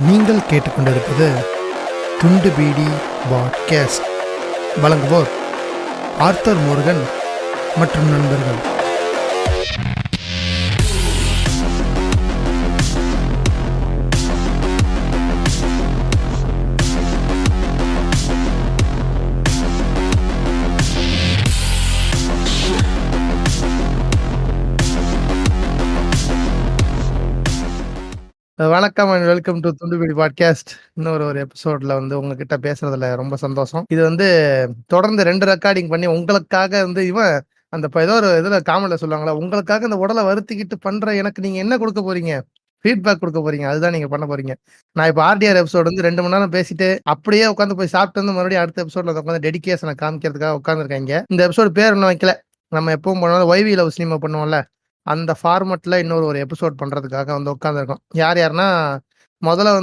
நீங்கள் கேட்டுக்கொண்டிருப்பது துண்டு பீடி பாட்காஸ்ட். வழங்குவோர் ஆர்த்தர் முருகன் மற்றும் நண்பர்கள். வணக்கம் அண்ட் வெல்கம் டு துண்டுபிடி பாட்காஸ்ட். இன்னொரு எபிசோட்ல உங்ககிட்ட பேசுறதுல ரொம்ப சந்தோஷம். இது தொடர்ந்து 2 ரெக்கார்டிங் பண்ணி உங்களுக்காக இவன் அந்த ஏதோ ஒரு இதுல காமெண்ட்ல சொல்லுவாங்களா, உங்களுக்காக இந்த உடலை வருத்திக்கிட்டு பண்ற எனக்கு நீங்க என்ன கொடுக்க போறீங்க, ஃபீட்பேக் கொடுக்க போறீங்க, அதுதான் நீங்க பண்ண போறீங்க. நான் இப்போ ஆர்டிஆர் எபிசோடு 2 மணி நேரம் பேசிட்டு அப்படியே உட்காந்து போய் சாப்பிட்டு மறுபடியும் அடுத்த எபிசோட்ல உட்காந்து டெடிகேஷனை காமிக்கிறதுக்காக உட்காந்துருக்காங்க. இந்த எபிசோடு பேர் இன்னும் வைக்கல. நம்ம எப்பவும் போனாலும் ஒய்வி லவ் சினிமா பண்ணுவோம்ல, அந்த ஃபார்மட்ல இன்னொரு எபிசோட் பண்றதுக்காக உட்காந்துருக்கோம். யாருன்னா முதல்ல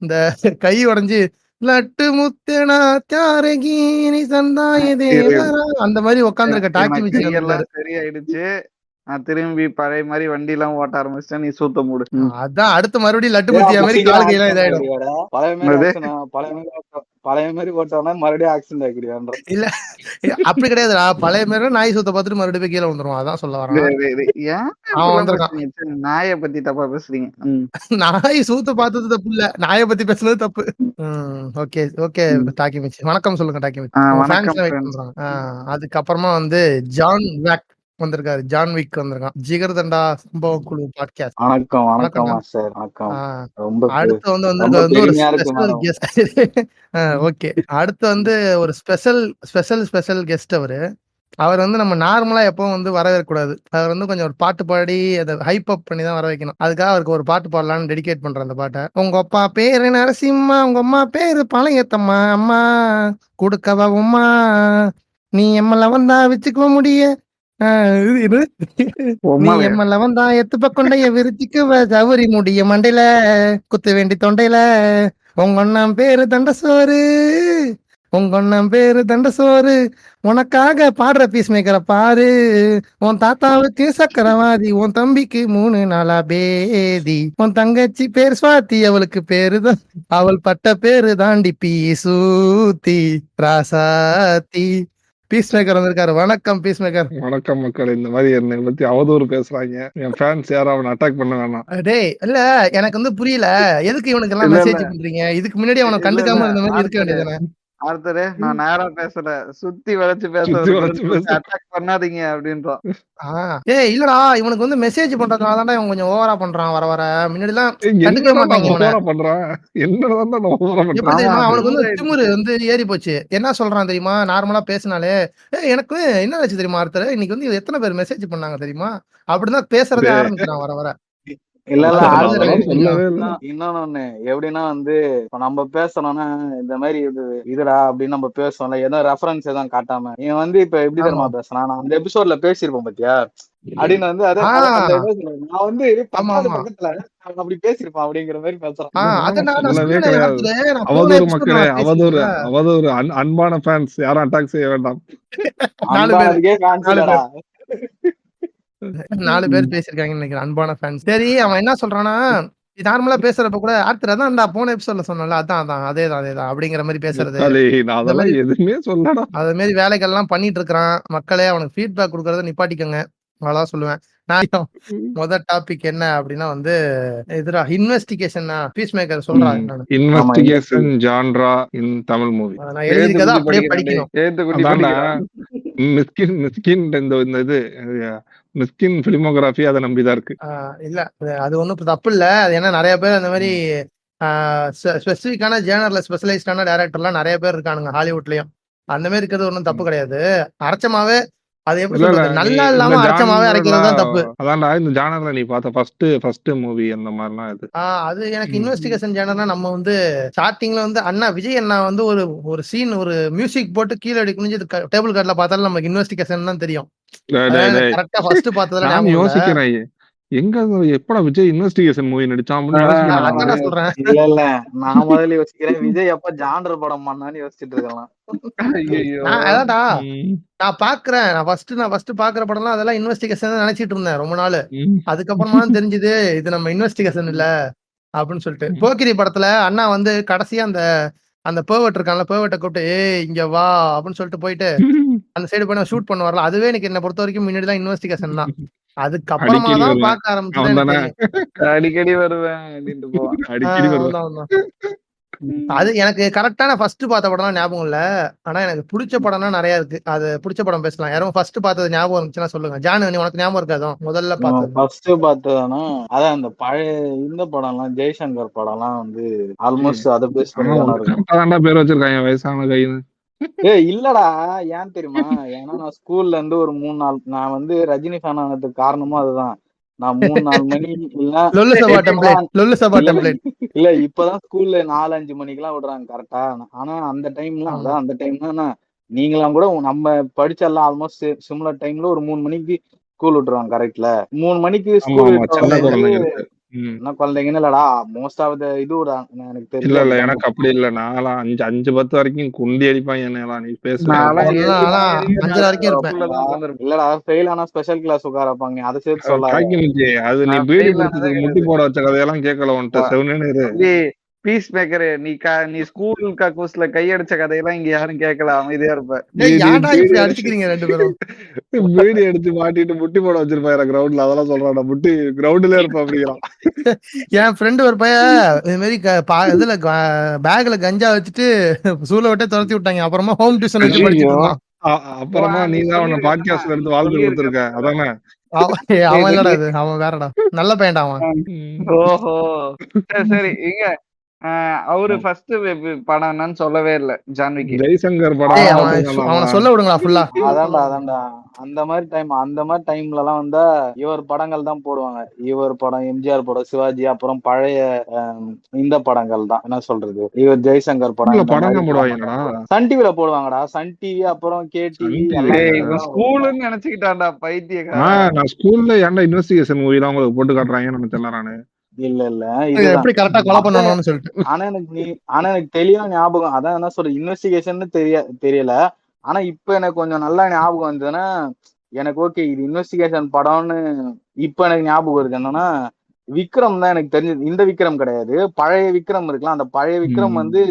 இந்த கை உடைஞ்சு லட்டு முத்தனா தியாரகீனி சந்தாய தேவரா அந்த மாதிரி உட்காந்துருக்க டாக்கி கையெல்லாம் சரியாயிடுச்சு. நான் திரும்பி பழைய மாதிரி வண்டி எல்லாம் ஓட்ட ஆரம்பிச்சேன். நீ சூத்த மூடு. அதான் அடுத்து மறுபடியும் லட்டு முத்தியா மாதிரி கால் கையெல்லாம் இதாயிடும். பழைய மாதிரி ஓட்டோம்னா மறுபடியும் ஆக்சிடென்ட் ஆகிடுவான். இல்ல அப்படி கிடையாதுடா. பழைய மாதிரி நாய் சூத்த பார்த்துட்டு மறுபடியும் கீழே வந்துரும். அதான் சொல்ல வரேன். அவன் வந்திருக்கான். நாயை பத்தி தப்பா பேசுறீங்க. நாய் சூத்த பார்த்தது தப்பு இல்ல, நாயை பத்தி பேசுனது தப்பு. Okay okay. டாக்கி மிச்சி வணக்கம் சொல்லுங்க. டாக்கி மிச்சி அதுக்கப்புறமா ஜான் வேக் வந்திருக்காரு. ஜான் விக் வந்திருக்கான். ஜிகர்தண்டா சம்பவ குழு பாட்காஸ்ட். வணக்கம் வணக்கம் சார். வணக்கம். அடுத்து ஒரு ஸ்பெஷல் கெஸ்ட். ஓகே, அடுத்து ஒரு ஸ்பெஷல் கெஸ்ட். அவர் நம்ம நார்மலா எப்பவும் வரவேற்க கூடாது. அவர் கொஞ்சம் ஒரு பாட்டு பாடி அதை ஹைப் அப் பண்ணி தான் வர வைக்கணும். அதுக்காக அவருக்கு ஒரு பாட்டு பாடலான்னு டெடிகேட் பண்றேன் அந்த பாட்டை. உங்க அப்பா பேரு நரசிம்மா, உங்க அம்மா பேரு பழையத்தம்மா, அம்மா கொடுக்கவா உம்மா, நீ எம்மல வந்தா வச்சுக்க முடிய நீ எம்மல வந்தா எத்துப்ப கொண்டைய விரிச்சிக்குவ சவுரி முடிய மண்டையில குத்து வேண்டி தொண்டையில, உங்க அண்ணன் பேரு தண்டசோறு, உங்க அண்ணன் பேரு தண்டசோறு, உனக்காக பாடுற பீஸ் மேக்கரை பாரு, உன் தாத்தாவுக்கு சக்கரவாதி, உன் தம்பிக்கு 3 நாளா பேதி, உன் தங்கச்சி பேர் சுவாத்தி, அவளுக்கு பேருதான், அவள் பட்ட பேரு தாண்டி பீசூத்தி ராசாத்தி. பீஸ் மேக்கர் வந்திருக்காரு. வணக்கம் பீஸ் மேக்கர். வணக்கம் மக்கள். இந்த மாதிரி என்னை பத்தி அவதூறு பேசுறாங்க. என் ஃபேன்ஸ் யாரும் அவனை அட்டாக் பண்ண வேணாம். டேய் இல்ல, எனக்கு புரியல எதுக்கு இவனுக்கு எல்லாம் மெசேஜ் பண்றீங்க. இதுக்கு முன்னாடி அவனை கண்டுக்காம இருந்த மாதிரி இருக்க வேண்டியதானே. ஆர்த்தரே, நான் நேரா பேசல, சுத்தி வளைச்சு பேசுறது, அட்டாக் பண்ணாதீங்க அப்படின்றோம். ஏய் இல்லடா, இவனுக்கு மெசேஜ் பண்றதுனால தான் இவன் கொஞ்சம் ஓவரா பண்றான். வர முன்னாடி எல்லாம் கண்டுக்கவே மாட்டாங்க. ஓவரா பண்றான். என்னதான் நான் ஓவரா பண்றான் தெரியுமா? அவனுக்கு திமிரு ஏறி போச்சு. என்ன சொல்றான் தெரியுமா? நார்மலா பேசினாலே எனக்கு என்ன ஆச்சு தெரியுமா ஆர்த்தர், இன்னைக்கு எத்தனை பேர் மெசேஜ் பண்ணாங்க தெரியுமா, அப்படிதான் பேசுறதே ஆரம்பிக்கிறான் வர. இல்ல இன்னொன்னு எப்படின்னா நம்ம பேசணும்னா இந்த மாதிரி இதுடா அப்படின்னு நம்ம பேசணும்ல, ஏதோ ரெஃபரன்ஸ் எதாவது காட்டாம இவன் இப்ப எப்படி தெரியுமா பேசலாம், நான் அந்த எபிசோட்ல பேசிருப்போம் பாத்தியா அப்படின்னு நான் பக்கத்துல அப்படி பேசிருப்பான் அப்படிங்கிற மாதிரி பேசுறான். அவதூறு மக்களே, அவதூறு அன்பான ஃபேன்ஸ் யாரும் அட்டாக் செய்ய வேண்டாம். 4 பேர் பேசிருக்காங்கன்னு நினைக்கிறேன், அன்பான ஃபேன்ஸ். சரி, அவன் என்ன சொல்றானா, நார்மலா பேசுறப்ப கூட ஆர்த்தர் அதான் போன எபிசோட்ல சொன்னல, அதான் அதேதான் அப்படிங்கிற மாதிரி பேசுறது. எதுவுமே சொல்லடா. அது மாதிரி வேலைகள் எல்லாம் பண்ணிட்டு இருக்கிறான். மக்களே அவனுக்கு ஃபீட்பேக் கொடுக்கறத நிப்பாட்டிக்கோங்க, அவ்வளவுதான் சொல்லுவேன். நான் முதல் டாபிக் என்ன அப்படின்னா இதுரா இன்வெஸ்டிகேஷன். பீஸ் மேக்கர் சொல்றாங்க, இன்வெஸ்டிகேஷன் ஜான்ரா இன் தமிழ் மூவி. நான் எழுதிருக்கத அப்படியே படிக்கணும். மிஸ்கின் இது மிஸ்கின் பிலிமோகிராஃபி அதை நம்பிதான் இருக்கு. இல்ல அது ஒண்ணும் தப்பு இல்ல. அது என்ன, நிறைய பேர் அந்த மாதிரி ஸ்பெசிபிக்கான ஜேர்னர்ல ஸ்பெஷலைஸ்டான டைரக்டர்லாம் நிறைய பேர் இருக்கானுங்க ஹாலிவுட்லயும். அந்த மாதிரி இருக்கிறது ஒன்றும் தப்பு கிடையாது. அரைச்சமாவே அது எப்படி சொல்றது, நல்லா இல்லாம அரைச்சமாவே அரைக்கிறது தான் தப்பு. அதான்டா இந்த ஜானர்ல நீ பார்த்த ஃபர்ஸ்ட் மூவி அந்த மாதிரிலாம் இது. அது எனக்கு இன்வெஸ்டிகேஷன் ஜானர்னா நம்ம ஸ்டார்டிங்ல அண்ணா விஜய் அண்ணா ஒரு சீன் ஒரு மியூசிக் போட்டு கீழே அடி குனிஞ்சு டேபிள் கார்ட்ல பார்த்தாலும் நமக்கு இன்வெஸ்டிகேஷன் தான் தெரியும். கரெக்டா ஃபர்ஸ்ட் பார்த்ததுல நான் யோசிக்கிறேன், எங்க எப்படா விஜய் இன்வெஸ்டிகேஷன் மூவி நடிச்சான். இல்ல நான் முதல்ல யோசிக்கிறேன், விஜய் எப்ப ஜான்டர் படம் பண்ணான்னு யோசிச்சுட்டு இருக்கலாம். அதான்டா நான் பாக்குறேன். நான் ஃபர்ஸ்ட் பாக்குற படம்லாம் அதெல்லாம் இன்வெஸ்டிகேஷன் நினைச்சிட்டு இருந்தேன் ரொம்ப நாள். அதுக்கப்புறமா தெரிஞ்சது இது நம்ம இன்வெஸ்டிகேஷன் இல்ல, அப்படின்னு சொல்லிட்டு. போக்கிரி படத்துல அண்ணா வந்து கடைசியா அந்த அந்த பெர்வர்ட் இருக்கான்ல, பெர்வர்ட்ட கூப்பிட்டு, "ஏய் இங்க வா" அப்படின்னு சொல்லிட்டு போயிட்டு, அந்த சைடு போய் ஷூட் பண்ணுவார்ல, அதுவே எனக்கு என்ன பொறுத்தவரைக்கும் முன்னாடிலாம் இன்வெஸ்டிகேஷன் தான். அதுக்கப்புறமா அடிக்கடி தான் வருவேன். பார்க்க ஆரம்பிச்சு தான் அவன் எனக்கு தானே? தெரியும். அடிக்கடி வருவேன் அப்படின்ட்டு போவான். அடிக்கடி வருவேன். அவன்தான் அவன்தான். அது எனக்கு கரெக்ட்டா நான் ஃபர்ஸ்ட் பார்த்த படம்லாம் ஞாபகம் இல்ல. ஆனா எனக்கு புடிச்ச படம்னா நெறைய இருக்கு. அது புடிச்ச படம் பேசலாம். யாரும் ஃபர்ஸ்ட் பார்த்தது ஞாபகம் இருந்துச்சுன்னா சொல்லுங்க. ஜானு உனக்கு ஞாபகம் இருக்கா எதுவும்? முதல்ல பார்த்தது? ஃபர்ஸ்ட் பார்த்ததுனா அதான் அந்த பழைய இந்த படம்லாம் ஜெய்சங்கர் படம்லாம் வந்து ஆல்மோஸ்ட் அதை பேஸ் பண்ணி ஆனா தானே உனக்கு இருக்கும். கரெக்டா தான்டா பேர் வச்சிருக்காங்க வயசான கைன்னு. இல்லடா, ஏன் தெரியுமா? ஏன்னா நான் ஸ்கூல்ல இருந்து ஒரு 3-4 நான் வந்து ரஜினி ஃபேன் ஆனதுக்கு காரணமும் அதுதான். நான் 3-4 மணி இல்ல லொல்லு சபா டெம்ப்ளேட். லொல்லு சபா இல்ல டெம்ப்ளேட். இல்ல இப்பதான் ஸ்கூல்ல 4-5 மணிக்கெல்லாம் விடுறாங்க கரெக்டா. ஆனா அந்த டைம்லாம் ஆமா. அதான் அந்த டைம்னா நீங்களாம் கூட நம்ம படிச்செல்லாம் ஆல்மோஸ்ட் சிமிலர் டைம்ல ஒரு 3 மணிக்கு ஸ்கூல் விட்டுருவாங்க கரெக்ட்ல. 3 மணிக்கு ஆமா ஸ்கூல் ஆமா விட்ட சின்ன உடனே குழந்தைங்களுக்கு. என்ன குழந்தைங்கன்னு இல்லடா, மோஸ்ட் ஆஃப் த இது எனக்கு தெரிஞ்சு இல்ல அதுதான். எனக்கு அப்படி இல்ல. நான்லாம் 5-10 வரைக்கும் குண்டி அடிப்பாங்க என்னையெல்லாம். நீ பேசுற நான்லாம் கதை. அதெல்லாம் 7 ஆனா மணி வரைக்கும் 5:30 வரைக்கும் இருப்பேன். இல்லடா, ஃபெயில் ஆனா ஸ்பெஷல் கிளாஸ் உட்கார வைப்பாங்க. அதை சேர்த்து சொல்லாத. காக்கி முச்சி அது நீ நான் பீடி ஃபெயில் ஆனதே குடுத்ததுக்கு முட்டி கிடையாது. போட வச்ச கதையெல்லாம் கேட்கல உன்கிட்ட. செவனேன்னு இரு. தம்பி பீஸ் மேக்கர், நீ ஸ்கூல் கக்கூஸ்ல கையடிச்ச கதையெல்லாம் இங்க யாரும் கேட்கல, அமைதியா இருப்ப. ஏய் பீடி ஏன்டா இப்படி பீடி அடிச்சுக்கிறீங்க 2 பேரும்? பீடி அடிச்சு மாட்டிட்டு முட்டி போட வச்சிருப்பாரு கிரவுண்ட்ல. அதெல்லாம் சொல்றான். முட்டி கிரவுண்ட்லயே இருப்பா அப்படிங்கிறான். என் ஃப்ரெண்டு ஒரு பையன் இது மாதிரி இதுல பேக்ல கஞ்சா வச்சுட்டு சூழ விட்டே துரத்தி விட்டாங்க. அப்புறமா ஹோம் டியூஷன் வச்சு படிச்சிட்டு ஐயோ இருந்தான். அப்புறமா நீ நீ தான் அவனை சொல்லியிருக்க பாட்காஸ்ட்ல எடுத்து வாழ்த்து கொடுத்துருக்க. அதானே? அவன் இல்லடா அது, அவன் வேறடா. நல்ல பையன்டா அவன். ஓஹோ, சரி சரி. இங்க அவரு ஃபர்ஸ்ட் படம் என்னன்னு சொல்லவே இல்ல ஜான்விக்கு. ஜெய்சங்கர் படம் டேய் தான் அவன் பாத்துருக்கான். அவனை சொல்ல விடுங்களா ஃபுல்லா. அதான்டா அந்த மாதிரி டைம்ல எல்லாம் வந்தா இவர் படங்கள் தான் போடுவாங்க. இவர் படம், எம்ஜிஆர் படம், சிவாஜி, அப்புறம் பழைய இந்த படங்கள் தான். என்ன சொல்றது, இவர் ஜெய்சங்கர் படம் இந்த படம் மாதிரி தான் போடுவாங்கடா. சன் டிவில போடுவாங்கடா. சன் டிவி அப்புறம் கே டிவி சன் TV. டேய், இவன் எல்லாம் ஸ்கூல்னு நினைச்சுக்கிட்டான்டா பைத்தியக்காரன். நான் ஸ்கூல்ல ஏன்டா இன்வெஸ்டிகேஷன் மூவி தான் உங்களுக்கு போட்டு காட்டுறாங்கன்னு நினைச்சேன் நானு. இல்ல இதுதான். எப்படி கரெக்டா கொலை பண்ணணும்னு சொல்லிட்டு. ஆனா எனக்கு தெளிவா ஞாபகம், அதான் என்ன சொல்ற இன்வெஸ்டிகேஷன் தெரியல. ஆனா இப்ப எனக்கு கொஞ்சம் நல்லா ஞாபகம் வந்ததுன்னா, எனக்கு ஓகே இது இன்வெஸ்டிகேஷன் படம்னு இப்ப எனக்கு ஞாபகம் இருக்கு. என்னன்னா விக்ரம் தான் எனக்கு தெரிஞ்சது. இந்த விக்ரம் கிடையாது, பழைய விக்ரம் இருக்கலாம். அந்த பழைய விக்ரம் வந்து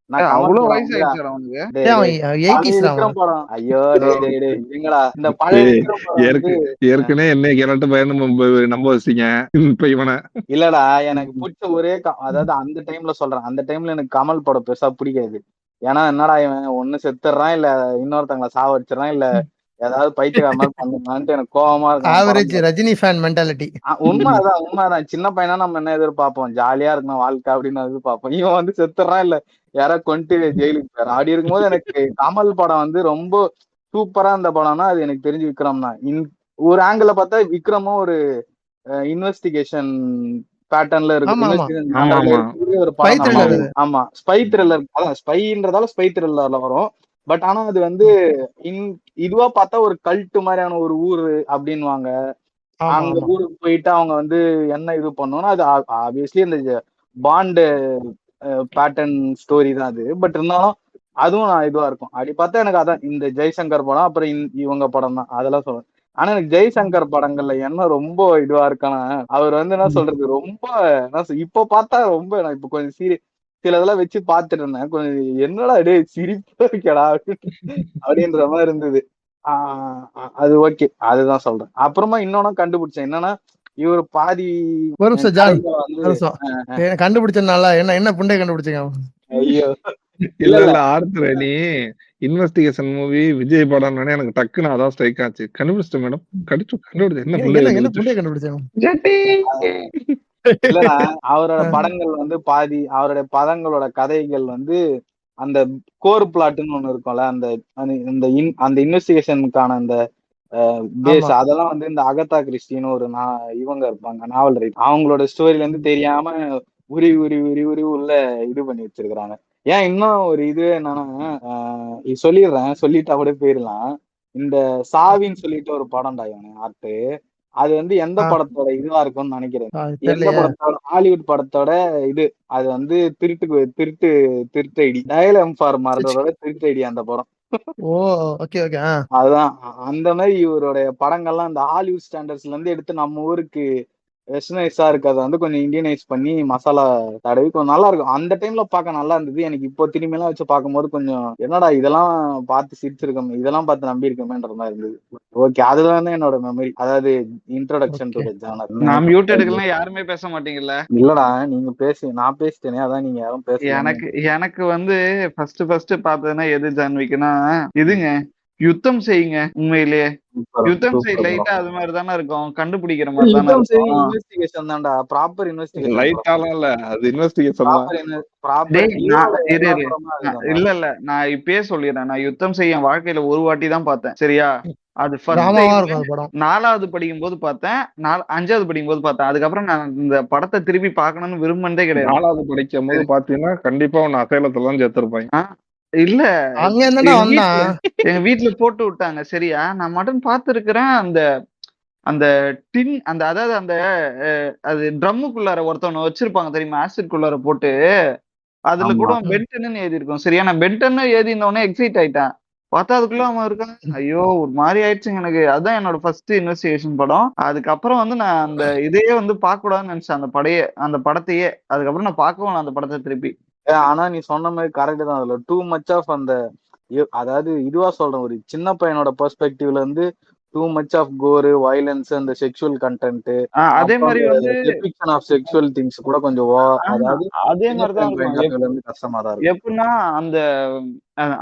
நான் கமல் அவ்வளவு படம் வயசு வந்து ஆயிடுச்சு அவனுக்கு. டேய், ஏய் அவன் பழைய 80s டா அவன். விக்ரம் படம். ஐயோ டேய் இருங்கடா. இந்த பழைய ஏய், விக்ரம் படம் வந்து ஏற்கனவே என்ன கிரட்டு பயணம் நம்ப வச்சிங்க. இப்ப இவனை இல்லடா, எனக்கு பிடிச்ச ஒரே அதாவது அந்த டைம்ல சொல்றேன். அந்த டைம்ல எனக்கு கமல் படம் பெருசா பிடிக்காது. ஏன்னா என்னடா இவன் ஒண்ணு செத்துறான், இல்ல இன்னொருத்தங்களை சாவடிச்சிடறான், இல்ல ஏதாவது பைத்தியக்கார மாதிரி பண்ணுவான்ட்டு எனக்கு கோவமா இருக்கும் அவன் ஆவரேஜ் படம். Rajini fan mentality. உண்மைதான். சின்ன பையனா நம்ம என்ன எதிர்பார்ப்போம், ஜாலியா இருக்கணும் வாழ்க்கை அப்படின்னு எதிர்பார்ப்போம். இவன் வந்து செத்துறான், இல்ல யாரா கொண்டு ஜெயிலுக்கு போயிறான். அப்படி இருக்கும்போது எனக்கு கமல் படம் வந்து ரொம்ப சூப்பரா இருந்த படம்னா அது எனக்கு தெரிஞ்சு விக்ரம் தான். ஒரு ஆங்கிள் பார்த்தா விக்ரமும் ஒரு இன்வெஸ்டிகேஷன் பேட்டர்ன்ல இருக்கு. ஆமா, ஆமா. ஒரு ஸ்பை படம் த்ரில்லர் தான். அது. ஆமா, ஸ்பை த்ரில்லர். அதான் ஸ்பைன்றதால ஸ்பை த்ரில்லர்ல வரும். பட் ஆனா அது வந்து இதுவா பார்த்தா ஒரு கல்ட் மாதிரியான ஒரு ஊரு அப்படின்வாங்க. ஆமா, அங்க ஆமா. ஊருக்கு போயிட்டு அவங்க வந்து என்ன இது பண்ணோம்னா அது ஆப்வியஸ்லி இந்த பாண்டு பேட்டர்ன் ஸ்டோரி தான் அது. பட் இருந்தாலும் அதுவும் நான் இதுவா இருக்கும். அப்படி பார்த்தா எனக்கு அதான் இந்த ஜெய்சங்கர் படம், அப்புறம் இவங்க படம் தான் அதெல்லாம் சொல்றேன். ஆனா எனக்கு ஜெய்சங்கர் படங்கள்ல என்ன ரொம்ப இதுவா இருக்கானா, அவர் வந்து என்ன சொல்றது ரொம்ப இப்ப பார்த்தா ரொம்ப நான் இப்ப கொஞ்சம் சில இதெல்லாம் வச்சு பார்த்துட்டு இருந்தேன். கொஞ்சம் என்னடா டேய் சிரிப்பா இருக்கடா அப்படின்ற மாதிரி இருந்தது. அது ஓகே, அதுதான் சொல்றேன். அப்புறமா இன்னொன்னு கண்டுபிடிச்சேன். என்னன்னா இவர் பாதி ஒரு நிமிஷம் ஜான், கதைகளை வந்து ஒரு நிமிஷம். கண்டுபிடிச்சனால என்ன புண்டை கண்டுபிடிச்சீங்க? ஐயோ இல்ல ஆர்த்தர் நீ இன்வெஸ்டிகேஷன் மூவி விஜய் படம் எனக்கு டக்குன்னு அதான் ஸ்ட்ரைக் ஆச்சு. கண்டுபிடிச்சிட்டேன் மேடம். கண்டுபிடிச்சேன். என்ன என்ன புண்டை கண்டுபிடிச்சீங்க? இல்லடா, அவரோட படங்கள் வந்து பாதி அவருடைய படங்களோட கதைகள் வந்து அந்த கோர் பிளாட்னு ஒண்ணு இருக்கும்ல, அந்த இன்வெஸ்டிகேஷனுக்கான அந்த பேஸ் ஆமா. அதெல்லாம் வந்து இந்த அகதா கிறிஸ்டின்னு ஒரு இவங்க இருப்பாங்க நாவல் ரைட்டர். அவங்களோட ஸ்டோரியில இருந்து தெரியாம உருவி உருவி உருவி உருவி உள்ள இது பண்ணி வச்சிருக்கிறாங்க. ஏன் இன்னும் ஒரு இது என்னன்னா இது சொல்லிடுறேன், சொல்லிட்டா கூட போயிடலாம். இந்த சாவின்னு சொல்லிட்டு ஒரு படம்டா இவனு ஆர்ட். அது வந்து எந்த படத்தோட இதுவா இருக்கும்னு நினைக்கிறேன். எந்த தெரியலையே. படத்தோட ஹாலிவுட் படத்தோட இது அது வந்து திருட்டு ஐடி டயல் எம் ஃபார் மர்டரோட திருட்டு ஐடி அந்த படம். ஓ ஓகே ஓகே. அதுதான் அந்த மாதிரி இவருடைய படங்கள்லாம் இந்த ஹாலிவுட் ஸ்டாண்டர்ட்ஸ்ல இருந்து எடுத்து நம்ம ஊருக்கு வெஸ்டர்னைஸா இருக்கிறத வந்து கொஞ்சம் இந்தியனைஸ் பண்ணி மசாலா தடவி கொஞ்சம் நல்லா இருக்கும். அந்த டைம்ல பார்க்க நல்லா இருந்தது. எனக்கு இப்போ திரும்பிலாம் வச்சு பார்க்கும்போது கொஞ்சம் என்னடா இதெல்லாம் பார்த்து சிரிச்சிருக்கோமே, இதெல்லாம் பார்த்து நம்பியிருக்கோமேன்ற மாதிரி இருந்தது. ஓகே, அதுதான் என்னோட மெமரி. அதாவது introduction to okay. The genre. நான் மியூட் எடுக்கலாம், யாருமே பேச மாட்டீங்கல்ல. இல்லடா, நீங்க பேசு, நான் பேசிட்டேனே, அதான் நீங்க யாரும் பேசல. எனக்கு எனக்கு வந்து ஃபர்ஸ்ட் பார்த்ததுன்னா எது ஜான்விக்குன்னா இதுங்க, யுத்தம் செய்யுங்க. உண்மையிலேயே யுத்தம் செய் லைட்டா அது மாதிரி தானே இருக்கும், கண்டுபிடிக்கிற மாதிரி தானே யுத்தம் செய்ய இருக்கும். இன்வெஸ்டிகேஷன் தான்டா, ப்ராப்பர் இன்வெஸ்டிகேஷன். லைட்டாலாம் இல்ல, அது இன்வெஸ்டிகேஷன் தான். டேய், இல்ல நான் இப்பயே சொல்லிடுறேன், நான் யுத்தம் செய்ய என் வாழ்க்கையில ஒரு வாட்டி தான் பார்த்தேன், சரியா? அது ஃபர்ஸ்ட் டிராமாவா டைம் இருக்கும் அந்த படம். 4வது படிக்கும் போது பார்த்தேன், 5வது படிக்கும் போது பார்த்தேன். அதுக்கப்புறம் நான் இந்த படத்தை திருப்பி பார்க்கணும்னு விரும்பினதே கிடையாது. 4வது படிக்கும் போது பாத்தீங்கன்னா கண்டிப்பா உன்னை அசைலத்துல தான் சேர்த்திருப்பாங்க. ஆ, இல்ல அங்க என்னடா எங்க வந்தான்? எங்க வீட்டுல போட்டு விட்டாங்க, சரியா? நான் மட்டும் பார்த்திருக்கிறேன். அந்த அந்த டின் அந்த அதாவது அந்த அது ட்ரம்முக்குள்ளார ஒருத்தவனை வச்சிருப்பாங்க தெரியுமா, ஆசிட்குள்ளார போட்டு. அதுல ஆமா. கூட பென்டன்னு எழுதி இருக்கும், சரியா? நான் பென்டன்னு எழுதின உடனே எக்ஸைட் ஆயிட்டேன். பார்த்தா அதுக்குள்ள அவன் இருக்கான். ஐயோ, ஒரு மாதிரி ஆயிடுச்சுங்க எனக்கு. அதுதான் என்னோட ஃபர்ஸ்ட் இன்வெஸ்டிகேஷன் படம். அதுக்கப்புறம் வந்து நான் அந்த இதையே வந்து பார்க்க கூடாதுன்னு நினைச்சேன், அந்த படத்தையே. அதுக்கப்புறம் நான் பார்க்கவும் அந்த படத்தை திருப்பி. ஆனா நீ சொன்ன மாதிரி கரெக்ட் தான். அதுல டூ மச் ஆஃப் அந்த அதாவது இதுவா சொல்றேன், ஒரு சின்ன பையனோட பெர்ஸ்பெக்டிவ்ல இருந்து too much of gore, violence, அந்த செக்ஷுவல் கண்டென்ட், அதே மாதிரி வந்து டெபிக்ஷன் ஆஃப் செக்ஷுவல் திங்ஸ் கூட கொஞ்சம் அதாவது அதே மாதிரிதான் இருக்கும். இருந்து கஷ்டமா தான் இருக்கும். எப்படின்னா அந்த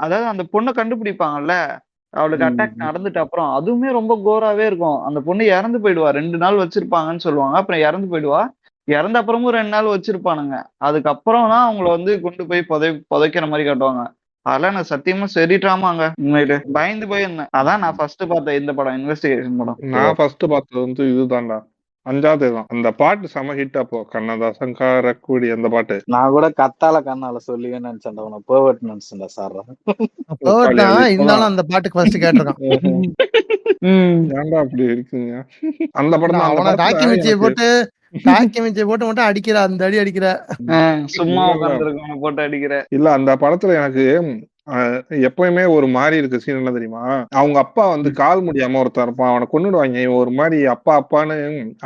அதாவது அந்த பொண்ணை கண்டுபிடிப்பாங்கல்ல, அவளுக்கு அட்டாக் நடந்துட்டு அப்புறம் அதுவுமே ரொம்ப கோராவே இருக்கும். அந்த பொண்ணு இறந்து போயிடுவா, 2 நாள் வச்சிருப்பாங்கன்னு சொல்லுவாங்க. அப்புறம் இறந்து போயிடுவா. இறந்த அப்புறமும் 2 நாள் வச்சிருப்பானுங்க. அதுக்கப்புறம் தான் அவங்கள வந்து கொண்டு போய் புதைக்கிற மாதிரி காட்டுவாங்க. அதெல்லாம் எனக்கு சத்தியமா சரி ட்ராமாங்க. உண்மையிலே பயந்து போயிருந்தேன். அதான் நான் ஃபர்ஸ்ட் பார்த்த இந்த படம், இன்வெஸ்டிகேஷன் படம். நான் ஃபர்ஸ்ட் பார்த்தது வந்து இதுதான்டா, 5வது தான். அந்த பாட்டு செம ஹிட் அப்போ, கண்ணதாசன் காரக்குடி அந்த பாட்டு. நான் கூட கத்தால கண்ணால சொல்லுவேன்னு நினைச்சேன்டா, உன பெர்வர்ட் நினைச்சேன்டா சார். பெர்வர்ட் தான், இருந்தாலும் அந்த பாட்டுக்கு ஃபர்ஸ்ட் கேட்டிருக்கான். ஏன்டா அப்படி இருக்கீங்க? அந்த படம் அவனை டாக்கி மிச்சியை போட்டு மட்டும் அடிக்கிற, அந்த அடி அடிக்கிற. சும்மா உட்கார்ந்துருக்கவனை போட்டு அடிக்கிற. இல்ல, அந்த படத்துல எனக்கு எப்பயுமே ஒரு மாதிரி இருக்கு சீன் என்ன தெரியுமா? அவங்க அப்பா வந்து கால் முடியாம ஒருத்தன் இருப்பான், அவனை கொன்னுடுவாங்க. இவன் ஒரு மாதிரி அப்பான்னு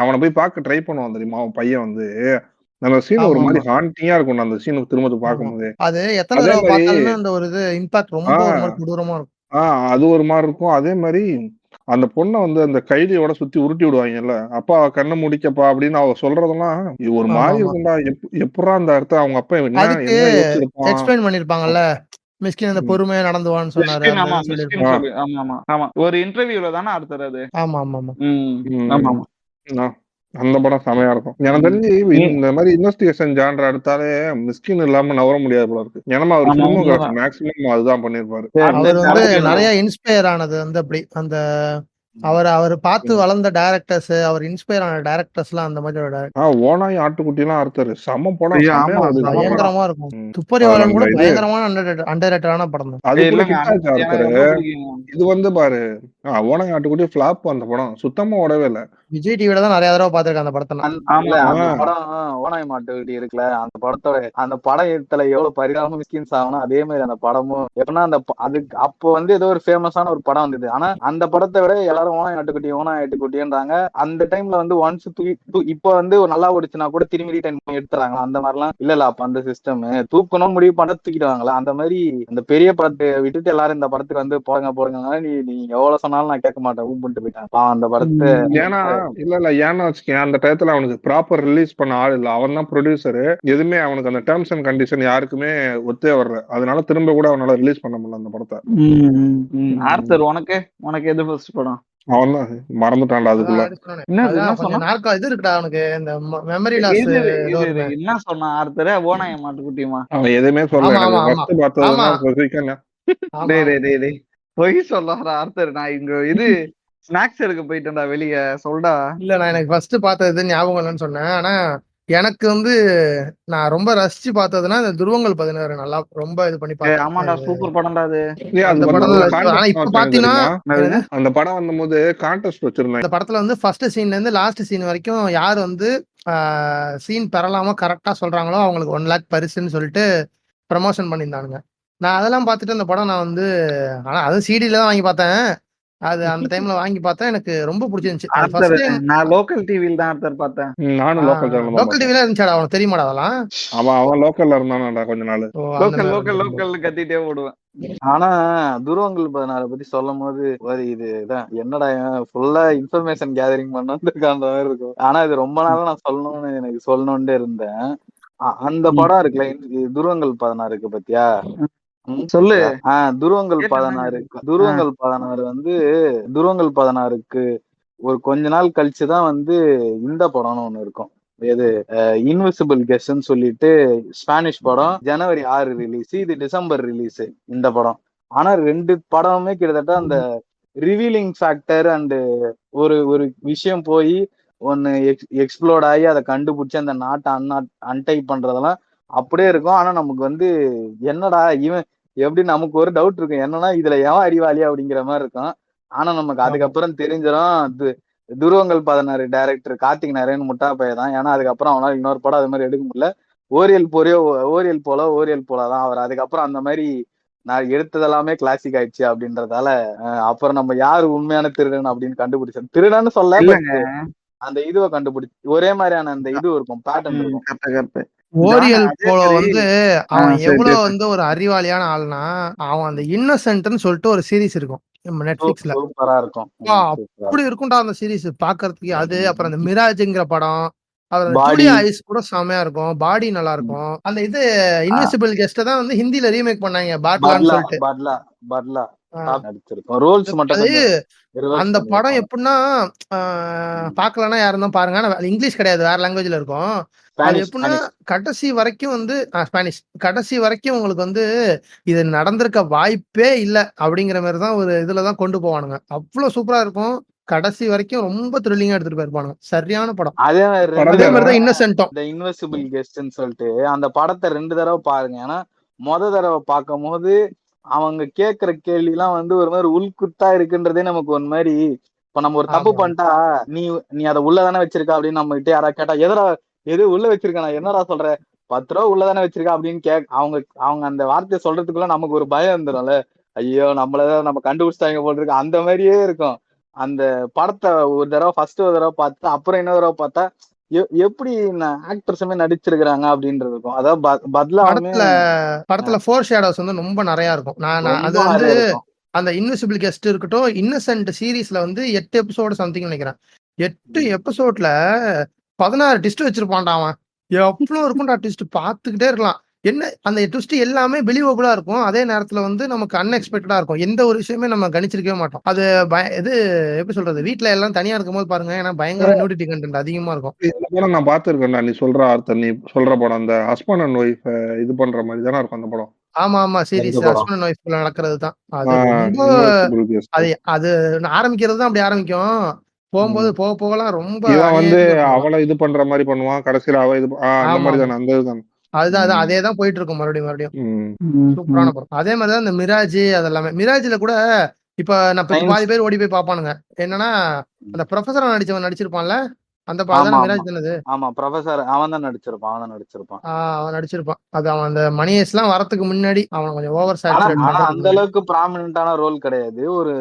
அவனை போய் பார்க்க ட்ரை பண்ணுவான் தெரியுமா, அவன் பையன் வந்து. அந்த சீன் ஒரு மாதிரி ஹாண்டிங்கா இருக்கும், அந்த சீன் திரும்ப பார்க்கும்போது. அது எத்தனை தடவை பார்த்தாலுமே அந்த ஒரு இது இம்பாக்ட் ரொம்ப ஒரு மாதிரி கொடூரமா இருக்கும். அது ஒரு மாதிரி இருக்கும். அதே மாதிரி அந்த பொண்ணை வந்து அந்த கைதியோட சுத்தி உருட்டி விடுவாங்கல்ல, அப்பா கண்ணை முடிக்கப்பா அப்படின்னு அவ சொல்றதெல்லாம் ஒரு மாதிரி இருக்கும்டா. எப்படா அந்த இடத்த அவங்க அப்பா என்ன யோசிச்சிருப்பான். எக்ஸ்பிளைன் பண்ணிருப்பாங்கல்ல, மிஸ்கின் அந்த பொறுமையா நடந்துவான்னு சொன்னாரு. ஒரு இன்டர்வியூல தானே ஆர்த்தர் அது. ஆமா ஆமா ஆமா. அந்த படம் செமையா இருக்கும். எனக்கு தெரிஞ்சு இந்த மாதிரி இன்வெஸ்டிகேஷன் ஜான்ரா எடுத்தாலே மிஸ்கின் இல்லாம நவர முடியாது போல இருக்கு. ஏன்னா அவர் சினிமாகிராஃபர் மேக்ஸிமம் அதுதான் பண்ணிருப்பாரு. அவர் வந்து நிறைய இன்ஸ்பயர் ஆனது வந்து அப்படி அந்த அவர் பார்த்து வளர்ந்த டைரக்டர்ஸ், அவர் இன்ஸ்பயர் ஆன டைரக்டர்ஸ் எல்லாம் அந்த மாதிரி. ஓனாய் ஆட்டுக்குட்டி எல்லாம் அறுத்தாரு, செம படம், பயங்கரமா இருக்கும். துப்பறிவாளன் கூட பயங்கரமான அண்டர்ரேட்டடான படம் தான். அது இது வந்து பாரு, ஓனாய் ஆட்டுக்குட்டி ஃபிளாப். அந்த படம் சுத்தமா ஓடவே இல்ல. விஜய் டிவில தான் நிறைய தடவை பாத்திருக்கேன் அந்த படத்தை. அந்த படம் ஓனாய் மாட்டுக்குட்டி இருக்குல்ல, அந்த படத்தோட அந்த படத்துல எவ்வளவு பரிதாபம் மிஸ்கின்ஸ் ஆகணும், அதே மாதிரி அந்த படமும் எப்படின்னா அந்த அதுக்கு அப்போ வந்து ஏதோ ஒரு ஃபேமஸான ஒரு படம் வந்தது. ஆனா அந்த படத்தை விட எல்லாரும் ஓனாய் ஆட்டுக்குட்டின்றாங்க. அந்த டைம்ல வந்து ஒன்ஸ் இப்ப வந்து நல்லா ஓடிச்சுன்னா கூட திரும்பி ரிட்டர்ன் பண்ணி எடுத்துறாங்க. அந்த மாதிரிலாம் இல்ல. அப்ப அந்த சிஸ்டம் தூக்கணும்னு முடிவு பண்ண தூக்கிடுவாங்களா, அந்த மாதிரி அந்த பெரிய படத்தை விட்டுட்டு எல்லாரும் இந்த படத்துக்கு வந்து போடுங்க. நீ எவ்வளவு சொன்னாலும் நான் கேட்க மாட்டேன், பண்ணிட்டு போயிட்டான் அந்த படத்தை. ஏன்னா ஏன்னா வச்சுக்கேன், அந்த டயத்துல அவனுக்கு ப்ராப்பர் ரிலீஸ் பண்ண ஆள் இல்ல, அவன் தான் ப்ரொடியூசரு. எதுவுமே அவனுக்கு அந்த டேர்ம்ஸ் அண்ட் கண்டிஷன் யாருக்குமே ஒத்தே வர்ற, அதனால திரும்ப கூட அவனால ரிலீஸ் பண்ண முடியல அந்த படத்தை. ஆர்த்தர், உனக்கு எது ஃபர்ஸ்ட் படம்? அவன் தான் மறந்துட்டான்டா அதுக்குள்ள. இது இருக்குடா அவனுக்கு இந்த மெமரி லாஸ். என்ன சொன்னா ஆர்த்தர்? ஓனாய் மாட்டுக்குட்டியுமா? அவன் எதுவுமே சொல்லல. பொய் சொல்லாத ஆர்த்தர். நான் இங்க இது ஸ்நாக்ஸ் எடுக்க போயிட்டேன்டா வெளிய, சொல்டா. இல்ல, நான் எனக்கு ஃபர்ஸ்ட் பார்த்தது ஞாபகம் இல்லைன்னு சொன்னேன். ஆனா எனக்கு வந்து நான் ரொம்ப ரசிச்சு பார்த்ததுன்னா இந்த துருவங்கள் 16 நல்லா ரொம்ப இது பண்ணி பார்த்தேன். ஆமாடா, சூப்பர் படம்டா அது. அந்த படம் வந்தபோது கான்டெஸ்ட் வச்சிருந்தாங்க. அந்த படத்துல வந்து ஃபர்ஸ்ட் சீன்ல இருந்து லாஸ்ட் சீன் வரைக்கும் யார் வந்து சீன் பெறலாமோ கரெக்டா சொல்றாங்களோ அவங்களுக்கு 1 lakh பரிசுன்னு சொல்லிட்டு ப்ரமோஷன் பண்ணியிருந்தானுங்க. நான் அதெல்லாம் பார்த்துட்டு அந்த படம் நான் வந்து, ஆனா அதுவும் சிடில தான் வாங்கி பார்த்தேன். அது அந்த டைம்ல வாங்கி பார்த்தா எனக்கு ரொம்ப பிடிச்சிருந்துச்சு. அது ஆர்த்தர் ஃபர்ஸ்ட் டைம். நான் லோக்கல் டிவில தான் ஆர்த்தர் பார்த்தேன். நானும் லோக்கல் சேனல் தான் லோக்கல் பார்த்தேன். டிவில இருந்துச்சாடா? அவனுக்கு தெரியுமாடா அதெல்லாம்? அவன் லோக்கல்ல இருந்தானாடா கொஞ்ச நாள். ஓ, அந்த லோக்கல் மாதிரி லோக்கல் இருந்திருக்கும். லோக்கல் கத்திட்டே ஓடுவேன். ஆனா துருவங்கள் 16 பத்தி சொல்லும் போது ஒரு இதுதான் என்னடா ஃபுல்லா இன்ஃபர்மேஷன் கேதரிங் பண்ண வந்திருக்கான்ற மாதிரி இருக்கும். ஆனா இது ரொம்ப நாளா நான் சொல்லணும்னு இருந்தேன். அந்த படம் இருக்குல்ல, துருவங்கள் 16 இருக்கு பத்தியா? சொல்லு. துருவங்கள் கேட்டேன். 16 துருவங்கள் 16 வந்து துருவங்கள் 16க்கு ஒரு கொஞ்ச நாள் கழிச்சுதான் வந்து இந்த படம்னு ஒண்ணு இருக்கும். எது இன்விசிபிள் கெஸ்ட்னு சொல்லிட்டு ஸ்பானிஷ் படம். ஜனவரி 6 ரிலீஸ், இது டிசம்பர் ரிலீஸ் இந்த படம். ஆனா 2 படமுமே கிட்டத்தட்ட அந்த ரிவீலிங் ஃபேக்டர் அண்ட் ஒரு ஒரு விஷயம் போய் ஒன்னு எக்ஸ்ப்ளோர்ட் ஆகி அதை கண்டுபிடிச்சு அந்த நாட்டை அன்டைப் பண்றதெல்லாம் அப்படியே இருக்கும். ஆனா நமக்கு வந்து என்னடா இவன் எப்படி நமக்கு ஒரு டவுட் இருக்கும், என்னன்னா இதுல எவன் அறிவாளி அப்படிங்கிற மாதிரி இருக்கும். ஆனா நமக்கு அதுக்கப்புறம் தெரிஞ்சிடும் துருவங்கள் 16 டைரக்டர் கார்த்திக் நாராயண் முட்டா பையன் தான். ஏன்னா அதுக்கப்புறம் அவனால இன்னொரு படம் அது மாதிரி எடுக்க முடியல. ஓரியல் போலதான் அவர். அதுக்கப்புறம் அந்த மாதிரி நான் எடுத்ததெல்லாமே கிளாசிக் ஆயிடுச்சு அப்படின்றதால அப்புறம் நம்ம யாரு உண்மையான திருடன் அப்படின்னு கண்டுபிடிச்சோம். திருடன்னு சொல்ல, அந்த இதுவை கண்டுபிடிச்சு ஒரே மாதிரியான அந்த இது இருக்கும், பேட்டர்ன் இருக்கும். ஓரியல் போலோ வந்து அவன் எவ்வளவு வந்து ஒரு அறிவாளியான ஆள்னா, அவன் அந்த இன்னசென்ட்னு சொல்லிட்டு ஒரு சீரிஸ் இருக்கும் நெட்ஃபிளிக்ஸ்ல. சூப்பரா இருக்கும். அப்படி இருக்கும்டா அந்த சீரிஸ் பாக்குறதுக்கு. அது அப்புறம் அந்த மிராஜ்ங்கிற படம், அப்புறம் ஜூலியா ஐஸ் கூட செமையா இருக்கும். பாடி நல்லா இருக்கும். அந்த இது இன்விசிபிள் கெஸ்ட் தான் வந்து ஹிந்தில ரீமேக் பண்ணாங்க, பாட்லான்னு சொல்லிட்டு. அந்த படம் எப்படின்னா பாக்கலன்னா யாரும் தான் பாருங்க. ஆனா இங்கிலீஷ் கிடையாது, வேற லாங்குவேஜ்ல இருக்கும். அது எப்படின்னா கடைசி வரைக்கும் வந்து ஸ்பானிஷ் கடைசி வரைக்கும் உங்களுக்கு வந்து இது நடந்திருக்க வாய்ப்பே இல்ல அப்படிங்கிற மாதிரி தான் ஒரு இதுலதான் கொண்டு போவானுங்க. அவ்வளவு சூப்பரா இருக்கும். கடைசி வரைக்கும் ரொம்ப த்ரில்லிங்கா எடுத்துட்டு போயிருப்பானுங்க. சரியான படம். அதே மாதிரிதான் இன்னசென்ட்டும். இந்த இன்விசிபிள் கெஸ்ட்னு சொல்லிட்டு அந்த படத்தை 2 தடவை பாருங்க. ஏன்னா தடவை பார்க்கும் போது அவங்க கேக்குற கேள்வி எல்லாம் வந்து ஒரு மாதிரி உள்குத்தா இருக்குன்றதே நமக்கு ஒரு மாதிரி. இப்ப நம்ம ஒரு தப்பு பண்ணிட்டா நீ அதை உள்ளதானே வச்சிருக்க அப்படின்னு நம்ம கிட்ட யாராவது கேட்டா எது உள்ள வச்சிருக்கா, என்னடா சொல்ற, 10 ரூபா உள்ளதானே வச்சிருக்கா அப்படின்னு அவங்க அந்த வார்த்தையை சொல்றதுக்குள்ள நமக்கு ஒரு பயம் வந்துடும்ல. ஐயோ நம்மளதான் நம்ம கண்டுபிடிச்சிட்டாங்க போல் இருக்கு, அந்த மாதிரியே இருக்கும். அந்த படத்தை ஒரு தடவை பார்த்து அப்புறம் இன்னொரு தடவை பார்த்தா எப்படி ஆக்டர்ஸுமே நடிச்சிருக்கிறாங்க அப்படின்றது இருக்கும். அதாவது படத்துல ஃபோர் ஷேடோஸ் வந்து ரொம்ப நிறைய இருக்கும். அது வந்து அந்த இன்விசிபிள் கெஸ்ட் இருக்கட்டும், இன்னசென்ட் சீரீஸ்ல வந்து 8 எபிசோடு சம்திங் நினைக்கிறேன். 8 எபிசோட்ல 16 ட்விஸ்ட் வச்சிருப்பான்டா அவன். எவ்வளவு இருக்கும்டா ட்விஸ்ட், பாத்துக்கிட்டே இருக்கலாம். என்ன அந்த ட்விஸ்ட் எல்லாமே பிலீவபிளா இருக்கும். அதே நேரத்துல வந்து நமக்கு அன்எக்ஸ்பெக்டடா இருக்கும். எந்த ஒரு விஷயமே நம்ம கணிச்சிருக்கவே மாட்டோம். அது இது எப்படி சொல்றது, வீட்டுல எல்லாம் தனியா இருக்கும் போது பாருங்க. ஏன்னா பயங்கர நியூடிட்டி கண்டென்ட் அதிகமா இருக்கும். இந்த படம் நான் பாத்துருக்கேன்டா. நீ சொல்ற ஆர்த்தர், நீ சொல்ற படம் அந்த ஹஸ்பண்ட் அண்ட் ஒய்ஃப் இது பண்ற மாதிரி தானே இருக்கும் அந்த படம். ஆமா சீரிஸ் ஹஸ்பண்ட் அண்ட் ஒய்ஃப்ல நடக்கிறது தான். அது ரொம்ப அது ஆரம்பிக்கிறது தான் அப்படி ஆரம்பிக்கும். போகும்போது போகலாம் ரொம்ப வந்து அவளை இது பண்ற மாதிரி பண்ணுவான். கடைசியில அவ இது அந்த மாதிரி தானே, அந்த இதுதான். அதுதான் அதேதான் போயிட்டு இருக்கும் மறுபடியும். சூப்பரான படம். அதே மாதிரிதான் இந்த மிராஜ் அதெல்லாமே. மிராஜ்ல கூட இப்ப நான் பாதி பேர் ஓடி போய் பாப்பானுங்க. என்னன்னா அந்த ப்ரொஃபஸரா நடிச்சிருப்பான்ல, அந்த படம் மிராஜ் தானது. ஆமா ப்ரொஃபசர் அவன் தான் நடிச்சிருப்பான். அவன் நடிச்சிருப்பான். அது அவன் அந்த மணியஸ் எல்லாம் வரதுக்கு முன்னாடி அவன் கொஞ்சம் ஓவர் சேச்சுரேட். அந்த அளவுக்கு ப்ராமினன்ட்டான ரோல் கிடையாது. ஒரு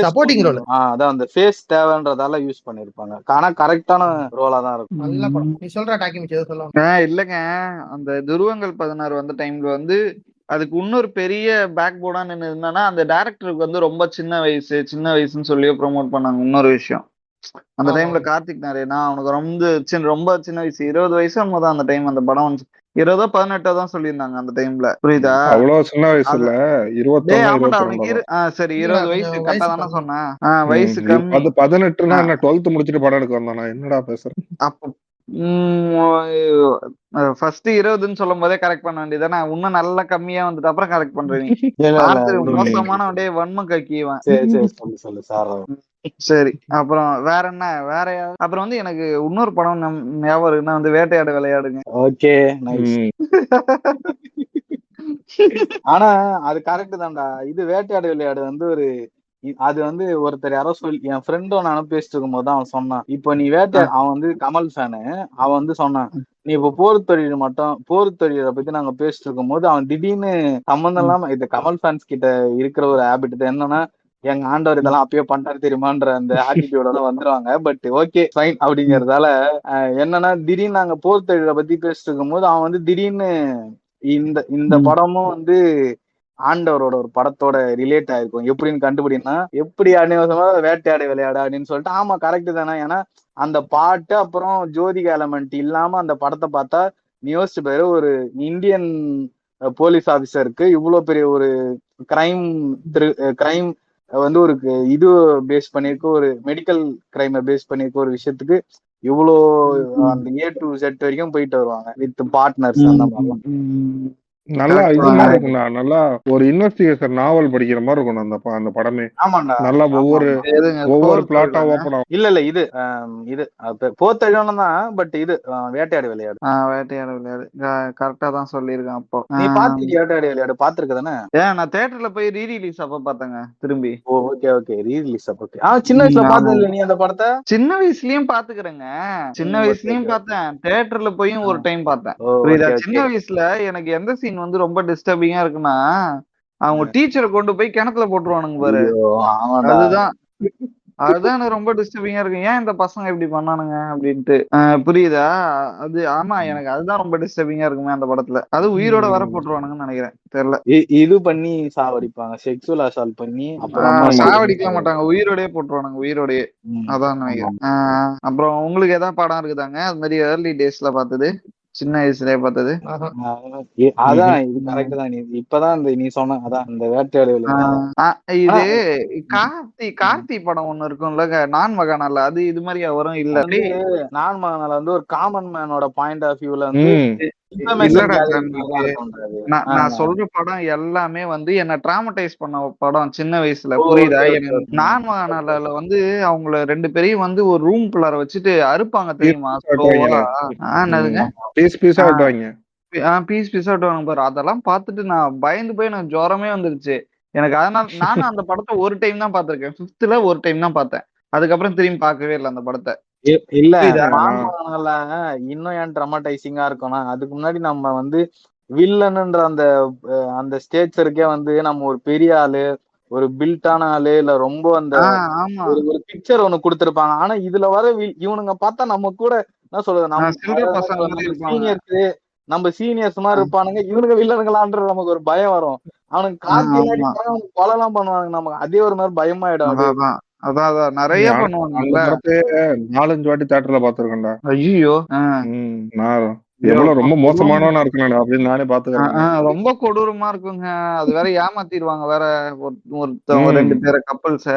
சப்போர்ட்டிங் ரோல். அதான் அந்த ஃபேஸ் தேவைன்றதால யூஸ் பண்ணிருப்பாங்க. ஆனா கரெக்டான ரோலா தான் இருக்கும். நல்ல படம். நீ சொல்ற டாக்கி மிச்சம் எது சொல்லுவாங்க? இல்லங்க, அந்த துருவங்கள் 16 வந்த டைம்ல வந்து அதுக்கு இன்னொரு பெரிய பேக் போர்டா நின்று இருந்தானா, அந்த டைரக்டருக்கு வந்து ரொம்ப சின்ன வயசுன்னு சொல்லி ப்ரோமோட் பண்ணாங்க. இன்னொரு விஷயம், அந்த டைம்ல கார்த்திக் நாராயணா அவனுக்கு ரொம்ப சின்ன வயசு, 20 வயசு தான் அந்த டைம் அந்த படம் வந்து 20 18 தான் சொல்லியிருந்தாங்க அந்த டைம்ல. புரியுதா? அவ்வளவு சின்ன வயசு இல்ல, 21 சரி 20 வயசு கரெக்டா தானே சொன்னேன். வயசு கம்மி. 18னா என்ன 12th முடிச்சிட்டு படம் எடுக்க வந்தானா? என்னடா பேசுறேன். அப்போ ஃபர்ஸ்ட் 20ன்னு சொல்லும் போதே கரெக்ட் பண்ண வேண்டியதானே. இன்னும் நல்லா கம்மியா வந்துட்டு அப்புறம் கரெக்ட் பண்றீங்க. மோசமான வன்ம கக்கியவன். சரி, அப்புறம் வேற என்ன? அப்புறம் வந்து எனக்கு இன்னொரு படம் ஞாபகம் இருக்குன்னா வந்து வேட்டையாடு விளையாடுங்க. Okay nice. ஆனா அது கரெக்ட் தான்டா. இது வேட்டையாடு விளையாடு வந்து அது வந்து ஒருத்தர் யாரோ சொல்லி, என் ஃப்ரெண்டோ நான் பேசிட்டு இருக்கும் போது அவன் சொன்னான், இப்போ நீ அவன் வந்து கமல் ஃபேனு. அவன் வந்து சொன்னான், நீ இப்போ போர் தொழிலை பத்தி நாங்க பேசிட்டு இருக்கும் போது அவன் திடீர்னு சம்பந்தம் இல்லாம, இது கமல் ஃபேன்ஸ் கிட்ட இருக்கிற ஒரு ஹேபிட் என்னன்னா, எங்க ஆண்டவர் இதெல்லாம் அப்பயே பண்ணிட்டாரு தெரியுமான்ற அந்த ஆட்டிடியூட தான் வந்துருவாங்க. பட் ஓகே ஃபைன் அப்படிங்கறதால என்னன்னா திடீர்னு நாங்க போர் தொழிலை பத்தி பேசிட்டு இருக்கும் போது அவன் வந்து திடீர்னு இந்த இந்த படமும் வந்து ஆண்டவரோட ஒரு படத்தோட ரிலேட் ஆயிருக்கும். எப்படின்னு கண்டுபிடினா எப்படி அநியோசமா வேட்டையாட விளையாட அப்படின்னு சொல்லிட்டு ஆமா கரெக்ட் தானே. ஏன்னா அந்த பாட்டு அப்புறம் ஜோதிகா எலமெண்ட் இல்லாம அந்த படத்தை பார்த்தா நீ யோசிச்சு பாரு, ஒரு இந்தியன் போலீஸ் ஆபீசருக்கு இவ்வளவு பெரிய ஒரு கிரைம் கிரைம் வந்து ஒரு இது பேஸ் பண்ணிருக்க, ஒரு மெடிக்கல் கிரைமை பேஸ் பண்ணிருக்க ஒரு விஷயத்துக்கு இவ்வளோ அந்த A to Z வரைக்கும் போயிட்டு வருவாங்க வித் பார்ட்னர்ஸ் அந்த மாதிரிலாம். நல்லா இது மாதிரி இருக்கும்டா, நல்லா ஒரு இன்வெஸ்டிகேஷன் நாவல் படிக்கிற மாதிரி இருக்கும் அந்த படமே. ஆமாண்டா, நல்லா ஒவ்வொரு பிளாட்டா ஓபன் ஆகும். இல்ல இது இது போத்தழிவனம் தான். பட் இது வேட்டையாடு விளையாடு. வேட்டையாட விளையாடு கரெக்டா தான் சொல்லியிருக்கேன். அப்போ நீ பாத்திருக்க வேட்டையாடு விளையாடு? பாத்துருக்க தானே? நான் தியேட்டர்ல போய் ரீரிலீஸ் அப்ப பார்த்தேங்க திரும்பி. ஓகே ஓகே, ரீரிலீஸ் அப்ப. சின்ன வயசுல பார்த்தது நீ அந்த படத்தை? சின்ன வயசுலயும் பாத்துக்கிறேங்க, சின்ன வயசுலயும் பார்த்தேன், தியேட்டர்ல போயும் ஒரு டைம் பார்த்தேன். புரியுதா? சின்ன வயசுல எனக்கு எந்த சீன் வந்து ரொம்ப டிஸ்டர்பிங்கா இருக்குன்னா, அவங்க டீச்சரை கொண்டு போய் கிணத்துல போட்டுருவானுங்க பாரு. அதுதான் எனக்கு ரொம்ப டிஸ்டர்பிங்கா இருக்கு. ஏன் இந்த பசங்க இப்படி பண்ணானுங்க அப்படின்ட்டு. புரியுதா? அது ஆமா, எனக்கு அதுதான் ரொம்ப டிஸ்டர்பிங்கா இருக்குமே அந்த படத்துல. அது உயிரோட வர போட்டுருவானுங்கன்னு நினைக்கிறேன், தெரியல. இது பண்ணி சாவடிப்பாங்க, செக்ஸுவல் அசால்ட் பண்ணி. சாவடிக்க மாட்டாங்க, உயிரோடயே போட்டுருவானுங்க, உயிரோடயே. அதான் நினைக்கிறேன். அப்புறம் உங்களுக்கு ஏதாவது படம் இருக்குதாங்க அது மாதிரி ஏர்லி டேஸ்ல பார்த்தது, சின்ன வயசுலயே பார்த்தது? அதான் இது கரெக்ட் தான். நீ இப்பதான் நீ சொன்ன அதான் இந்த வேட்டையாடு இது கார்த்தி படம் ஒண்ணு இருக்கும்ல, நான் மகானால, அது இது மாதிரி வரும் இல்ல? நான் மகானால வந்து ஒரு காமன் மேனோட பாயிண்ட் ஆஃப் வியூல வந்து நான் சொல்ற படம் எல்லாமே வந்து என்ன டிராமடைஸ் பண்ண படம் சின்ன வயசுல. புரியுதா? நான் மகானால வந்து அவங்கள 2 பேரையும் வந்து ஒரு ரூம் குள்ளார வச்சுட்டு அறுப்பாங்க தெரியுமா? பீஸ் பீஸா வெட்டுவாங்க பாரு. அதெல்லாம் பார்த்துட்டு நான் பயந்து போய் எனக்கு ஜுரமே வந்துருச்சு எனக்கு. அதனால நானும் அந்த படத்தை ஒரு டைம் தான் பார்த்திருக்கேன். 5th ஒரு டைம் தான் பார்த்தேன். அதுக்கப்புறம் திரும்பி பார்க்கவே இல்லை அந்த படத்தை. இல்ல இன்னும் ஏன் ட்ரமாடைசிங்கா இருக்கும்னா, அதுக்கு முன்னாடி நம்ம வந்து வில்லன்ன்ற அந்த ஸ்டேச்சருக்கே வந்து நம்ம ஒரு பெரிய ஆளு, ஒரு பில்டான ஆளு, இல்ல ரொம்ப அந்த ஒரு பிக்சர் ஒண்ணு கொடுத்திருப்பாங்க. ஆனா இதுல வர இவனுங்க பார்த்தா நம்ம கூட என்ன சொல்றது, நம்ம சீனியர்ஸ் மாதிரி இருப்பானுங்க. இவனுங்க வில்லனுங்களான்ற நமக்கு ஒரு பயம் வரும். அவனுக்கு கார்த்தி கொலைலாம் பண்ணுவாங்க, நமக்கு அதே ஒரு மாதிரி பயமாயிடும். அதான் நிறைய பண்ணுவாங்க. 4-5 வாட்டி தியேட்டர்ல பாத்துருக்கேன்டா. ஐயோ, எவ்வளவு ரொம்ப மோசமானவனா இருக்கணும் அப்படின்னு நானே பாத்துக்கிறேன். ரொம்ப கொடூரமா இருக்குங்க. அது வேற ஏமாத்திடுவாங்க வேற ஒரு 2 பேரை கப்பல்ஸ.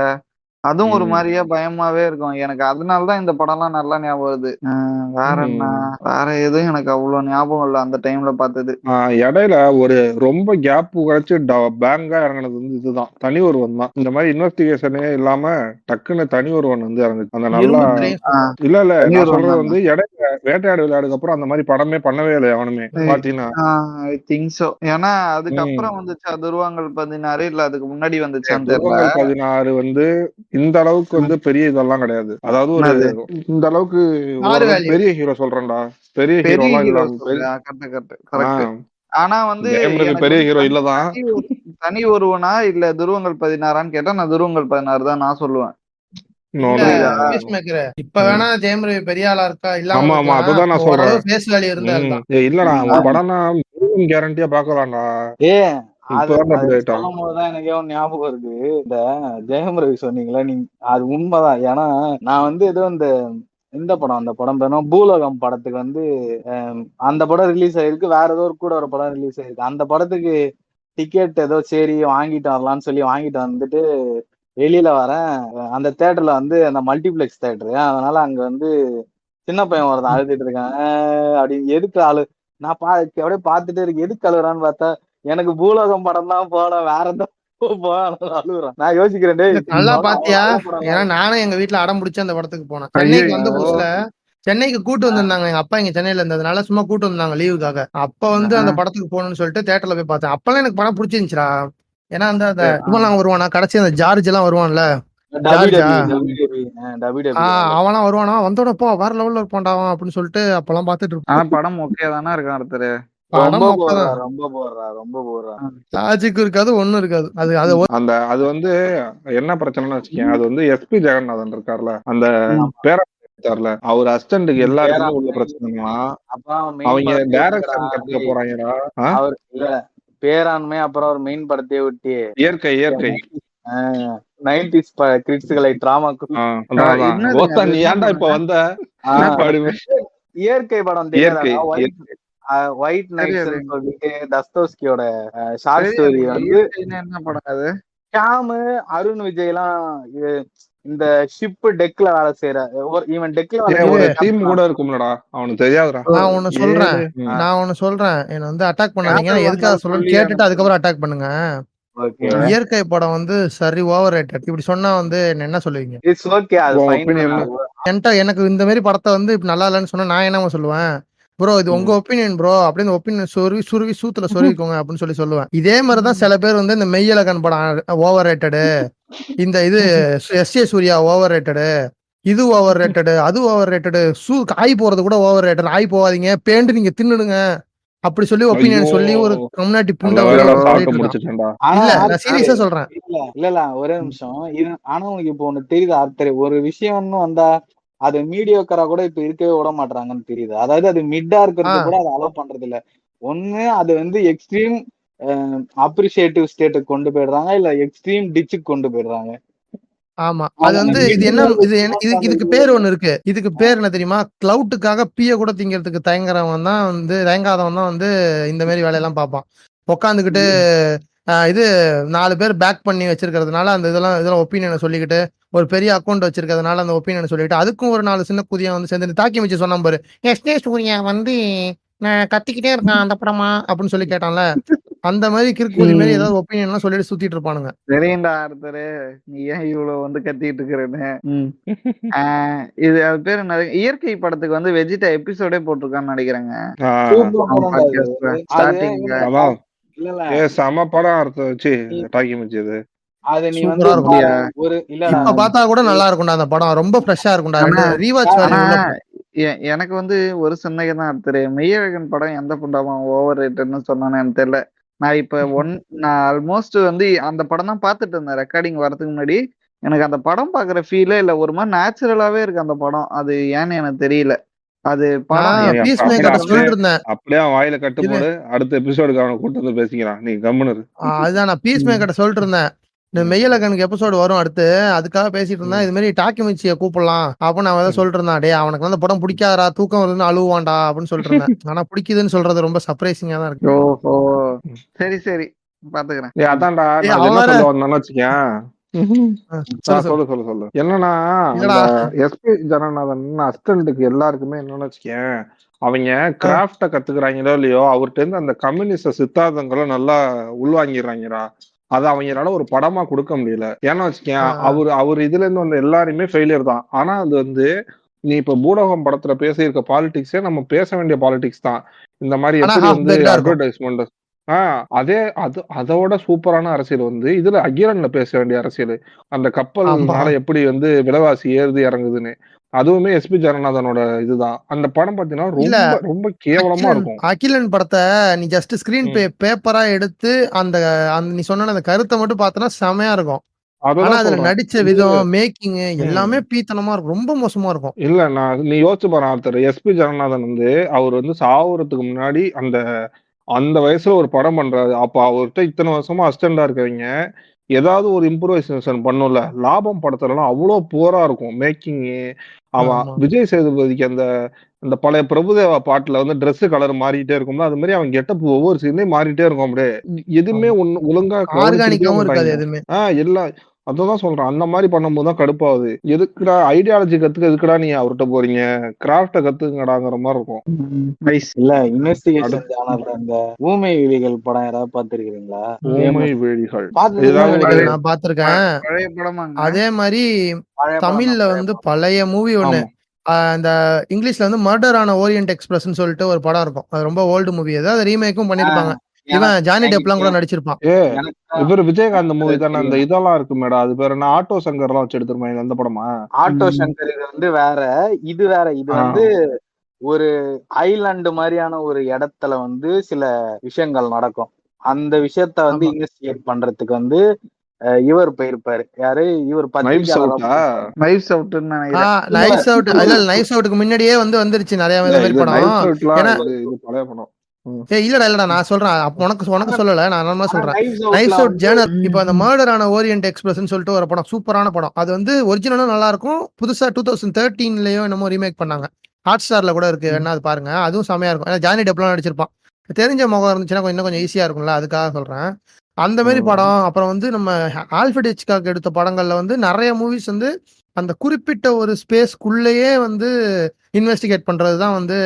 அதுவும் ஒரு மாதிரியா பயமாவே இருக்கும் எனக்கு. அதனாலதான் இந்த படம்லாம் நல்லா ஞாபகம் வருது. வேற என்ன, வேற எதுவும் எனக்கு அவ்வளவு ஞாபகம் இல்ல அந்த டைம்ல பார்த்தது. இடையில ஒரு ரொம்ப கேப் கழிச்சு பேங்கா இறங்கினது வந்து இதுதான், தனி ஒருவன் தான். இந்த மாதிரி இன்வெஸ்டிகேஷனே இல்லாம டக்குன்னு தனி ஒருவன் வந்து இறங்குச்சு. அந்த நல்லா இல்ல நான் சொல்றது வந்து இடையில வேட்டையாடு விளையாடுக்கு அப்புறம் அந்த மாதிரி படமே பண்ணவே இல்லை அவனுமே பாத்தீங்கன்னா. I think so. ஏன்னா அதுக்கப்புறம் வந்துச்சு துருவங்கள் 16 இல்ல அதுக்கு முன்னாடி வந்துச்சு அந்த 16 வந்து இந்த அளவுக்கு வந்து பெரிய இதெல்லாம் கிடையாது. அதாவது ஒரு இந்த அளவுக்கு பெரிய ஹீரோ சொல்றேன்டா, பெரிய ஹீரோ ஆனா வந்து பெரிய ஹீரோ இல்லதான். தனி ஒருவனா இல்ல துருவங்கள் 16 கேட்டா நான் துருவங்கள் 16 தான் நான் சொல்லுவேன். இப்ப வேணா ஜெயம் ரவி பெரிய ஆளா இருக்கா இல்ல? ஆமா அதுதான் நான் சொல்றேன். இல்லடா படம்னா கேரண்டியா பாக்கலாம்டா. சொல்லும்போதுதான் எனக்கு ஞாபகம் இருக்கு, இந்த ஜெயம் ரவி சொன்னீங்களா நீங்க, அது உண்மைதான். ஏன்னா நான் வந்து ஏதோ இந்த படம், அந்த படம் பேரும் பூலோகம் படத்துக்கு வந்து அந்த படம் ரிலீஸ் ஆயிருக்கு, வேற ஏதோ கூட ஒரு படம் ரிலீஸ் ஆயிருக்கு. அந்த படத்துக்கு டிக்கெட் ஏதோ சரி வாங்கிட்டு வரலாம்னு சொல்லி வாங்கிட்டு வந்துட்டு வெளியில வரேன். அந்த தியேட்டர்ல வந்து அந்த மல்டிபிளெக்ஸ் தியேட்டரு, அதனால அங்க வந்து சின்ன பையன் ஒருத்தன் அழுதுட்டு இருக்கான். அப்படின்னு எதுக்கு நான் அப்படியே பார்த்துட்டே இருக்கு, எதுக்கு அழுகுறான்னு பார்த்தா எனக்கு பூலோகம் படம் தான் போனேன், வேற எந்த அழுகுறான். நான் யோசிக்கிறேன் நல்லா பாத்தியா. ஏன்னா நானும் எங்க வீட்டுல அடம் பிடிச்சு அந்த படத்துக்கு போனேன். சென்னைக்கு வந்த புதுசுல சென்னைக்கு கூட்டு வந்திருந்தாங்க, எங்க அப்பா இங்க சென்னையில இருந்ததுனால சும்மா கூட்டு வந்தாங்க லீவுக்காக. அப்ப வந்து அந்த படத்துக்கு போகணும்னு சொல்லிட்டு தியேட்டர்ல போய் பார்த்தேன். அப்பெல்லாம் எனக்கு படம் பிடிச்சிருந்துச்சுடா. ஏன்னா அந்த இவெல்லாம் வருவானா கடைசி அந்த ஜார்ஜ் எல்லாம் வருவான்ல, அவெல்லாம் வருவானா, வந்தோட போ வேற லெவல்ல இருப்பான்டா அப்படின்னு சொல்லிட்டு அப்பெல்லாம் பாத்துட்டு இருப்பான். படம் ஓகே தானே இருக்கான் ஒருத்தர். படம் ரொம்ப போடுறா மொக்கதான். ரொம்ப போடுறா ரொம்ப போடுறா லாஜிக்கும் இருக்காது, ஒண்ணும் இருக்காது. அது அது வந்து என்ன பிரச்சனைன்னு வச்சுக்கேன், அது வந்து எஸ்பி ஜெகநாதன் இருக்கார்ல, அந்த ம். பேரால அவர் அசிஸ்டன்ட்டுக்கு எல்லாருக்குமே உள்ள பேராண்மை பிரச்சனைனா அப்புறம் மெயின் அவங்க படத்தை விட்டுடா டைரக்ஷன் கத்துக்க போறாங்கடா. அவர் இல்ல பேராண்மை அப்புறம் அவர் மெயின் படத்தையே விட்டு இயற்கை 90s கிட்ஸ்களை டிராமாக்கு அதான் என்னதுங்க கோத்தா அது? நீ என்ன ஏன்டா இப்ப படங்க? வந்த என்ன படம்? அப்படின்னு. இயற்கை படம் இயற்கை தெரியாதா? ஒயிட் நைட்ஸ் தெரியாது. சொல்லிட்டு தஸ்தோஸ்கியோட ஷார்ட் தெரியாது. ஸ்டோரி வந்து இயற்கைன்னா என்ன படம் அது? ஷாமு அருண் விஜய் எல்லாம் இந்த ஷிப் டெக்ல வேலை செய்யற இவன் டெக்ல வேலை ஒரு செய்யற டீம் கூட இருக்கும்லடா, அவனுக்கு தெரியாதுடா. நான் ஒண்ணு சொல்றேன். ம். நான் ஒண்ணு சொல்றேன். என்ன வந்து அட்டாக் பண்ணாதீங்க. கேப்டன் எதுக்காக வந்தால் சொல்றேன்னு சொல்லி கேட்டுட்டு அனுப்பு. அதுக்கப்புறம் அட்டாக் பண்ணுங்க. ஓகே இயற்கை படம் வந்து சரி ஓவர் ரேட்டட். இப்படி சொன்னா வந்து என்ன சொல்லுவீங்க? இட்ஸ் ஓகே அது உன் ஃபைன் opinion என்ன? எனக்கு இந்த மாதிரி படத்தை வந்து இப்ப நல்லா இல்லைன்னு சொன்னா நான் என்ன சொல்லுவேன்? ப்ரோ இது உங்க ஒப்பீனியன் ப்ரோ அப்படின்னு ஒப்பீனியன் சுருவி சூத்துல சொருவிக்கோங்க அப்படின்னு சொல்லுவேன். இதே மாதிரிதான் சில பேர் வந்து இந்த மெய்யழகன் படம் ஓவர் ரேட்டடு, இந்த இது எஸ்.ஏ. சூர்யா ஓவர் ரேட்டடு, இது ஓவர் ரேட்டடு, அது ஓவர் ரேட்டடு, காய் போறது கூட ஓவர் ரேட்டட், ஆய் போவாதீங்க பேண்டு நீங்க தின்னுடுங்க அப்படி சொல்லி ஒப்பீனியன் சொல்லி ஒரு கம்யூனிட்டி நல்ல புண்டை வேலைடா, சொல்லிட்டு சாப்பிட்டு இருக்கான். முடிச்சிட்டேன்டா. இல்ல நான் சீரியஸா சொல்றேன். இல்ல ஒரே நிமிஷம் ஆனா உனக்கு இப்போ ஒண்ணு தெரியுது ஆர்த்தர், ஒரு விஷயம்னு வந்தா அது மீடியோக்கரா கூட இப்ப இருக்கவே விட மாட்டாங்கன்னு தெரியுது. அதாவது அது மிட்டா இருக்கிறது கூட அதை அலோவ் பண்றது இல்ல. ஒண்ணு அது வந்து எக்ஸ்ட்ரீம் அப்ரிசியேட்டிவ் ஸ்டேட்டுக்கு கொண்டு போயிடுறாங்க, இல்ல எக்ஸ்ட்ரீம் டிச்சுக்கு கொண்டு போயிடுறாங்க. ஆமா அது வந்து இதுக்கு பேர் ஒண்ணு இருக்கு. இதுக்கு பேர் என்ன தெரியுமா? கிளவுட்டுக்காக பீய கூட திங்கிறதுக்கு தயங்காதவன் தான் வந்து இந்த மாதிரி வேலையெல்லாம் பார்ப்பான். உட்காந்துக்கிட்டு இது 4 பேர் பேக் பண்ணி வச்சிருக்கிறதுனால அந்த இதெல்லாம் ஒப்பீனியனை சொல்லிக்கிட்டு, ஒரு பெரிய அக்கௌண்ட் வச்சிருக்கிறதுனால அந்த ஒப்பீனியனை சொல்லிட்டு, அதுக்கும் ஒரு 4 சின்ன குதியா வந்து சேர்ந்து தாக்கி வச்சு சொன்னா பாரு, எஸ்.ஏ. சூர்யா வந்து நான் கத்திக்கிட்டே இருக்கான் அந்த படமா அப்படின்னு சொல்லி கேட்டான்ல, அந்த மாதிரி கிறுக்குதி மாதிரி ஏதாவது ஒப்பீனியன்லாம் சொல்லிட்டு சுத்திட்டு இருப்பானுங்க. தெரியும்டா ஆர்த்தரு, நீ ஏன் இவ்வளவு வந்து கத்திட்டு இருக்கிறேன்னு. இது அது பேர் என்ன? இயற்கை படத்துக்கு வந்து வெஜிடா எபிசோடே போட்டிருக்கான்னு நினைக்கிறேங்க. ஸ்டார்டிங்ல அதான் செம படம் அர்த்தம் வச்சு டாக்கி மிச்சது. அது நீ வந்து சூப்பரா இருக்கும். ஒரு இல்லடா இப்ப பார்த்தா கூட நல்லா இருக்கும்டா அந்த படம். ரொம்ப ஃப்ரெஷ்ஷா இருக்கும்டா. ரீவாட்ச் ஆனா வேல்யூ எனக்கு வந்து ஒரு சந்தேகம் தான் ஆர்த்தரு, மெய்யழகன் படம் எந்த படமா ஓவர் ரேட்டட்னு சொன்னானு எனக்கு தெரியல. நான் இப்ப நான் ஆல்மோஸ்ட் வந்து அந்த படம் தான் பார்த்துட்டு இருந்தேன் ரெக்கார்டிங் வரதுக்கு முன்னாடி. எனக்கு அந்த படம் பாக்குற ஃபீலே இல்ல, ஒரு மாதிரி நேச்சுரலாவே இருக்கு அந்த படம். அது ஏன்னு எனக்கு தெரியல. அது படம் பீஸ் மேக்கர்ட்ட சொல்லிட்டு இருந்தேன். அப்படியே வாயில கட்டு போடு, அடுத்த எபிசோடுக்கு அவனை கூட்டு வந்து பேசிக்கிறான், நீ கம்முனு இரு. அதுதான் நான் பீஸ் மேக்கர்ட்ட சொல்லிட்டு இருந்தேன். இந்த மெய்யழகனுக்கு எபிசோடு வரும் அடுத்து, அதுக்காக பேசிட்டு இருந்தா இது மாதிரி டாக்குமெண்ட்ஸிய கூப்பிடலாம் அப்படின்னு அவன் சொல்லிட்டு இருந்தான். டே அவனுக்கு வந்து படம் பிடிக்காதா, தூக்கம் வருதுன்னு அழுவான்டா அப்படின்னு சொல்லிட்டு இருந்தேன். ஆனா பிடிக்குதுன்னு சொல்றது ரொம்ப சர்ப்ரைசிங்கா தான் இருக்கு. ஓஹோ சரி பாத்துக்கிறேன். அதான்டா நான் என்ன சொல்ல வந்தேன்னு வச்சுக்கேன். சொல்லு என்னன்னா, எஸ்பி ஜனநாதன் அசிஸ்டன்ட்டுக்கு எல்லாருக்குமே என்னன்னு வச்சுக்கேன், அவங்க கிராஃப்ட கத்துக்கிறாங்களோ இல்லையோ, அவர்கிட்ட இருந்து அந்த கம்யூனிஸ்ட சித்தாந்தங்களை நல்லா உள்வாங்கிடுறாங்கடா. அது அவங்களால ஒரு படமா கொடுக்க முடியல. ஏன்னா வச்சுக்கேன், அவர் இதுல இருந்து வந்து எல்லாருமே ஃபெயிலியர் தான். ஆனா அது வந்து நீ இப்ப பூடகம் படத்துல பேசியிருக்க பாலிடிக்ஸே நம்ம பேச வேண்டிய பாலிடிக்ஸ் தான். இந்த மாதிரி எப்படி வந்து அட்வர்டைஸ்மெண்ட் அதோட சூப்பரான அரசியல் வந்து இதுல அகிரன்ல பேச வேண்டிய அரசியல். அந்த கப்பல்னால எப்படி வந்து விலைவாசி ஏறுது இறங்குதுன்னு, அதுவுமே எஸ்பி ஜனநாதனோட இதுதான். அந்த படம் பாத்தீங்கன்னா ரொம்ப ரொம்ப கேவலமா இருக்கும். அகிலன் படத்தை நீ ஜஸ்ட் ஸ்கிரீன் பேப்பரா எடுத்து அந்த நீ சொன்ன அந்த கருத்தை மட்டும் பார்த்தனா செமையா இருக்கும். ஆனா அதுல நடிச்ச விதம், மேக்கிங் எல்லாமே பீத்தனமா இருக்கும், ரொம்ப மோசமா இருக்கும். இல்ல நீ யோசிச்சு பாரு ஆர்த்தர், எஸ்பி ஜனநாதன் வந்து அவர் வந்து சாவுறதுக்கு முன்னாடி அந்த வயசுல ஒரு படம் பண்றாரு. அப்ப அவர்கிட்ட இத்தனை வருஷமா அசிஸ்டண்டா இருக்கவங்க ஏதாவது ஒரு இம்ப்ரூவைசேஷன் பண்ணும்ல. லாபம் படத்துலலாம் அவ்வளவு புவரா இருக்கும் மேக்கிங். அவன் விஜய் சேதுபதிக்கு அந்த பழைய பிரபுதேவா பாட்டுல வந்து ட்ரெஸ் கலர் மாறிட்டே இருக்கும்ல, அது மாதிரி அவன் கெட்டப் ஒவ்வொரு சீன்லயும் மாறிட்டே இருக்கும். அப்படியே எதுவுமே ஒழுங்கா ஆர்கானிக்காவும் இருக்காது எதுவுமே. எல்லாம் அதான் சொல்றேன். அந்த மாதிரி பண்ணும்போது தான் கடுப்பாகுது. எதுக்குடா ஐடியாலஜி கத்துக்க, எதுக்குடா நீ அவர்கிட்ட போறீங்க, கிராஃப்ட கத்துங்கடாங்கிற மாதிரி இருக்கும். இல்ல இன்வெஸ்டிகேஷன் சேனல்ல அந்த ஊமை விழிகள் படம் யாராவது பாத்துருக்கீங்களா? ஊமை விழிகள் நான் பாத்திருக்கேன். பழைய படமா? அதே மாதிரி தமிழ்ல வந்து பழைய மூவி ஒண்ணு, இந்த இங்கிலீஷ்ல வந்து மர்டர் ஆன ஓரியன்ட் எக்ஸ்பிரஸ்ன்னு சொல்லிட்டு ஒரு படம் இருக்கும். அது ரொம்ப ஓல்டு மூவி. அது ரீமேக்கும் பண்ணிருப்பாங்க. இவன் ஜானி டெப்லாம் கூட நடிச்சிருப்பான். இவர் விஜயகாந்த் மூவி தானே அந்த இதெல்லாம் இருக்கு மேடம், அது பேர் என்ன, ஆட்டோ சங்கர் எல்லாம் வச்சு எடுத்துருப்பாங்க. அந்த படமா? ஆட்டோ சங்கர் இது வந்து வேற, இது வேற. இது வந்து ஒரு ஐலாண்டு மாதிரியான ஒரு இடத்துல வந்து சில விஷயங்கள் நடக்கும். அந்த விஷயத்த வந்து ஆமா. இன்வெஸ்டிகேட் பண்றதுக்கு வந்து இவர் போயிருப்பாரு. யாரு இவர் நைப்ஸ் பத்திரிக்கையாளரா அவுட்டா போயிருப்பாரு. நைஃப்ஸ் அவுட்னு நினைக்கிறேன். நைஸ் அவுட் இல்ல நைஸ் அவுட்டுக்கு முன்னாடியே வந்துருச்சு நிறைய இல்ல இந்த மாதிரி இது படம். நைப்ஸ் அவுட்லாம் ஏன்னா இது பழைய படம். இல்லடா நான் சொல்றேன். உனக்கு சொல்லல, நான் நார்மலா ஆனா சொல்றேன். நைஃப்ஸ் அவுட்ல நைஃப்ஸ் அவுட் வந்து ஜேர்னல் இப்போ அந்த மர்டரான ஓரியன்ட் எக்ஸ்பிரஸ்ன்னு சொல்லிட்டு ஒரு படம், சூப்பரான படம். அது வந்து ஒரிஜினலும் நல்லா இருக்கும். புதுசா 2013லயோ என்னமோ ரீமேக் பண்ணாங்க. ஹாட் ஸ்டார்ல கூட இருக்கு, வேணா அது பாருங்க. அதுவும் செமையா இருக்கும். ஏன்னா ஜானி டெப்லாம் நடிச்சிருப்பான். தெரிஞ்ச முகம் இருந்துச்சுன்னா இன்னும் கொஞ்சம் ஈஸியா இருக்கும்ல, அதுக்காக சொல்றேன். அந்த மாதிரி படம். அப்புறம் வந்து நம்ம ஆல்ஃபிரட் ஹிச்காக் எடுத்த படங்கள்ல வந்து நிறைய மூவிஸ் வந்து அந்த குறிப்பிட்ட ஒரு ஸ்பேஸ்க்குள்ளேயே வந்து இன்வெஸ்டிகேட் பண்றதுதான் வந்து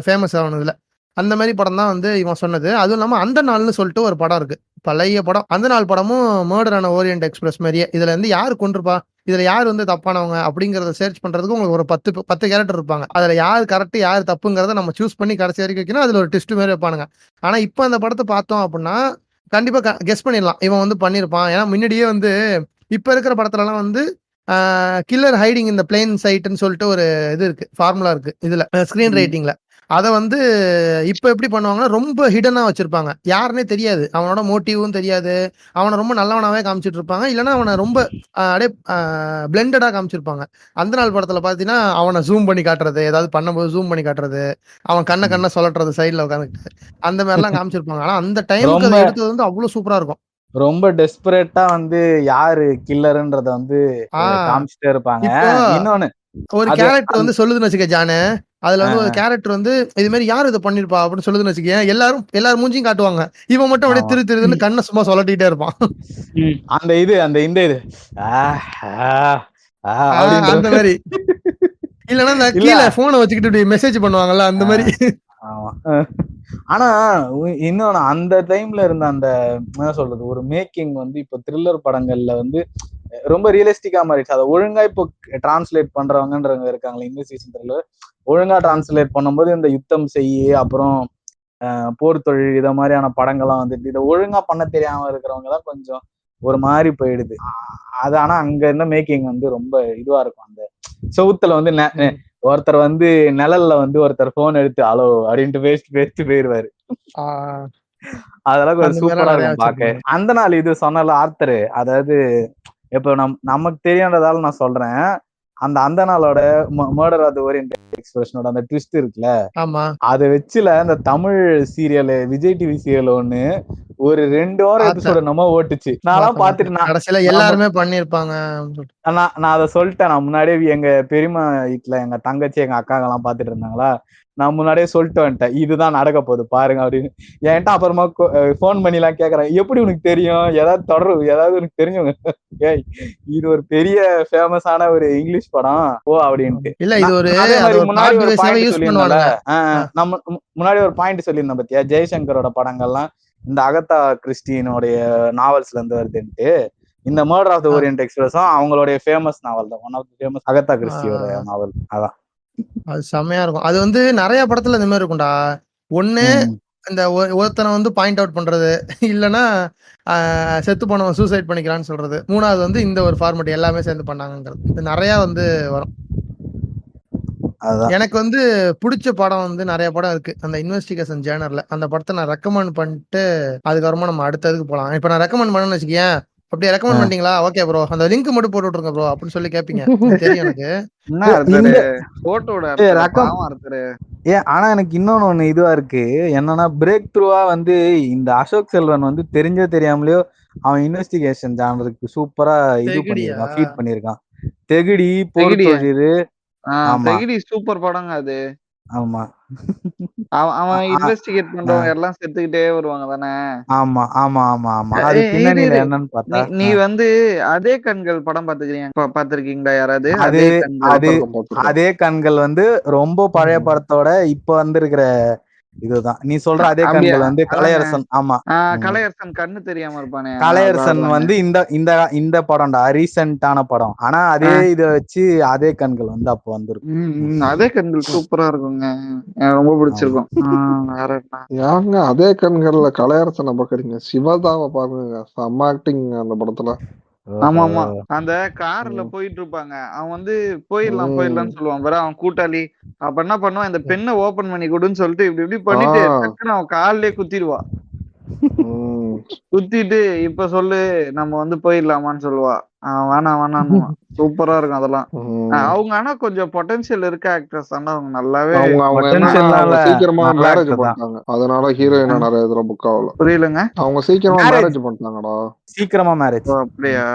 ஃபேமஸ் ஆனதுல. அந்த மாதிரி படம் தான் வந்து இவன் சொன்னது. அதுவும் இல்லாம அந்த நாள்னு சொல்லிட்டு ஒரு படம் இருக்கு, பழைய படம். அந்த நாள் படமும் மர்டரான ஓரியன்ட் எக்ஸ்பிரஸ் மாதிரியே. இதுல வந்து யாரு கொண்டிருப்பா, இதுல யார் வந்து தப்பானவங்க அப்படிங்கறத சர்ச் பண்றதுக்கு உங்களுக்கு ஒரு 10 கேரக்டர் இருப்பாங்க. அதுல யார் கரெக்ட் யார் தப்புங்கிறத நம்ம சூஸ் பண்ணி கடைசி வரைக்கும் வைக்கணும். அதுல ஒரு ட்விஸ்ட் மாதிரி வைப்பானுங்க. ஆனா இப்ப அந்த படத்தை பார்த்தோம் அப்படின்னா கண்டிப்பா கெஸ் பண்ணிடலாம் இவன் வந்து பண்ணிருப்பான். ஏன்னா முன்னாடியே வந்து இப்ப இருக்கிற படத்துல எல்லாம் வந்து கில்லர் ஹைடிங் இந்த பிளேன் சைட்னு சொல்லிட்டு ஒரு இது இருக்கு, ஃபார்முலா இருக்கு இதுல ஸ்கிரீன் ரைட்டிங்ல. அதை வந்து இப்ப எப்படி பண்ணுவாங்கன்னா ரொம்ப ஹிடனா வச்சிருப்பாங்க, யாருன்னே தெரியாது, அவனோட மோட்டிவும் தெரியாது, அவனை ரொம்ப நல்லவனாவே காமிச்சிட்டு இருப்பாங்க, இல்லைன்னா அவனை ரொம்ப அப்படியே பிளெண்டடா காமிச்சிருப்பாங்க. அந்த நாள் படத்துல பாத்தீங்கன்னா அவனை ஜூம் பண்ணி காட்டுறது, ஏதாவது பண்ணும்போது ஜூம் பண்ணி காட்டுறது, அவன் கண்ண சொல்லட்டுறது சைட்ல உட்காந்துட்டு, அந்த மாதிரி எல்லாம் காமிச்சிருப்பாங்க. ஆனா அந்த டைமுக்கு அதை எடுத்தது வந்து அவ்வளவு சூப்பரா இருக்கும். ரொம்ப டெஸ்பரேட்டா வந்து யாரு கில்லர்ன்றத வந்து காமிச்சிட்டே இருப்பாங்க. இப்போ இன்னொன்னு ஒரு அது கேரக்டர் வந்து சொல்லுதுன்னு வச்சுக்க ஜானு, அதுல வந்து ஒரு கேரக்டர் வந்து இது மாதிரி யார் இதை பண்ணிருப்பா அப்படின்னு சொல்லுதுன்னு வச்சுக்க, எல்லாரும் மூஞ்சியும் காட்டுவாங்க, இவன் மட்டும் அப்படியே ஆமா. திருன்னு கண்ணை சும்மா சொல்லட்டிட்டே இருப்பான். அந்த இது அப்படின்ற அந்த மாதிரி இல்லன்னா இந்த இல்ல கீழே போனை வச்சுக்கிட்டு இப்படி மெசேஜ் பண்ணுவாங்கல்ல, அந்த மாதிரி. ஆமா. ஆனா இன்னொன்னு அந்த டைம்ல இருந்த அந்த என்ன சொல்றது ஒரு மேக்கிங் வந்து இப்ப த்ரில்லர் படங்கள்ல வந்து ரொம்ப ரியலிஸ்டிக்கா மாறிடுச்சு. அதை ஒழுங்கா இப்போ டிரான்ஸ்லேட் பண்றவங்கன்றவங்க இருக்காங்களே, இன்வெஸ்டிகேஷன் த்ரில்லர் ஒழுங்கா டிரான்ஸ்லேட் பண்ணும்போது இந்த யுத்தம் செய்ய அப்புறம் போர் தொழில் இத மாதிரியான படங்கள்லாம் வந்துட்டு இதை ஒழுங்கா பண்ண தெரியாம இருக்கிறவங்க தான் கொஞ்சம் ஒரு மாதிரி போயிடுது. அது ஆனா அங்க இருந்த மேக்கிங் வந்து ரொம்ப இதுவா இருக்கும். அந்த செவுத்துல வந்து ஒருத்தர் வந்து நிழல்ல வந்து ஒருத்தர் போன் எடுத்து அலோ அப்படின்ட்டு பேசிட்டு போயிருவாரு. அதெல்லாம் கொஞ்சம் சூப்பரா இருக்கும் பாக்க. அந்த நாள் இது சொன்னால ஆர்த்தரு, அதாவது இப்ப நமக்கு தெரியாததால நான் சொல்றேன், அந்த நாளோட மர்டர் ஆஃப் தி ஓரியன்ட் எக்ஸ்பிரஷனோட அந்த ட்விஸ்ட் இருக்குல்ல, அதை வச்சுல அந்த Tamil serial Vijay TV serial ஒண்ணு ஒரு 2 வாரம் எபிசோடு நம்ம ஓட்டுச்சு. நான் பாத்துட்டு கடைசியில எல்லாருமே பண்ணிருப்பாங்க. நான் அதை சொல்லிட்டேன். நான் முன்னாடியே எங்க பெரியம்மா வீட்டுல எங்க தங்கச்சி எங்க அக்காங்க எல்லாம் பாத்துட்டு இருந்தாங்களா, நான் முன்னாடியே சொல்லிட்டு வந்துட்டேன், இதுதான் நடக்க போகுது பாருங்க அப்படின்னு. என்கிட்ட அப்புறமா போன் பண்ணி எல்லாம் கேக்குறேன், எப்படி உனக்கு தெரியும், ஏதாவது தொடர்பு ஏதாவது உனக்கு தெரிஞ்சவங்க, ஏய் இது ஒரு பெரிய ஃபேமஸான ஒரு இங்கிலீஷ் படம் ஓ அப்படின்ட்டு. இல்ல இது ஒரு அதே மாதிரி முன்னாடி ஒரு பாயிண்ட் யூஸ் சொல்லியிருந்தோம்ல, நம்ம முன்னாடி ஒரு பாயிண்ட் சொல்லியிருந்தோம் பத்தியா, ஜெய்சங்கரோட படங்கள்லாம் இந்த அகதா கிறிஸ்டினுடைய நாவல்ஸ்ல இருந்து வருதுன்ட்டு. இந்த மர்டர் ஆஃப் தி ஓரியன்ட் எக்ஸ்பிரஸும் அவங்களுடைய ஃபேமஸ் நாவல் தான், one of the famous Agatha கிறிஸ்டியோட நாவல். அதான் அது செம்மையா இருக்கும். அது வந்து நிறைய படத்துல இந்த மாதிரி இருக்கும்டா. ஒண்ணு இந்த ஒருத்தனை வந்து பாயிண்ட் அவுட் பண்றது, இல்லைன்னா செத்து போனவன் சூசைட் பண்ணிக்கலான்னு சொல்றது, மூணாவது வந்து இந்த ஒரு ஃபார்மேட் எல்லாமே சேர்ந்து பண்ணாங்கிறது. இது நிறைய வந்து வரும். எனக்கு வந்து பிடிச்ச படம் வந்து நிறைய படம் இருக்கு அந்த இன்வெஸ்டிகேஷன் ஜேர்னல்ல. அந்த படத்தை நான் ரெக்கமெண்ட் பண்ணிட்டு அதுக்கப்புறமா நம்ம அடுத்ததுக்கு போலாம். இப்ப நான் ரெக்கமெண்ட் பண்ணேன்னு வச்சுக்கேன், அப்படியே ரெக்கமெண்ட் பண்ணிட்டீங்களா, ஓகே ப்ரோ அந்த லிங்க் மட்டும் போட்டு விட்டுருங்க ப்ரோ அப்படின்னு சொல்லி கேட்பீங்க, தெரியும் எனக்கு. ஆனா எனக்கு இன்னொன்னு ஒண்ணு இதுவா இருக்கு என்னன்னா, பிரேக் த்ரூவா வந்து இந்த அசோக் செல்வன் வந்து தெரியாமலையோ அவன் இன்வெஸ்டிகேஷன் ஜானருக்கு சூப்பரா இது பண்ணிருக்கான், ஃபீட் பண்ணிருக்கான். தெகிடி, போர் தொழில், தெகிடி சூப்பர் படங்க அது. ஆமா, அவன் இன்வெஸ்டிகேட் பண்றவங்க எல்லாம் செத்துக்கிட்டே வருவாங்க தானே. ஆமா ஆமா ஆமா ஆமா. அது பின்னணியில என்னன்னு பார்த்தா, நீ வந்து அதே கண்கள் படம் பாத்திருக்கீங்களா யாராவது? அதே கண்கள் வந்து ரொம்ப பழைய படத்தோட இப்ப வந்திருக்கிற இதுதான் நீ சொல்ற அதே கண்கள் வந்து கலையரசன். ஆமா, கலையரசன் கண்ணு தெரியாம இருப்பானே, கலையரசன் வந்து இந்த படம்டா ரீசெண்டான படம். ஆனா அதே இத வச்சு அதே கண்கள் வந்து அப்போ வந்துருக்கும். அதே கண்கள் சூப்பரா இருக்குங்க, எனக்கு ரொம்ப பிடிச்சிருக்கும். யாருங்க அதே கண்கள்ல கலையரசனை பாக்குறீங்க? சிவதாவை பாருங்க, செம்ம ஆக்டிங் அந்த படத்துல. ஆமா ஆமா அந்த கார்ல போயிட்டு இருப்பாங்க. அவன் வந்து போயிடலாம்னு சொல்லுவான். பிறகு அவன் கூட்டாளி அப்ப என்ன பண்ணுவான், இந்த பெண்ணை ஓபன் பண்ணி கொடுன்னு சொல்லிட்டு இப்படி இப்படி பண்ணிட்டு டக்குன்னு அவன் கால்லயே குத்திடுவா. குத்திட்டு இப்ப சொல்லு நம்ம வந்து போயிடலாமான்னு சொல்லுவா. வேணாம் சூப்பரா இருக்கும் அதெல்லாம். அவங்க ஆனா கொஞ்சம் பொட்டன்ஷியல் இருக்க ஆக்ட்ரஸ் தானே. அவங்க நல்லாவே சீக்கிரமா மேரேஜ் பண்ணிட்டாங்க. அதனால ஹீரோயினா நிறைய இதுல புக் ஆகல. புரியலங்க. அவங்க சீக்கிரமா மேரேஜ் பண்ணிட்டாங்கடா. சீக்கிரமா மேரேஜ். அப்படியா?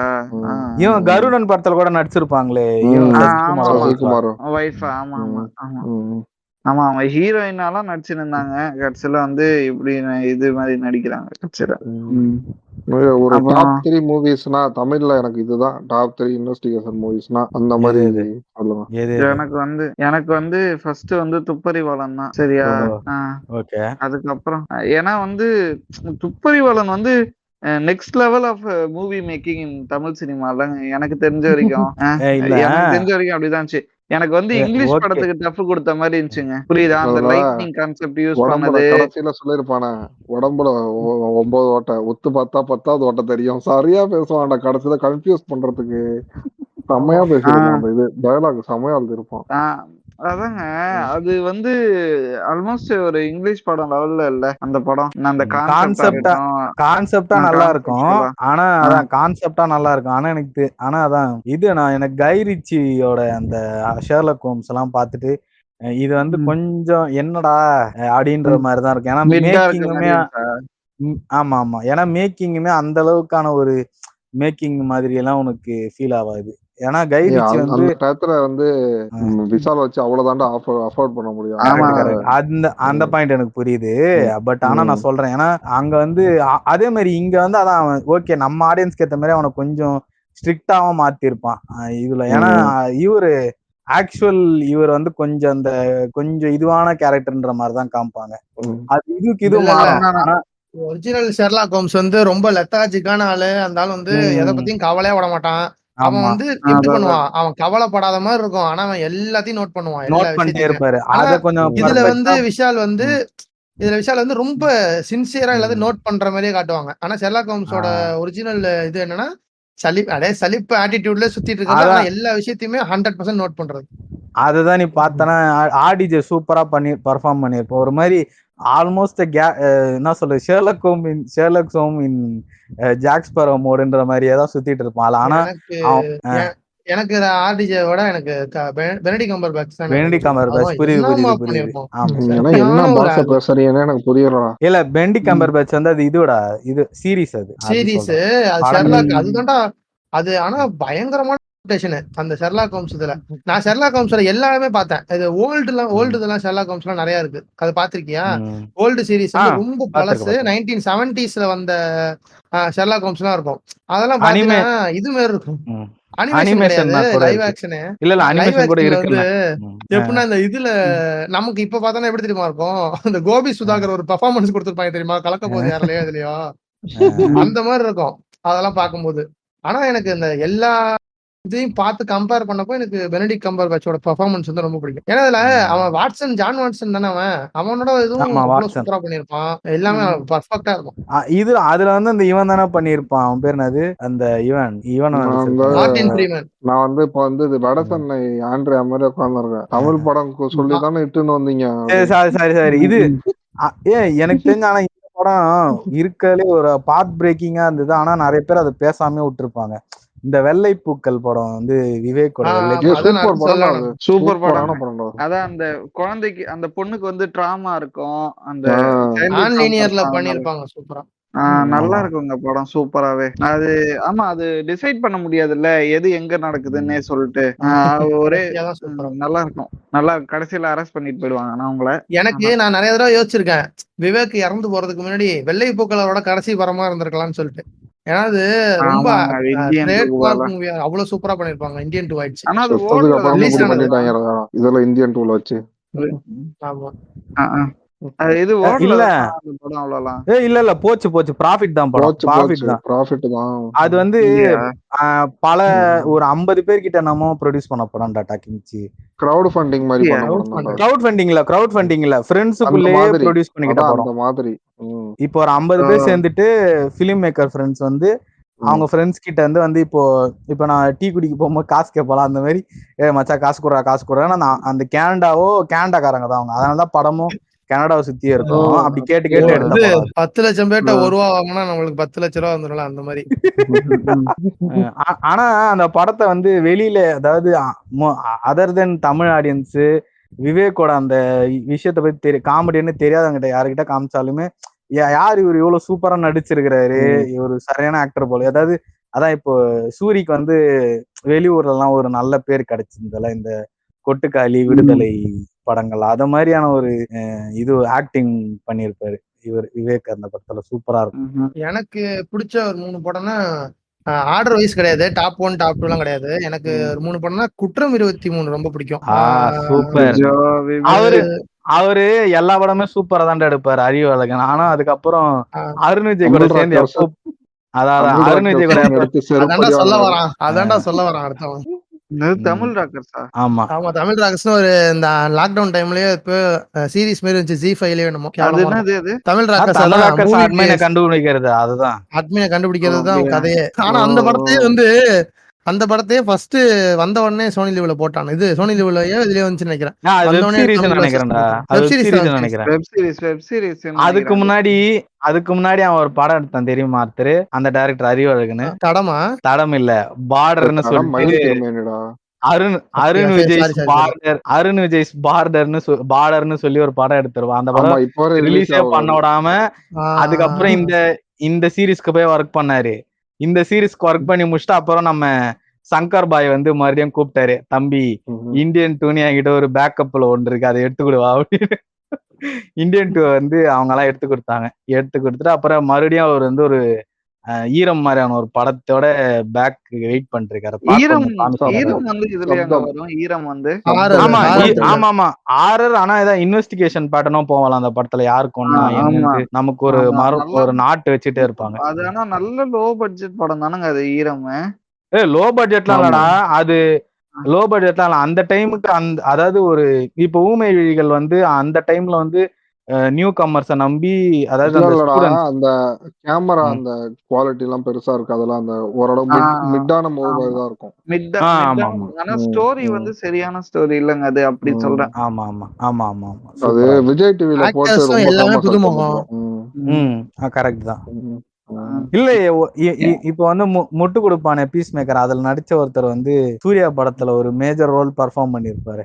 இவன் கருடன் படத்துல கூட நடிச்சிருப்பாங்களே சசிகுமார் வைஃப். ஆமா ஆமா ஆமா ஆமா அவங்க ஹீரோயினாலாம் நடிச்சுட்டு இருந்தாங்க. கடைசியில வந்து இப்படி இது மாதிரி நடிக்கிறாங்க கடைசியில. ஒரு டாப் 3 மூவிஸ்னா தமிழ்ல எனக்கு இதுதான் டாப் 3 இன்வெஸ்டிகேஷன் மூவிஸ்னா அந்த மாதிரி சொல்லுங்க. எனக்கு வந்து ஃபர்ஸ்ட் வந்து துப்பறிவாளன் தான். சரியா? அதுக்கப்புறம் ஏன்னா வந்து துப்பறிவாளன் வந்து next level of movie making in Tamil சினிமால எனக்கு தெரிஞ்ச வரைக்கும் அப்படிதான். எனக்கு வந்து இங்கிலீஷ் படத்துக்கு டஃப் கொடுத்த மாதிரி இருந்துச்சுங்க. புரியுதா? அந்த லைட்னிங் கான்செப்ட் யூஸ் பண்ணது. கடைசியில சொல்லிருப்பானே உடம்புல 9 ஓட்டை ஒத்து பார்த்தா 10வது ஓட்டை தெரியும். சரியா பேசுவான்டா. கடைசியில கன்ஃபியூஸ் பண்றதுக்கு செம்மையா பேசிருப்பான். அந்த இது டயலாக் செம்மையா எழுதிருப்பான். அதாங்க அது வந்து ஆல்மோஸ்ட் ஒரு இங்கிலீஷ் படம் லெவல்ல இல்ல அந்த படம். அந்த கான்செப்டா நல்லா இருக்கும். ஆனா அதான் கான்செப்டா நல்லா இருக்கும். ஆனா அதான் எனக்கு கை ரிச்சியோட அந்த ஷெர்லாக் ஹோம்ஸ் எல்லாம் பார்த்துட்டு இது வந்து கொஞ்சம் என்னடா அப்படின்ற மாதிரிதான் இருக்கும். ஏன்னா மேக்கிங்குமே ஆமா ஏன்னா மேக்கிங்குமே அந்த அளவுக்கான ஒரு மேக்கிங் மாதிரி எல்லாம் உனக்கு ஃபீல் ஆகாது. ஏன்னா கை ரிச்சி வந்து டயத்துல வந்து விசால் வச்சு அவ்வளவுதான்டா அஃபோர்ட் பண்ண முடியும். அந்த பாயிண்ட் எனக்கு புரியுது. பட் ஆனா நான் சொல்றேன் ஏன்னா அங்க வந்து அதே மாதிரி இங்க வந்து அதான் ஓகே நம்ம ஆடியன்ஸ்க்கு ஏத்த மாதிரி அவனை கொஞ்சம் ஸ்ட்ரிக்டாவும் மாத்திருப்பான் இதுல. ஏன்னா இவர் வந்து கொஞ்சம் இதுவான கேரக்டர்ன்ற மாதிரிதான் காமிப்பாங்க. அது இது ஒரிஜினல் ஷெர்லாக் ஹோம்ஸ் வந்து ரொம்ப லெத்தாஜிக்கான ஆளு. அந்த ஆள் வந்து எதை பத்தியும் கவலையே விட மாட்டான். அவன் வந்து எப்படி பண்ணுவான், அவன் கவலைப்படாத மாதிரி இருக்கும். ஆனா அவன் எல்லாத்தையும் நோட் பண்ணுவான். இதுல வந்து விஷால் வந்து ரொம்ப சின்சியரா எல்லாத்தையும் நோட் பண்ற மாதிரியே காட்டுவாங்க. ஆனா ஷெர்லாக் ஹோம்ஸோட ஒரிஜினல் இது என்னன்னா சலிப்பு ஆட்டிடியூட்ல சுத்திட்டு இருக்காங்க. எல்லா விஷயத்தையுமே 100% நோட் பண்றது. அதுதான் நீ பார்த்தனா ஆர்டிஜே சூப்பரா பர்ஃபார்ம் பண்ணிருப்போம். ஒரு மாதிரி ஆல்மோஸ்ட் என்ன சொல்றது ஷெர்லாக் ஹோம் இன் ஜாக் ஸ்பேரோ மோடுன்ற மாதிரியே தான் சுத்திட்டு இருப்பான். ஆனா எனக்கு ஆர்டிஜேவோட எனக்கு பெனடிக்ட் கம்பர்பேட்ச் தான். பெனடிக்ட் கம்பர்பேட்ச் புரியுது. என்ன பாஷை பேசுறீங்கன்னு எனக்கு புரியல. இல்ல பெனடிக்ட் கம்பர்பேட்ச் வந்து அது இது சீரிஸ். அது ஷெர்லாக் அதுதான்டா அது. ஆனா பயங்கரமான அந்த ஷெர்லாக் ஹோம்ஸ் இதுல நான் ஷெர்லாக் ஹோம்ஸ்ல எல்லாருமே பார்த்தேன். இது ஓல்டுலாம் ஷெர்லாக் ஹோம்ஸ்லாம் நிறைய இருக்கு. அது பாத்திருக்கியா? ஓல்டு சீரிஸ் வந்து ரொம்ப பழசு 1970s வந்த ஷெர்லாக் ஹோம்ஸ்லாம் இருக்கும். அதெல்லாம் பாத்தீங்கன்னா இது மாதிரி இருக்கும். அனிமேஷன் லைவ் ஆக்ஷன் வந்து எப்படின்னா இந்த இதுல நமக்கு இப்ப பார்த்தோன்னா எப்படி தெரியுமா இருக்கும்? இந்த கோபி சுதாகர் ஒரு பெர்ஃபார்மன்ஸ் கொடுத்துருப்பாங்க தெரியுமா? கலக்க போகுது யாருலயோ இதுலயோ அந்த மாதிரி இருக்கும் அதெல்லாம் பார்க்கும்போது. ஆனா எனக்கு இந்த எல்லா இதையும் பார்த்து கம்பேர் பண்ணப்போ எனக்கு பெனடிக்ட் கம்பர்பேட்சோட பெர்ஃபார்மன்ஸ் வந்து ரொம்ப பிடிக்கும். ஏன்னா அதுல அவன் ஜான் வாட்சன் தானே அவனோட இதுவும் சூப்பரா பண்ணிருப்பான். எல்லாமே பர்ஃபெக்ட்டா இருக்கும். அதுல வந்து அந்த இவன் தானே பண்ணிருப்பான். அவன் பேர் என்னது? அந்த இவன் மார்ட்டின் ஃப்ரீமன். நான் வந்து இப்ப வந்து வடசென்னை ஆண்ட்ரியா மாதிரி உட்கார்ந்துருக்கேன். தமிழ் படம் சொல்லி தானே இட்டுன்னு வந்தீங்க. சரி இது எனக்கு தெரிஞ்ச ஆனா இந்த படம் இருக்கலே ஒரு பாத் பிரேக்கிங்கா இருந்தது. ஆனா நிறைய பேர் அதை பேசாம விட்டுருப்பாங்க. இந்த வெள்ளை பூக்கள் படம் வந்து விவேக்கோட சூப்பர் படம். அதான் அந்த குழந்தைக்கு அந்த பொண்ணுக்கு வந்து டிராமா இருக்கும். அந்த பண்ணிருப்பாங்க சூப்பரா. நல்லா இருக்குங்க படம் சூப்பராவே. அது ஆமா அது டிசைட் பண்ண முடியாதுல்ல எது எங்க நடக்குதுன்னே சொல்லிட்டு ஒரே நல்லா இருக்கும். நல்லா கடைசியில அரெஸ்ட் பண்ணிட்டு போயிடுவாங்க. நான் நிறைய தடவை யோசிச்சிருக்கேன் விவேக் இறந்து போறதுக்கு முன்னாடி வெள்ளை பூக்களோட கடைசி படமா இருந்திருக்கலாம்னு சொல்லிட்டு. ஏன்னா அது ரொம்ப அவ்வளவு சூப்பரா பண்ணிருப்பாங்க. இந்தியன் 2 ஆயிடுச்சு. ஆனா அது இதுல இந்தியன் 2ல வச்சு இல்ல போச்சு ப்ராஃபிட் தான் அது வந்து பல ஒரு 50 பேர்கிட்ட நம்ம ப்ரொடியூஸ் பண்ண படம் டாடா கிங்ச்சி. கிரவுட் ஃபண்டிங் மாதிரி கிரவுட் ஃபண்டிங் இல்ல ஃப்ரெண்ட்ஸ்க்குள்ளே ப்ரொடியூஸ் பண்ணிக்கிட்ட படம் மாதிரி. இப்போ ஒரு 50 பேர் சேர்ந்துட்டு ஃபிலிம் மேக்கர் ஃப்ரெண்ட்ஸ் வந்து அவங்க ஃப்ரெண்ட்ஸ் கிட்ட வந்து இப்போ நான் டீ குடிக்க போகும்போது காசு கேட்பாலாம், அந்த மாதிரி மச்சா காசு கொடுறா அந்த கேனடாக்காரங்க தான் அவங்க. அதனாலதான் படமும் கனடாவை சுத்தியே இருக்கும். அப்படி கேட்டு கேட்டு எடுத்த படம் 10 லட்சம் பேர்ட்ட ₹1 வாங்கினா நம்மளுக்கு 10 லட்ச ரூபா வந்துடும்ல, அந்த மாதிரி. ஆனா அந்த படத்தை வெளியில, அதாவது அதர் தென் தமிழ் ஆடியன்ஸ், விவேக்கோட அந்த விஷயத்த பத்தி காமெடின்னு தெரியாதவங்கிட்ட யாருக்கிட்ட காமிச்சாலுமே யார் இவர் இவ்வளவு சூப்பரா நடிச்சிருக்கிறாரு, இவர் சரியான ஆக்டர் போல. அதான் இப்போ சூரிக்கு வெளியூர்ல எல்லாம் ஒரு நல்ல பேர் கிடைச்சிருந்தல இந்த கொட்டுக்காளி, விடுதலை படங்கள், அத மாதிரியான ஒரு இது ஆக்டிங் பண்ணிருப்பாரு இவர் விவேக். அந்த படத்துல சூப்பரா இருக்கும். எனக்கு பிடிச்ச ஒரு 3 படம்னா ஆர்டர் வைஸ் கிடையாது, டாப் 1 டாப் 2 எல்லாம் கிடையாது. எனக்கு ஒரு 3 படம்னா குற்றம் 23 ரொம்ப பிடிக்கும். சூப்பர். அவரு எல்லா படமே சூப்பரா தான் எடுப்பாரு அறிவழகன். ஆனா அதுக்கப்புறம் அருண் விஜய் கூட சேர்ந்து எப்போ அருண் விஜய் கூட அதான்டா சொல்ல வரான் அடுத்தவன். தமிழ் ராக்கர்ஸா? ஆமா ஆமா, தமிழ் ராக்கர்ஸ்னு ஒரு இந்த லாக்டவுன் டைம்லயே இப்போ சீரிஸ் மாதிரி இருந்துச்சு, ஜி5ல என்னமோ. தமிழ் ராக்கர்ஸ் அட்மினை கண்டுபிடிக்கிறது, அதுதான் அட்மினை கண்டுபிடிக்கிறது தான் கதையே. ஆனா அந்த படத்தையே ஃபர்ஸ்ட் வந்த உடனே சோனி லிவ்ல போட்டான். இது சோனி லிவ்ல இதுலயே வந்துச்சு நினைக்கிறேன். அதுக்கு முன்னாடி அவன் ஒரு படம் எடுத்தான் தெரியுமா ஆர்த்தர், அந்த டைரக்டர் அறிவழகன். தடம் இல்ல, பார்டர்னு சொல்லிட்டு அருண் விஜய் பார்டர்னு சொல்லி ஒரு படம் எடுத்துருவான். அந்த படம் ரிலீஸே பண்ண விடாம அதுக்கப்புறம் இந்த சீரீஸ்க்கு போய் ஒர்க் பண்ணாரு. இந்த சீரீஸ்க்கு ஒர்க் பண்ணி முடிச்சுட்டு அப்புறம் நம்ம சங்கர் பாய் மறுபடியும் கூப்பிட்டாரு, தம்பி இந்தியன் 2 என்கிட்ட ஒரு பேக்கப்ல ஒன்று இருக்கு, அதை எடுத்துக்கிடுவா அப்படின்னு. இந்தியன் 2 அவங்க எல்லாம் எடுத்து கொடுத்துட்டு அப்புறம் மறுபடியும் அவர் ஒரு ஈரம் மாதிரியான ஒரு படத்தோட பேக் வெயிட் பண்ணிருக்காரு. ஆமா ஆரர். ஆனா ஏதாவது இன்வெஸ்டிகேஷன் பேட்டர்னும் போகலாம் அந்த படத்துல, யாருக்கு ஒண்ணா நமக்கு ஒரு நாட்டு வச்சுட்டே இருப்பாங்க. அது ஆனா நல்ல லோ பட்ஜெட் படம் தானங்க அது ஈரம். லோ பட்ஜெட்லாம் இல்லடா, அது லோ பட்ஜெட்லாம் இல்ல. அந்த டைமுக்கு அதாவது ஒரு இப்ப ஊமை விழிகள் அந்த டைம்ல நியூ கமர்ஸ நம்பி, அதாவது அந்த கேமரா அந்த குவாலிட்டி எல்லாம் பெருசா இருக்கு, அதெல்லாம் அந்த ஓரளவு மிட்டான மூவி தான் இருக்கும். ஆனா ஸ்டோரி சரியான ஸ்டோரி இல்லங்க அது, அப்படி சொல்றேன். ஆமா ஆமா ஆமா ஆமா அது விஜய் டிவில போட்டு எல்லாமே புதுமுகம். கரெக்ட் தான். இல்ல இப்ப முட்டு கொடுப்பானே பீஸ் மேக்கர், அதுல நடிச்ச ஒருத்தர் சூர்யா படத்துல ஒரு மேஜர் ரோல் பர்ஃபார்ம் பண்ணிருப்பாரு.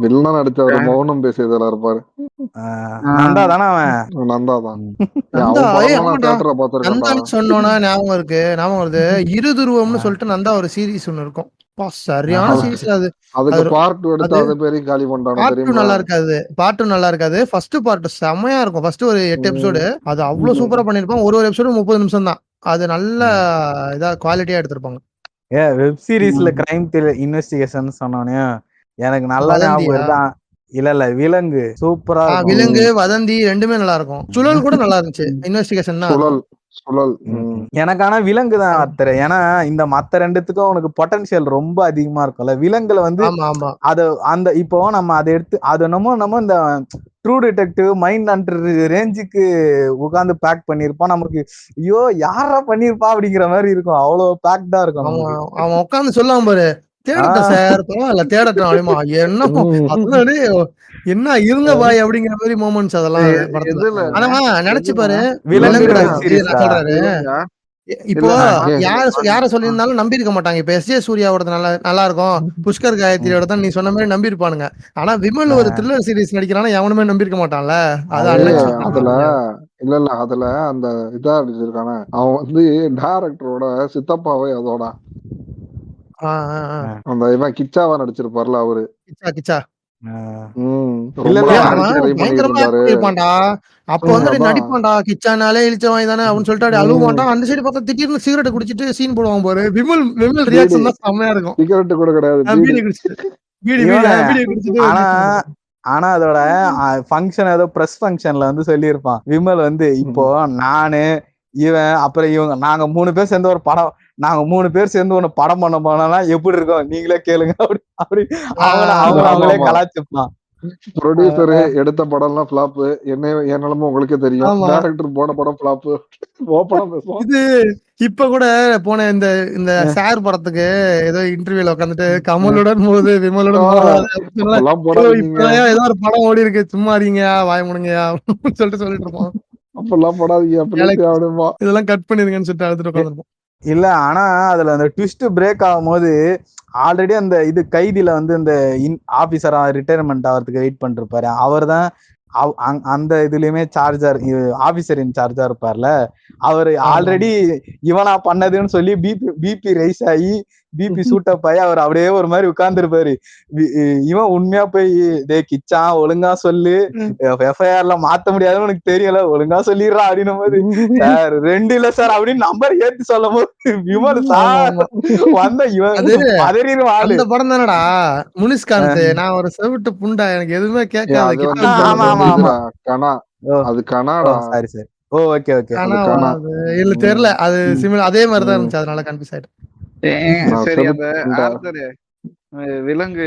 வில்லனா நடிச்சவரு மௌனம் பேசியதுல இருப்பாரு. நந்தா தானே அவன்? நந்தா தான். சொன்னோன்னா ஞாபகம் வருது, இருதுருவம்னு சொல்லிட்டு நந்தா ஒரு சீரீஸ் ஒண்ணு இருக்கும், சரியான சீரீஸ். அதுக்கு பார்ட் எடுத்து அது பேரையும் காலி பண்றாங்க தெரியுமா? பார்ட் 2 நல்லா இருக்காது. ஃபர்ஸ்ட் பார்ட் செமையா இருக்கும். ஃபர்ஸ்ட் ஒரு 8 எபிசோடு அது அவ்வளவு சூப்பரா பண்ணிருப்பாங்க. ஒரு எபிசோடு 30 நிமிஷம் தான். அது நல்ல இதா குவாலிட்டியா எடுத்திருப்பாங்க. வெப் சீரிஸ்ல கிரைம் த்ரில்லர் இன்வெஸ்டிகேஷன் சொன்னோனே எனக்கு நல்லா ஞாபகம் வருதான். இல்ல விலங்கு சூப்பரா, விலங்கு வதந்தி ரெண்டுமே நல்லா இருக்கும். சுழல் கூட நல்லா இருந்துச்சு. இன்வெஸ்டிகேஷன் தான். எனக்கு ஆனா விலங்கு தான் அத்தர். ஏன்னா இந்த மத்த ரெண்டுத்துக்கும் உனக்கு பொட்டன்சியல் ரொம்ப அதிகமா இருக்கும்ல. விலங்குல அது அந்த இப்போ நம்ம அதை எடுத்து அது நம்ம இந்த ட்ரூ டிடெக்டிவ் மைண்ட் ஹண்டர் ரேஞ்சுக்கு உட்காந்து பேக் பண்ணிருப்பான். நமக்கு ஐயோ யாரா பண்ணிருப்பா அப்படிங்கிற மாதிரி இருக்கும். அவ்வளவு பேக்டா இருக்கும். அவன் உட்காந்து சொல்லாம பாரு, தேடட்டும் சார், பரவாயில்ல தேடட்டும் அப்படிமா, என்ன இருங்க பாய் அப்படிங்கிற மாதிரி மோமெண்ட்ஸ் அதெல்லாம். ஆனா நினைச்சு பாரு, சொல்றாரு இப்போ யார சொல்லியிருந்தாலும் நம்பி இருக்க மாட்டாங்க. இப்ப எஸ்.ஜே. சூர்யாவோட நல்லா இருக்கும், புஷ்கர் காயத்ரியோட தான் நீ சொன்ன மாதிரி நம்பி இருப்பானுங்க. ஆனா விமல் ஒரு த்ரில்லர் சீரிஸ் நடிக்கிறானா எவனுமே நம்பி இருக்க மாட்டான்ல. அதுல அந்த இதா அடிச்சிருக்கானே அவன் டைரக்டரோட சித்தப்பாவே அதோட அந்த இவன் கிச்சாவா நடிச்சிருப்பார்ல அவரு. கிச்சா அப்ப நடிப்பான்டா, கிச்சானாலே இழிச்சவாய் தானே அப்படின்னு சொல்லிட்டு அழுவ மாட்டான். அந்த சைடு பார்த்தா திடீர்னு சிகரெட் குடிச்சிட்டு சீன் போடுவான் பாரு. விமல் ரியாக்ஷன் தான் செம்மையா இருக்கும். சிகரெட் கூட கிடையாது. ஆனா அதோட ஃபங்க்ஷன் ஏதோ பிரஸ் ஃபங்க்ஷன்ல சொல்லியிருப்பான் விமல் இப்போ நானு இவன் அப்புறம் இவங்க நாங்க 3 பேர் சேர்ந்து ஒரு படம், நாங்க 3 பேர் சேர்ந்து ஒண்ணு படம் பண்ண போனா எப்படி இருக்கோம் நீங்களே கேளுங்க அப்படி அவங்களே கலாச்சிருப்பான். ப்ரொடியூசரு எடுத்த படம் எல்லாம் பிளாப். என் நிலைமை உங்களுக்கே தெரியும். ஆமா. டைரக்டர் போன படம் பிளாப். ஓப்பனா பேசுவோம். இது இப்ப கூட போன இந்த இந்த சார் படத்துக்கு ஏதோ இன்டர்வியூல உட்காந்துட்டு கமலுடன் போது விமலுடன் போகாது அப்படின்னு சொன்னா, அப்பெல்லாம் "ஐயோ, போடாதீங்க, இப்பதான் ஏதோ ஒரு படம் ஓடி இருக்கு, சும்மா இருங்கயா, வாய முடுங்கயா" அப்படின்னு சொல்லிட்டு இருப்போம். அப்பெல்லாம் போடாதீங்க ப்ளீஸ் அப்படிமா. இதெல்லாம் கட் பண்ணிருங்கன்னு சொல்லிட்டு அழுதுட்டு உட்காந்துருப்போம். இல்ல ஆனா அதுல அந்த ட்விஸ்ட் பிரேக் ஆகும் போது ஆல்ரெடி அந்த இது கைதில வந்து இந்த ஆபீசரா ரிட்டையர்மெண்ட் ஆகிறதுக்கு வெயிட் பண்ணிருப்பாரு. அவர் தான் அந்த இதுலயுமே சார்ஜர் ஆபீசர் இன்சார்ஜா இருப்பார்ல, அவர் ஆல்ரெடி இவனா பண்ணதுன்னு சொல்லி பிபி ரைஸ் ஆகி பிபி சூட்டப் ஆகி அவர் அப்படியே ஒரு மாதிரி உட்கார்ந்துருப்பாரு. இவன் உண்மையா போய் டே கிச்சான் ஒழுங்கா சொல்லு, எஃப்ஐஆர்ல மாத்த முடியாதுன்னு உனக்கு தெரியல, ஒழுங்கா சொல்லிடுறா அப்படின்னும் போது, சார் 2 இல்ல சார் அப்படின்னு நம்பர் ஏத்தி சொல்லும் போது விமல் சார் வந்த இவன் பதறிடும் ஆளு. அந்த படம் தானடா முனிஷ்காந்த், நான் ஒரு செவிட்டு புண்டா, எனக்கு எதுவுமே கேட்காது. கனா அது கனாடா. சரி சரி. ஓ ஓகே ஓகே. இல்ல தெரியல, அது சிமிலர் அதே மாதிரி தான் இருந்துச்சு, அதனால கன்ஃபியூஸ் ஆயிட்டேன். சரி, அந்த ஆர்தர் விலங்கு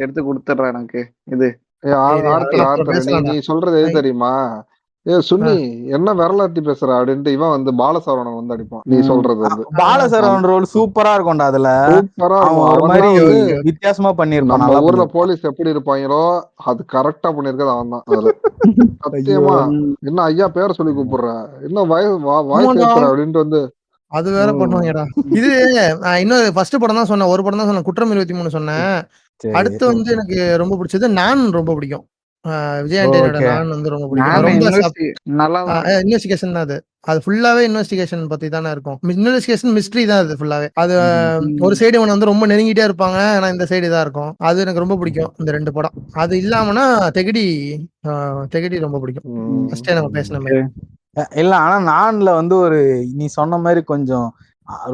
எடுத்து கொடுத்துடுறா எனக்கு. இது நீ சொல்றது எது தெரியுமா? சுன்னி என்ன விரலாத்தி பேசுற அப்படின்ட்டு இவன் வந்து பாலசரவணன் வந்து அடிப்பான். நீ சொல்றது வந்து பாலசரவணன் ரோல் சூப்பரா இருக்கும்டா. அதுல சூப்பரா வித்தியாசமா பண்ணிருப்பான். நம்ம ஊர்ல போலீஸ் எப்படி இருப்பாங்களோ அது கரெக்டா பண்ணிருக்கது அவன் தான். அதுல சத்தியமா என்ன ஐயா பேரை சொல்லி கூப்பிடுற, என்ன வாய்ஸ் ஏத்துற அப்படின்ட்டு வந்து அது வேற பண்ணுவாங்கடா. இது இன்னும் ஃபர்ஸ்ட் படம் தான் சொன்னேன், ஒரு படம் தான் சொன்னேன், குற்றம் 23 சொன்னேன். அடுத்து வந்து எனக்கு ரொம்ப பிடிச்சது நான் ரொம்ப பிடிக்கும். விஜய் ஆண்டனியோட நான் வந்து ரொம்ப பிடிக்கும். ரொம்ப இன்வெஸ்டிகேஷன் தான் அது. அது ஃபுல்லாவே இன்வெஸ்டிகேஷன் பத்தி தானே இருக்கும். இன்வெஸ்டிகேஷன் மிஸ்ட்ரி தான் அது ஃபுல்லாவே. அது ஒரு சைடு இவன் வந்து ரொம்ப நெருங்கிட்டே இருப்பாங்க, ஆனா இந்த சைடு தான் இருக்கும். அது எனக்கு ரொம்ப பிடிக்கும் இந்த 2 படம். அது இல்லாமனா தெகடி ரொம்ப பிடிக்கும். ஃபர்ஸ்டே நம்ம பேசின மாதிரி. இல்ல ஆனா நான்ல வந்து ஒரு நீ சொன்ன மாதிரி கொஞ்சம்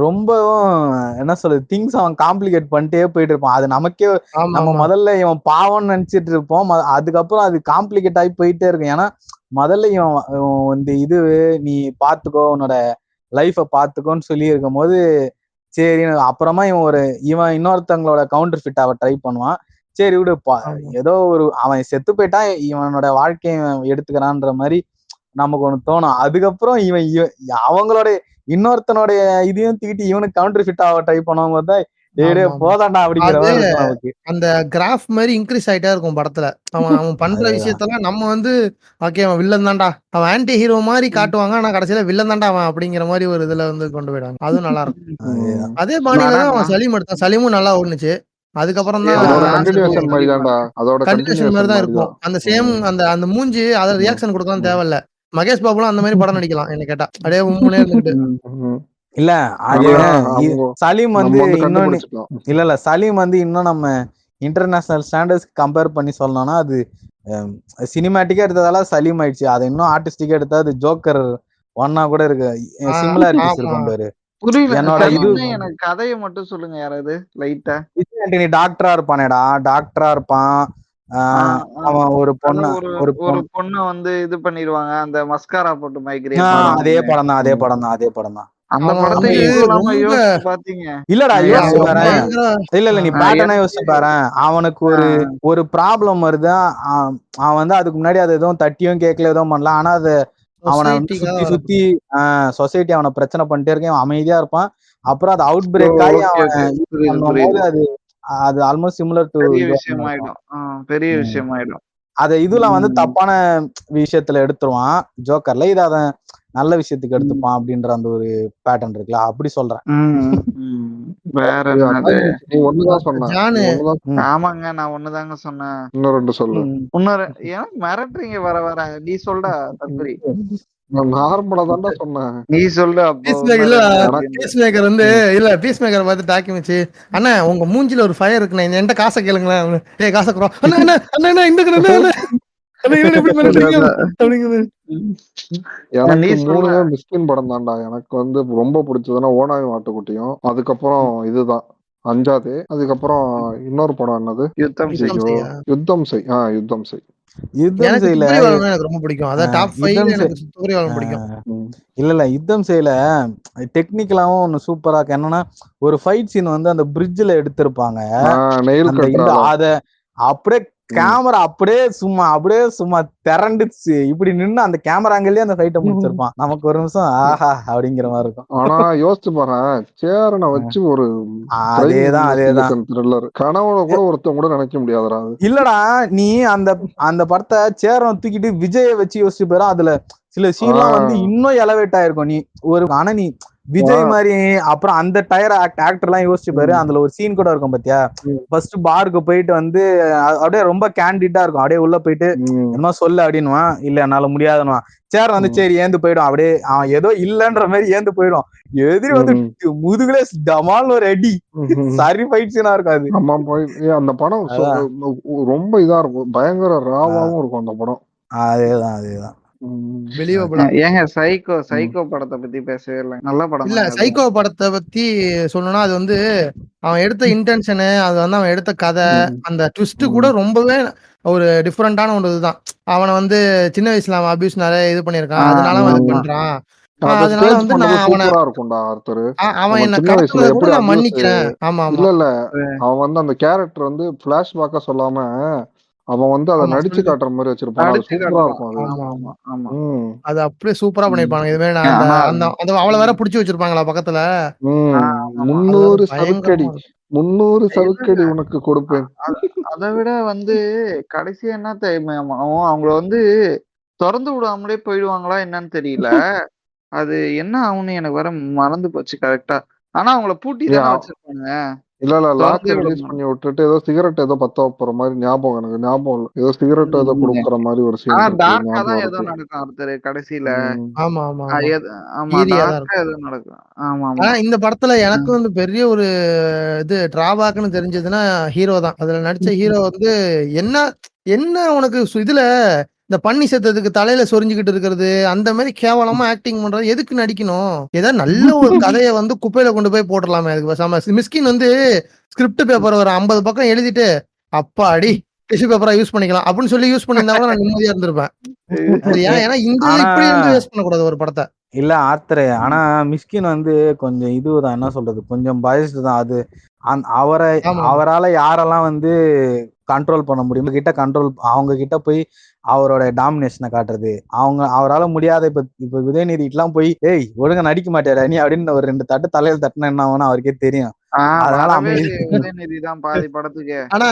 ரொம்பவும் என்ன சொல்றது திங்ஸ் அவன் காம்ப்ளிகேட் பண்ணிட்டே போயிட்டு இருப்பான். அது நமக்கே நம்ம முதல்ல இவன் பாவம்னு நினைச்சிட்டு இருப்போம், அதுக்கப்புறம் அது காம்ப்ளிகேட் ஆகி போயிட்டே இருக்கும். ஏன்னா முதல்ல இவன் இந்த இது நீ பாத்துக்கோ, உன்னோட லைஃப பாத்துக்கோன்னு சொல்லி இருக்கும் போது சரி, அப்புறமா இவன் இன்னொருத்தவங்களோட கவுண்டர் ஃபிட் அவ ட்ரை பண்ணுவான். சரி விடு, ஏதோ ஒரு அவன் செத்து போயிட்டான், இவனோட வாழ்க்கையை எடுத்துக்கிறான்ற மாதிரி நமக்கு ஒண்ணு தோணும். அதுக்கப்புறம் இவன் அவங்களோட இன்னொருத்தனுடைய இதையும் தூக்கிட்டு இவனுக்கு கவுண்டர் ஃபிட் ஆக ட்ரை பண்ணுவாங்க தான் போதாண்டா அப்படிங்கிற மாதிரி இருக்கும். அந்த கிராஃப் மாதிரி இன்க்ரீஸ் ஆயிட்டே இருக்கும் படத்துல. அவன் பண்ற விஷயத்தெல்லாம் நம்ம வந்து ஓகே அவன் வில்லன் தான்டா, அவன் ஆன்டி ஹீரோ மாதிரி காட்டுவாங்க, ஆனா கடைசியில வில்லன் தான்டா அவன் அப்படிங்கிற மாதிரி ஒரு இதுல வந்து கொண்டு போயிடுவாங்க. அதுவும் நல்லா இருக்கும். அதே பாணியில தான் அவன் சலீம் எடுத்தான். சலீமும் நல்லா ஓடுனுச்சு. அதுக்கப்புறம் தான் கண்டினியூஷன் மாதிரி தான் இருக்கும். அந்த சேம் அந்த மூஞ்சி அத ரியாக்ஷன் கொடுக்கலாம் தேவையில்ல. மகேஷ் பாபுலாம் அந்த மாதிரி படம் நடிக்கலாம் என்ன கேட்டா. அப்படியே உம்முனே இருந்துட்டு. இல்ல அது சலீம் வந்து இன்னொன்னு இல்ல சலீம் வந்து இன்னும் நம்ம இன்டர்நேஷனல் ஸ்டாண்டர்ட்ஸ் கம்பேர் பண்ணி சொல்லணும்னா அது சினிமேட்டிக்கா எடுத்ததால சலீம் ஆயிடுச்சு. அது இன்னும் ஆர்டிஸ்டிக்கா எடுத்தா அது ஜோக்கர் ஒன்னா கூட இருக்கு, சிமிலாரிட்டிஸ் இருக்கும் பாரு. என்னோட இது எனக்கு கதையை மட்டும் சொல்லுங்க யாராவது லைட்டா. விஜய் ஆண்டனி டாக்டரா இருப்பானேடா, டாக்டரா இருப்பான். அவன் ஒரு பொண்ண வந்து இது பண்ணிடுவாங்க, அந்த மஸ்காரா போட்டு மைக்ரேட். அதே படம் தான். அந்த படத்தை பாத்தீங்க இல்லடா, இல்ல நீ பேட்டர்னா யோசிச்சு பாரு. அவனுக்கு ஒரு ப்ராப்ளம் வருது, அவன் வந்து அதுக்கு முன்னாடி அது எதுவும் தட்டியும் கேட்கல எதுவும் பண்ணல, ஆனா அது அவனை சுத்தி சொசைட்டி அவனை பிரச்சனை பண்ணிட்டே இருக்கேன், அவன் அமைதியா இருப்பான். அப்புறம் அது அவுட் பிரேக் ஆகி அது ஆல்மோஸ்ட் சிமிலர் டு பெரிய விஷயமாயிடும். அத இதுல வந்து தப்பான விஷயத்துல எடுத்துருவான் ஜோக்கர்ல, இத அத நல்ல விஷயத்துக்கு எடுத்துப்பான் அப்படின்ற அந்த ஒரு பேட்டர்ன் இருக்குல்ல, அப்படி சொல்றேன். வேற ஆமாங்க, நான் ஒண்ணுதாங்க சொன்னேன். இன்னொரு சொல்லு. இன்னொரு ஏன் மிரட்டுறீங்க வர வர? நீ சொல்டா தம்பி. நார்மலா தான்டா சொன்னேன், நீ சொல்லு. பீஸ்மேக்கர் வந்து இல்ல பீஸ்மேக்கர் பார்த்து டாக்கி வச்சு, அண்ணா உங்க மூஞ்சில ஒரு ஃபயர் இருக்குண்ணே, என்கிட்ட காசை கேளுங்களேன். ஏய் காசை குறோம் அண்ணா அண்ணா இந்த மிஸ்கின் படம் தான்டா எனக்கு வந்து ரொம்ப பிடிச்சதுன்னா ஓனாவி மாட்டுக்குட்டியும், அதுக்கப்புறம் இதுதான் அஞ்சாது, அதுக்கப்புறம் இன்னொரு படம் என்னது யுத்தம் செய். எனக்கு ரொம்ப பிடிக்கும். அதான் டாப் 5ல எனக்கு சூரியவாளன் பிடிக்கும். இல்ல யுத்தம் செய்யல டெக்னிக்கலாவும் ஒன்னு சூப்பரா இருக்கு. என்னன்னா ஒரு ஃபைட் சீன் வந்து அந்த பிரிட்ஜ்ல எடுத்திருப்பாங்க, அத அப்படியே கேமரா அப்படியே சும்மா திரண்டுச்சு இப்படி நின்னு அந்த கேமரா ஆங்கிள்லயே அந்த ஃபைட்டை முடிச்சிருப்பான். நமக்கு ஒரு நிமிஷம் ஆஹா அப்படிங்கிற மாதிரி இருக்கும். ஆனா யோசிச்சு பாரு, சேரனை வச்சு ஒரு அதேதான் த்ரில்லர் கனவுல கூட ஒருத்தன் கூட நினைக்க முடியாதுடா அது. இல்லடா, நீ அந்த படத்தை சேரன் தூக்கிட்டு விஜய வச்சு யோசிச்சு போயிடும். அதுல சில சீன்லாம் வந்து இன்னும் எலவேட் ஆயிருக்கும். ஆனா நீ விஜய் மாதிரி அப்புறம் அந்த டயர் ஆக்டர் எல்லாம் யோசிச்சு பாரு. அதுல ஒரு சீன் கூட இருக்கும் பாத்தியா, ஃபர்ஸ்ட் பாருக்கு போயிட்டு வந்து அப்படியே ரொம்ப கேண்டிடா இருக்கும். அப்படியே உள்ள போயிட்டு என்ன சொல்லு அப்படின்னுவான், இல்ல என்னால முடியாதுன்னுவான். சேர் வந்து சரி ஏந்து போயிடும். அப்படியே அவன் ஏதோ இல்லன்ற மாதிரி ஏந்து போயிடும். எதிரி வந்து முதுகுலே டமால் ஒரு அடி சரி ஃபைட் சீனா இருக்காது. ஆமா போய் அந்த படம் ரொம்ப இதா இருக்கும், பயங்கர ராவாவும் இருக்கும் அந்த படம். அதேதான் ஏங்க சைக்கோ படத்தை பத்தி பேசவே இல்லை. நல்ல படம் இல்ல. சைக்கோ படத்தை பத்தி சொல்லணும்னா அது வந்து அவன் எடுத்த இன்டென்ஷனு, அது வந்து அவன் எடுத்த கதை, அந்த ட்விஸ்ட் கூட ரொம்பவே ஒரு டிஃபரெண்டான ஒரு இதுதான். அவனை வந்து சின்ன வயசுல அவன் அபியூஸ் நிறைய இது பண்ணிருக்கான், அதனால அவன் இது பண்றான். அதனால வந்து நான் அவனை அவன் என்ன கடத்தினதை கூட நான் மன்னிக்கிறேன். ஆமா ஆமா இல்ல அவன் வந்து அந்த கேரக்டர் வந்து பிளாஷ்பேக்கா சொல்லாம அவன் வந்து அதை நடிச்சு காட்டுற மாதிரி வச்சிருப்பான். அது சூப்பரா இருக்கும். அது அப்படியே சூப்பரா பண்ணிருப்பாங்க. இதுவே அந்த அவளை வேற புடிச்சு வச்சிருப்பாங்களா பக்கத்துல. 300 சவுக்கடி உனக்கு கொடுப்பேன். அதை விட வந்து கடைசியா என்ன தெரியுமா, அவங்கள வந்து திறந்து விடாமலே போயிடுவாங்களா என்னன்னு தெரியல. அது என்ன ஆகும்னு எனக்கு வர மறந்து போச்சு கரெக்டா. ஆனா அவங்கள பூட்டி தானே வச்சிருப்பாங்க. இல்ல லாக்க ரிலீஸ் பண்ணி விட்டுட்டு ஏதோ சிகரெட் ஏதோ பத்த வைக்கிற மாதிரி ஞாபகம், எனக்கு ஞாபகம் இல்ல. ஏதோ சிகரெட் ஏதோ கொடுக்குற மாதிரி ஒரு சீன் டார்க்கா தான் ஏதோ நடக்கும் ஒருத்தர் கடைசியில. ஆமா ஆமா ஆமா டார்க்கா ஏதோ நடக்கும். ஆமா ஆனா இந்த படத்துல எனக்கு வந்து பெரிய ஒரு இது டிராபேக்னு தெரிஞ்சதுன்னா ஹீரோ தான். அதுல நடிச்ச ஹீரோ வந்து என்ன உனக்கு இதுல இந்த பண்ணி செத்ததுக்கு தலையில சொரிஞ்சுக்கிட்டு இருக்கிறது, அந்த மாதிரி கேவலமா ஆக்டிங் பண்றது, எதுக்கு நடிக்கணும்? ஏதாவது நல்ல ஒரு கதையை வந்து குப்பையில கொண்டு போய் போட்டுடலாமே. அதுக்கு பேசாம மிஸ்கின் வந்து ஸ்கிரிப்ட் பேப்பர் ஒரு 50 பக்கம் எழுதிட்டு அப்பாடி டிஷ்யூ பேப்பரா யூஸ் பண்ணிக்கலாம் அப்படின்னு சொல்லி யூஸ் பண்ணியிருந்தா கூட நான் நிம்மதியா இருந்திருப்பேன். சரியா? ஏன்னா இந்த இப்படி வந்து வேஸ்ட் பண்ணக்கூடாது ஒரு படத்தை. இல்ல ஆர்த்தரே, ஆனா மிஸ்கின் வந்து கொஞ்சம் இதுதான், என்ன சொல்றது, கொஞ்சம் பயஸ்டு தான். அது அவரால யாரெல்லாம் வந்து கண்ட்ரோல் பண்ண முடியும் அவங்க கிட்ட போய் அவரோட டாமினேஷனை காட்டுறது, அவரால முடியாத இப்ப உதயநிதி எல்லாம் போய் ஏய் ஒழுங்கா நடிக்க மாட்டாரு நீ அப்படின்னு ஒரு 2 தட்டு தலையில தட்டுனா என்ன ஆகும்னு அவருக்கே தெரியும். அதனால உதயநிதி தான் பாதி படத்துக்கு. ஆனா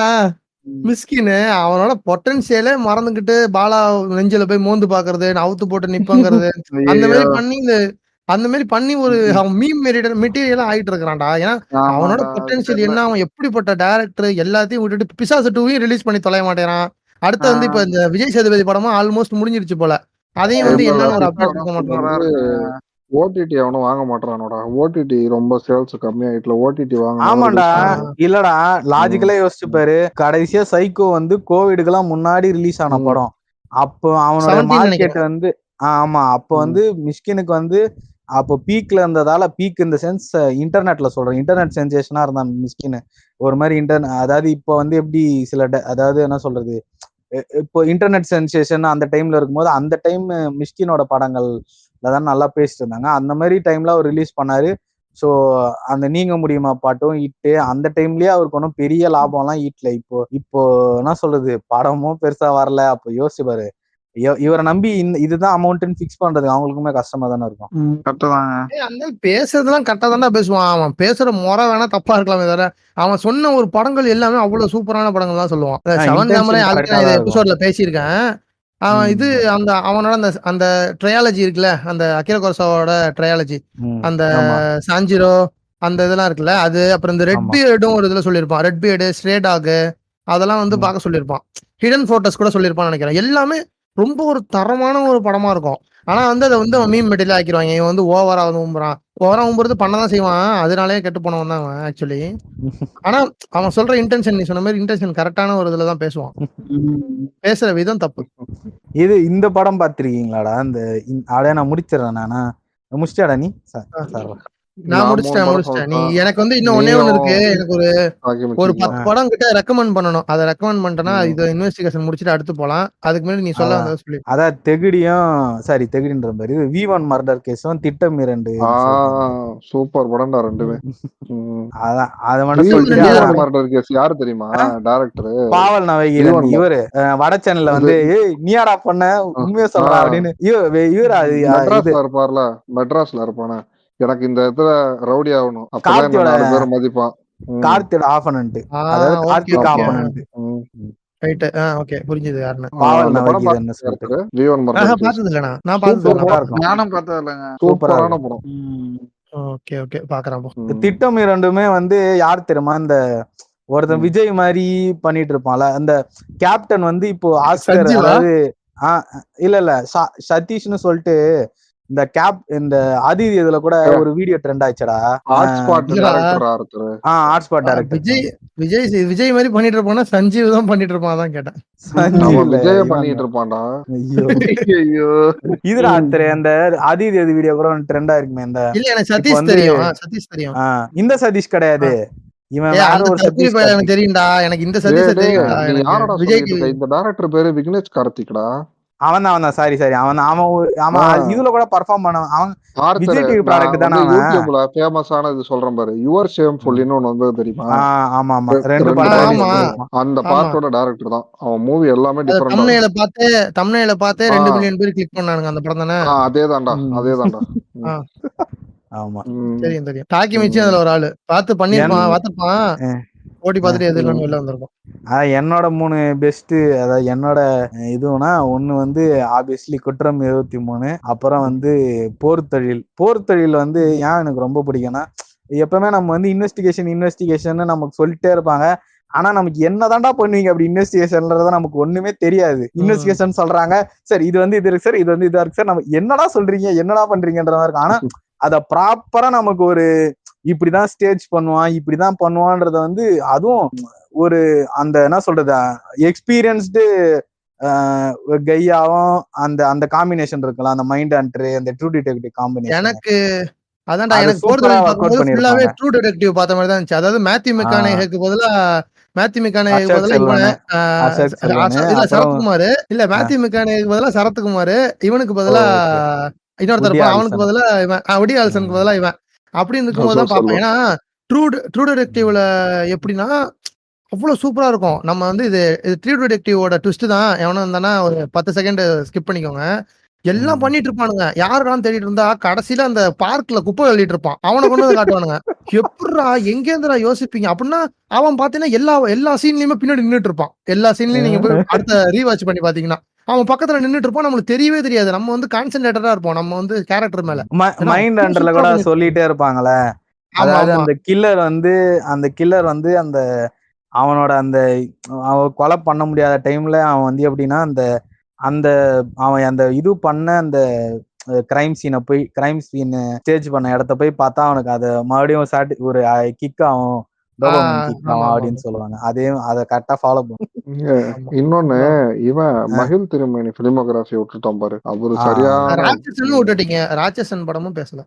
மிஸ்கின் அவனோட பொட்டன்சியலே மறந்துகிட்டு பாலா நெஞ்சில போய் மோந்து பாக்குறது, அவுத்து போட்டு நிப்பங்கிறது, அந்த மாதிரி பண்ணி ஒரு மீம் மெட்டீரியலா ஆயிட்டு இருக்கிறான்டா. ஏன்னா அவனோட பொட்டன்சியல் என்ன, அவன் எப்படிப்பட்ட டைரக்டர், எல்லாத்தையும் விட்டுட்டு பிசாசு 2 ரிலீஸ் பண்ணி தொலைய மாட்டேறான். அடுத்து வந்து இப்ப இந்த விஜய் சேதுபதி படமும் ஆல்மோஸ்ட் முடிஞ்சிருச்சு போல. அதையும் வந்து என்னன்னு ஒரு அப்டேட் கொடுக்க மாட்டான். ஓடிடி அவனும் வாங்க மாட்டானோடா. ஓடிடி ரொம்ப சேல்ஸ் கம்மியாயிட்டுல. ஓடிடி வாங்க. ஆமாண்டா. இல்லடா, லாஜிக்கலா யோசிச்சு பாரு. கடைசியா சைக்கோ வந்து கோவிடுக்கெல்லாம் முன்னாடி ரிலீஸ் ஆன படம். அப்போ அவனோட மார்க்கெட் வந்து ஆமா அப்போ வந்து மிஸ்கினுக்கு வந்து அப்போ பீக்ல இருந்ததால, பீக் இந்த சென்ஸ் இன்டர்நெட்ல சொல்றேன், இன்டர்நெட் சென்சேஷனா இருந்தான் மிஸ்கின். ஒரு மாதிரி அதாவது இப்போ வந்து எப்படி அதாவது என்ன சொல்றது, இப்போ இன்டர்நெட் சென்சேஷன் அந்த டைம்ல இருக்கும்போது அந்த டைம் மிஸ்கினோட படங்கள் தான் நல்லா பேசிட்டு இருந்தாங்க. அந்த மாதிரி டைம்ல அவர் ரிலீஸ் பண்ணாரு. ஸோ அந்த நீங்க முடியுமா பாட்டும் ஹிட்டு. அந்த டைம்லயே அவருக்கு ஒன்றும் பெரிய லாபம்லாம் ஈட்டல. இப்போ என்ன சொல்றது, படமும் பெருசா வரல. அப்போ யோசிச்சு பாரு, இவரை நம்பி இதுதான் அமௌண்ட்னு ஃபிக்ஸ் பண்றது அவங்களுக்குமே கஷ்டமா தானே இருக்கும். பேசுறதுலாம் கரெக்டா தானே பேசுவான். அவன் பேசுற முறை வேணா தப்பா இருக்கலாமே தவிர, அவன் சொன்ன ஒரு படங்கள் எல்லாமே அவ்வளவு சூப்பரான படங்கள் தான் சொல்லுவான். 7 சாமுராய் ஆல்ரெடி எபிசோட்ல பேசியிருக்கேன். இது அவனோட அந்த ட்ரையாலஜி இருக்குல்ல, அந்த அகிரா குரோசாவாவோட ட்ரையாலஜி, அந்த சாஞ்சிரோ அந்த இதெல்லாம் இருக்குல்ல, அது அப்புறம் இந்த ரெட் பியர்டும் ஒரு இதுல சொல்லியிருப்பான். ரெட் பியர்டு, ஸ்ட்ரே டாக் அதெல்லாம் வந்து பார்க்க சொல்லியிருப்பான். ஹிடன் போட்டோஸ் கூட சொல்லியிருப்பான்னு நினைக்கிறேன். எல்லாமே ரொம்ப ஒரு தரமான ஒரு படமா இருக்கும். ஆனா வந்து அதை வந்து அவன் மீன் மெட்டீரியல் ஆக்கிடுவாங்க. இவன் வந்து ஓவரா ஊம்புறது பண்ணதான் செய்வான். அதனாலே கெட்டு போனவன் தான் அவன் ஆக்சுவலி. ஆனா அவன் சொல்ற இன்டென்ஷன், நீ சொன்ன மாதிரி இன்டென்ஷன் கரெக்டான ஒரு இதுலதான் பேசுவான். பேசுற விதம் தப்பு. இந்த படம் பாத்திருக்கீங்களாடா? இந்த நான் முடிச்சிடறேன். நானா முடிச்சிட்டாடா நீ? நான் நான் 3 முடிச்சிட்டேன் படம் முடிச்சிட்டேன். நீ சொல்லிட்டேன். எனக்கு வந்து இன்னும் ஒண்ணே ஒண்ணு இருக்கு. நீயும் எனக்கு ஒரு பாக்கி ஒரு மிச்சிக்கலாம். 10 படம் கிட்ட ரெக்கமெண்ட் பண்ணணும். அத ரெக்கமெண்ட் பண்ணிட்டேன்னா, ம். இத இன்வெஸ்டிகேஷன் முடிச்சுட்டு அடுத்து போலாம். அதுக்கு முன்னாடி நீ சொல்ல அதான் வந்தத சொல்லு. அதான் தெகிடின்ற மாதிரி V1 மர்டர் கேஸும் திட்டம் 2 ஆ சொல்லிட்டாங்க. சூப்பர் படம்டா ரெண்டுமே. அதான் அதை மட்டும் திட்டம் சொல்லிட்டு ரெண்டு V1 யாரு? மர்டர் கேஸ் யாரு தெரியுமா? டைரக்டர் பாவல் நவகீரன் V1 இவரு வட சென்னையில இது வந்து ஏய் நீயாடா பண்ண உண்மையை சொல்றா அப்படின்னு இவரா இது மெட்ராஸ்ல இருப்பார்ல, மெட்ராஸ்ல இருப்பானே. எனக்கு இந்த இடத்துல ரவுடி ஆகணும், அப்பதான் என்ன கார்த்தியோட 4 பேரும் மதிப்பான். கார்த்தியோட ஆப்பனன்ட், அதாவது okay Karthik okay. Opponent right. Okay புரிஞ்சது யாருன்னு. பாவல் அந்த படம் நவகீரன் சொல்லிட்டு பார்த்து V1 மர்டர் கேஸ் பார்த்தது இல்லண்ணா. நான் பார்த்தது சூப்பர் இல்ல. சூப்பரா படம். இருக்கும். ஞானம் பார்த்தது இல்லைங்க. சூப்பரான படம். ஓகே ஓகே பாக்குறேன் போ. திட்டம் 2மே வந்து யார் தெரியுமா, இந்த ஒருத்தன் விஜய் மாதிரி பண்ணிட்டு இருப்பான்ல அந்த கேப்டன் வந்து இப்போ ஆஸ்கர், சஞ்சீவா? அதாவது இல்ல சதீஷ்னு சொல்லிட்டு இந்த அதிதி இதுல கூட ஒரு வீடியோ ட்ரெண்ட் ஆயிடுச்சடா. ஹாட்ஸ்பாட் டைரக்டரா இருக்காரு. ஹாட்ஸ்பாட் டைரக்டர் விஜய் மாதிரி பண்ணிட்டு இருப்பானா சஞ்சீவ் தான் பண்ணிட்டு இருப்பான் அதான் கேட்டேன். அவன் விஜய பண்ணிட்டு இருப்பான்டா. ஐயோ இதுல அந்த அதிதி வீடியோ கூட ட்ரெண்ட் ஆயிருக்குமே. இந்த இல்ல எனக்கு சதீஷ் தெரியும். சதீஷ் தெரியும். இந்த சதீஷ் கிடையாது, இவன் வேற அந்த ஒரு தற்கொலை சதீஷ். பையன் எனக்கு தெரியும்டா. எனக்கு இந்த சதீஷ் தெரியும்டா. நீ எனக்கு யாரடா விஜய்க்கு சொல்லிட்டு இருக்க? இந்த டைரக்டர் பேரு விக்னேஷ் கார்த்திக்டா. அவன் சாரி அவன் இதுல கூட பெர்ஃபார்ம் பண்ண. அவன் விஜய் டிவி ப்ராடக்ட் தானே. யூடியூப்ல ஃபேமஸான இது சொல்றேன் பாரு, யுவர் ஷேம்ஃபுல்னு ஒன்னு வந்து தெரியுமா? ஆமா ஆமா 2 ஆமா. அந்த பார்ட்டோட டைரக்டர் தான். அவன் மூவி எல்லாமே டிஃபரெண்டா. தம்ப்நெயில பார்த்தே 2 மில்லியன் பேர் கிளிக் பண்ணானுங்க அந்த படம் தானே. அதேதான்டா. ஆமா தெரியும். டாக்கி மிச்சி அதுல ஒரு ஆளு பார்த்து பண்ணிருப்பான், பார்த்துப்பான், ஓடி பார்த்துட்டு எது இல்லன்னு வெளில வந்திருக்கும். என்னோட 3 பெஸ்ட், அதாவது என்னோட இதுனா ஒண்ணு வந்து ஆப்வியஸ்லி குற்றம் 23, அப்புறம் வந்து போர்த்தொழில் வந்து ஏன் எனக்கு ரொம்ப பிடிக்கும்னா, எப்பவுமே நம்ம வந்து இன்வெஸ்டிகேஷன் நமக்கு சொல்லிட்டே இருப்பாங்க. ஆனா நமக்கு என்னதான்டா பண்ணுவீங்க அப்படி இன்வெஸ்டிகேஷன்ன்றத நமக்கு ஒண்ணுமே தெரியாது. இன்வெஸ்டிகேஷன் சொல்றாங்க, சரி இது வந்து இது இருக்கு சார், இது வந்து இதா இருக்கு சார், நம்ம என்னடா சொல்றீங்க என்னடா பண்றீங்கன்ற மாதிரி இருக்கும். ஆனா அத ப்ராப்பரா நமக்கு ஒரு இப்படிதான் ஸ்டேஜ் பண்ணுவான், இப்படிதான் பண்ணுவான்றத வந்து, அதுவும் ஒரு அந்த என்ன சொல்றது எக்ஸ்பீரியன்ஸ்டு கையாவும் அந்த காம்பினேஷன் இருக்கலாம், அந்த மைண்ட் ஹண்டர், அந்த ட்ரூ டிடெக்டிவ் காம்பினேஷன். எனக்கு அதான்டா, எனக்கு போர்த்தொழில் பார்க்கும்போது ஃபுல்லாவே ட்ரூ டிடெக்டிவ் பார்த்த மாதிரி தான் இருந்துச்சு. அதாவது மேத்யூ மெக்கானேக்கு பதிலா சரத்குமார், இல்ல மேத்யூ மெக்கானேக்கு பதிலா சரத்குமார், இவனுக்கு பதிலா இன்னொருத்தர், அவனுக்கு பதிலா இவன், வுடி ஹாரிசனுக்கு பதிலா இவன், அப்படின்னு இருக்கும்போது தான் பார்ப்பேன். ஏன்னா ட்ரூ டிடெக்டிவ்ல எப்படின்னா அவ்வளவு சூப்பரா இருக்கும். நம்ம வந்து இது ட்ரூ டிடெக்டிவோட ட்விஸ்ட் தான். எவனும் இருந்தானா ஒரு 10 செகண்ட் ஸ்கிப் பண்ணிக்கோங்க. எல்லாம் பண்ணிட்டு இருப்பானுங்க. யாருடான்னு தேடிட்டு இருந்தா கடைசியில அந்த பார்க்ல குப்பை அள்ளிட்டு இருப்பான். அவனை கொண்டு வந்து காட்டுவானுங்க. எப்படா எங்க இருந்துடா யோசிப்பீங்க அப்படின்னா, அவன் பாத்தீங்கன்னா எல்லா சீன்லயுமே பின்னாடி நின்னுட்டு இருப்பான். எல்லா சீன்லயும் நீங்க போய் அடுத்த ரீவாட்ச் பண்ணி பாத்தீங்கன்னா அவன் பக்கத்துல நின்னுட்டு இருப்பான். நம்மளுக்கு தெரியவே தெரியாது. நம்ம வந்து கான்சென்ட்ரேட்டடா இருப்போம் நம்ம வந்து கேரக்டர் மேல. மைண்ட் ஹண்டர்ல கூட சொல்லிட்டே இருப்பாங்களே, அதாவது அந்த கில்லர் வந்து அந்த அவனோட அந்த கொலை பண்ண முடியாத டைம்ல அவன் வந்து எப்படின்னா அவன் அந்த இது பண்ண அந்த கிரைம் சீன் ஸ்டேஜ் பண்ண இடத்த போய் பார்த்தா அவனுக்கு அதை மறுபடியும் ஒரு கிக் ஆகும், அப்படின்னு சொல்லுவாங்க. அதையும் அதை கரெக்டா ஃபாலோ பண்ணும். இன்னொன்னு, இவன் மகிழ் திருமேனி பிலிமோகிராஃபி விட்டுட்டோம் பாரு, அவரு சரியான விட்டுட்டீங்க. ராட்சசன் படமும் பேசல.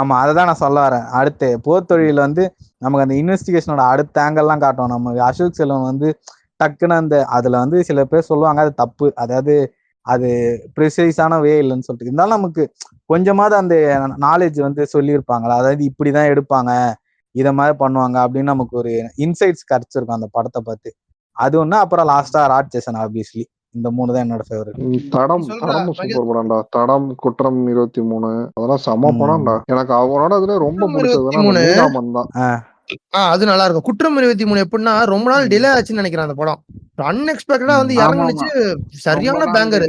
ஆமா, அததான் நான் சொல்ல வரேன். அடுத்து போர்த்தொழில் வந்து நமக்கு அந்த இன்வெஸ்டிகேஷனோட அடுத்த ஆங்கிள் எல்லாம் காட்டும். நமக்கு அசோக் செல்வன் வந்து டக்குன்னு அதுல வந்து சில பேர் சொல்லுவாங்க அது தப்பு, அதாவது அது ப்ரிசைஸான வே இல்லைன்னு சொல்லிட்டு. இருந்தாலும் நமக்கு கொஞ்சமாவது அந்த நாலேஜ் வந்து சொல்லியிருப்பாங்களா, அதாவது இப்படிதான் எடுப்பாங்க, இத மாதிரி பண்ணுவாங்க அப்படின்னு நமக்கு ஒரு இன்சைட்ஸ் கிடைச்சிருக்கும் அந்த படத்தை பார்த்து. அது ஒண்ணு. அப்புறம் லாஸ்டா ராட்சசன். ஆப்வியஸ்லி இந்த 3 தான் என்னோட ஃபேவரட். தடம் சூப்பர் படம்டா. தடம், குற்றம் 23 அதெல்லாம் செம படம்டா. எனக்கு அவனோட அதுல ரொம்ப பிடிச்சதுன்னா மீனாமன் தான். அது நல்லா இருக்கும். குற்றம் 23 எப்படின்னா ரொம்ப நாள் டிலே ஆச்சுன்னு நினைக்கிறேன் அந்த படம். அன்எக்ஸ்பெக்டடா வந்து இறங்குனுச்சு. சரியான பேங்கர்.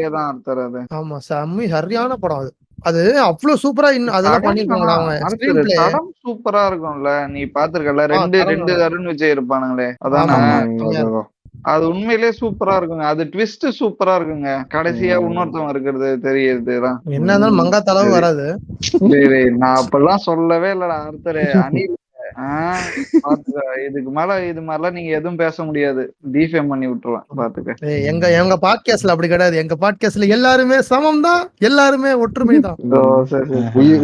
ஆமா, சரியான படம் அது. அது அவ்வளவு சூப்பரா அதெல்லாம் பண்ணிருக்காங்கடா அவங்க. ஸ்கிரீன் பிளே தடம் சூப்பரா இருக்கும்ல. நீ பாத்துக்கல, ரெண்டு அருண் விஜய் இருப்பானுங்களே, அதானே? அது உண்மையிலேயே சூப்பரா இருக்குங்க. அது ட்விஸ்ட் சூப்பரா இருக்குங்க. கடைசியா இன்னொருத்தவங்க இருக்கிறது தெரியுது. என்ன இருந்தாலும் மங்கா தளவு வராது. நான் அப்பெல்லாம் சொல்லவே இல்லடா ஆர்த்தர். அனில் இதுக்கு மேல இது மாதிரிலாம் நீங்க எதுவும் பேச முடியாது. டிஃபேம் பண்ணி விட்டுருவேன் பாத்துக்க. எங்க பாட்காஸ்ட்ல அப்படி கிடையாது. எங்க பாட்காஸ்ட்ல எல்லாருமே சமம் தான், எல்லாருமே ஒற்றுமை தான்.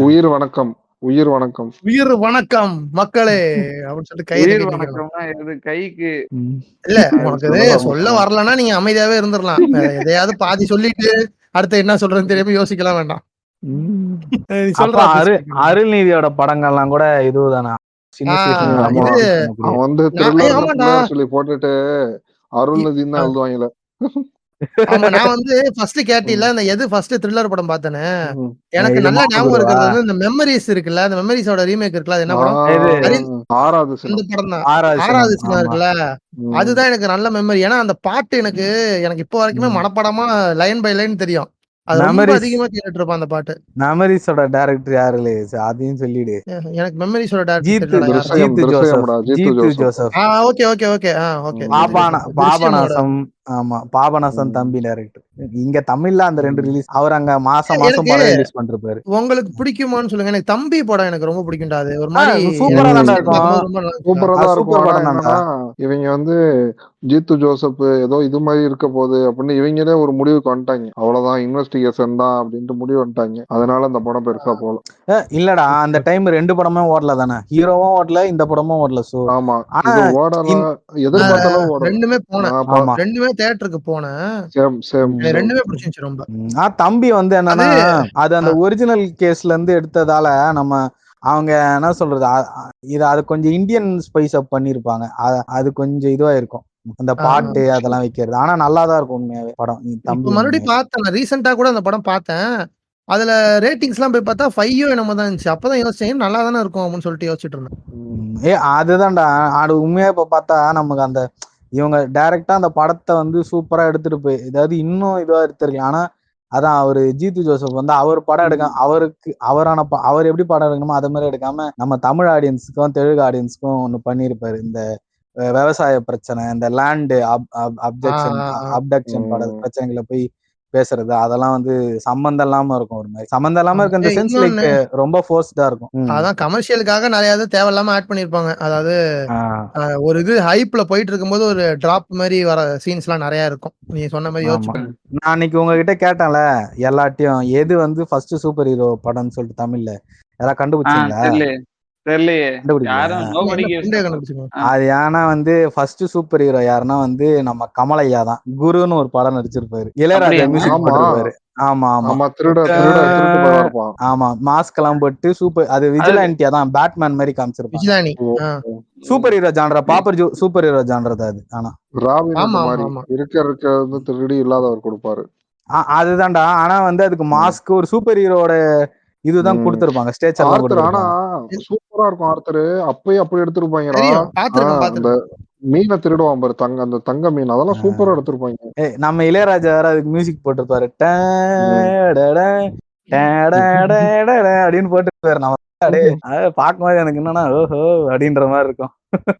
உயிர் வணக்கம் உயிர் வணக்கம். உயிர் வணக்கம் மக்களே அப்படின்னு சொல்லிட்டு கையை உயிர் தட்டி நிக்கணும். வணக்கம்னா எது கைக்கு இல்ல அது உனக்கு சொல்லலாம் சொல்ல சொல்லலாம். வரலன்னா நீங்க அமைதியாவே இருந்துடலாம். எதையாவது பாதி சொல்லிட்டு அடுத்து என்ன சொல்றதுன்னு தெரியாம யோசிக்கலாம் வேண்டாம். நீ அப்ப சொல்றா please. அருள்நீதியோட படங்கள்லாம் கூட இதுதானா சின்ன ஆ, சீசன் ஆமா. இது அவன் வந்து நான் த்ரில்லர்னு ஆமாண்டா. பிள்ளையார் சொல்லி போட்டுட்டு அருள்நிதின்னு தான் எழுதுவாங்கல்ல. ஆமா நான் வந்து ஃபர்ஸ்ட் ம். கேட்டில இந்த எது ஃபர்ஸ்ட் த்ரில்லர் படம் பார்த்தேனே. ம். எனக்கு இது நல்ல ஞாபகம் மாமதுரவா இருக்கிறது வந்து இந்த மெமரிஸ் இருக்குல்ல, அந்த மெமரிஸோட ரீமேக் இருக்குல்ல, அது என்ன படம்? இது ஹரி- ஆறாவது அந்த சினம். படம் தான். ஆறாவது ஆறாவது சினம். சினம் ஆமா. இருக்குல்ல, ம். அதுதான் எனக்கு நல்ல மெமரி. ஏன்னா அந்த பாட்டு எனக்கு இப்போ வரைக்குமே ம். மனப்பாடமா லைன் பை லைன் தெரியும். அது ரொம்ப மெமரிஸ் அதிகமா கேட்டுட்டு இருப்பேன் அந்த பாட்டு. மெமரிஸோட டைரக்டர் யாருலே அதையும் சொல்லிடு. எனக்கு மெமரிஸோட டேரக்டர் ஜீத்து தெரியலடா யாரு. திருஷ்யம் ஜீத்து ஜோசப் திருஷ்யம்டா. Jeethu Jeethu Joseph. Joseph okay okay okay okay. ம். திருஷ்யமோட பாபநாசம். ஆமா பாபநாசம் ம். தம்பி டைரக்டர். இங்க தமிழ்ல அந்த 2 ம். ரிலீஸ். அவர் அங்க மாசம் எனக்கு படம் ரிலீஸ் பண்ணிருப்பாரு. உங்களுக்கு பிடிக்குமான்னு சொல்லுங்க. எனக்கு தம்பி படம் எனக்கு ரொம்ப பிடிக்கும்டா. அது ஒரு ஆ, மாதிரி சூப்பரா எனக்கு தான்டா first time இருக்கும். பார்க்கும்போது ரொம்ப நல்லா இருந்துச்சுடா. சூப்பரா அது தான் இருக்கும். சூப்பர் ஆனா படம் தான்டா. என்னன்னா, இவங்க வந்து ஜீத்து ஜோசப் ஏதோ இது மாதிரி இருக்க போகுது அப்படின்னு இவங்களே ஒரு முடிவுக்கு வந்துட்டாங்க. அவ்வளவுதான் இன்வெஸ்டிகேஷன் தான் அப்படின்ட்டு முடிவு வந்துட்டாங்க. அதனால அந்த படம் பெருசா போல. இல்லடா அந்த டைம் 2 படமே ஓடல தானே. ஹீரோவும் ஓடல, இந்த படமும் ஓடல. சோ ஆமா. ஆனா இது ஓடல. இந்- எதிர்பார்த்த அளவு ஓடல. ரெண்டுமே போனேன். ஆமா. ரெண்டுமே தியேட்டருக்கு போனேன். சேம். எனக்கு ரெண்டுமே பிடிச்சிருந்துச்சு ரொம்ப. தம்பி வந்து என்னன்னா அது அந்த ஆ. ஒரிஜினல் கேஸ்ல இருந்து எடுத்ததால நம்ம அவங்க என்ன சொல்றது இது அது கொஞ்சம் இந்தியன் ஸ்பைஸ் அப் பண்ணிருப்பாங்க. அது கொஞ்சம் இதுவா இருக்கும். அந்த பாட்டு அதெல்லாம் வைக்கிறது. ஆனா நல்லாதான் இருக்கும் உண்மையாவே படம். இப்ப தம்பி மறுபடியும் பார்த்தேன். நான் ரீசெண்டா கூட அந்த படம் பார்த்தேன். அதுல ரேட்டிங்ஸ்லாம் போய் பார்த்தா 5 என்னமோ தான் இருந்துச்சு. அப்பதான் யோசிச்சேன் நல்லா தானே இருக்கும் அப்படின்னு சொல்லிட்டு யோசிச்சுட்டு இருந்தேன். அதுதான்டா. அது உண்மையா இப்ப பார்த்தா நமக்கு அந்த இவங்க டைரக்டா அந்த படத்தை வந்து சூப்பரா எடுத்துட்டு போய் ஏதாவது இன்னும் இதுவா எடுத்திருக்கலாம். ஆனா அதான் அவரு ஜீத்து ஜோசப் வந்து அவர் படம் எடுக்க அவருக்கு அவர் எப்படி படம் எடுக்கணுமோ அதை மாதிரி எடுக்காம நம்ம தமிழ் ஆடியன்ஸுக்கும் தெலுங்கு ஆடியன்ஸுக்கும் ஒண்ணு பண்ணியிருப்பாரு. இந்த விவசாய பிரச்சனை, இந்த லேண்டு அப்டக்ஷன் பிரச்சனைகளை போய் பேசுறது அதெல்லாம் வந்து சம்பந்தம் இல்லாம இருக்கும். ஒரு மாதிரி சம்பந்தம் இல்லாம இருக்க இந்த சென்ஸ் லைக் ரொம்ப ஃபோர்ஸ்டா இருக்கும். அதான் கமர்ஷியலுக்காக நிறைய தேவையில்லாம ஆட் பண்ணிருப்பாங்க. அதாவது ஒரு இது ஹைப்ல போயிட்டு இருக்கும்போது ஒரு டிராப் மாதிரி வர சீன்ஸ் எல்லாம் நிறைய இருக்கும். நீ சொன்ன மாதிரி யோசிச்சு நான் அன்னைக்கு உங்ககிட்ட கேட்டேன்ல எல்லாத்தையும் எது வந்து ஃபர்ஸ்ட் சூப்பர் ஹீரோ படம்னு சொல்லிட்டு தமிழ்ல யாராவது கண்டுபிடிச்சீங்களா? அது ஏன்னா வந்து ஃபர்ஸ்ட் சூப்பர் ஹீரோ யாருன்னா வந்து நம்ம கமலையா தான். குருன்னு ஒரு படம் நடிச்சிருப்பாரு. இளையராஜா மியூசிக் போட்டிருப்பாரு. ஆமா மாஸ்க் எல்லாம் போட்டு சூப்பர் அது விஜிலாண்டியா தான் பேட்மேன் மாதிரி காமிச்சிருப்பாங்க. Super hero genre proper super hero genre அது. ஆனா திருடி இல்லாதவர் கொடுப்பாரு. அதுதான்டா. ஆனா வந்து அதுக்கு மாஸ்க் ஒரு சூப்பர் ஹீரோட இதுதான் கொடுத்திருப்பாங்க. ஸ்டேஜ் எல்லாம் ஆனா சூப்பரா இருக்கும். ஆர்த்தர் அப்பயே அப்படி எடுத்திருப்பாங்கடா. அந்த மீனை திருடுவான் பாரு அந்த தங்க மீன் அதெல்லாம் சூப்பரா எடுத்திருப்பாங்க. நம்ம இளையராஜா வேற அதுக்கு மியூசிக் போட்டிருப்பாரு. அப்படின்னு போட்டுருப்பாரு. நம்ம பார்க்கும்போது எனக்கு என்னன்னா ஓஹோ அப்படின்ற மாதிரி இருக்கும்.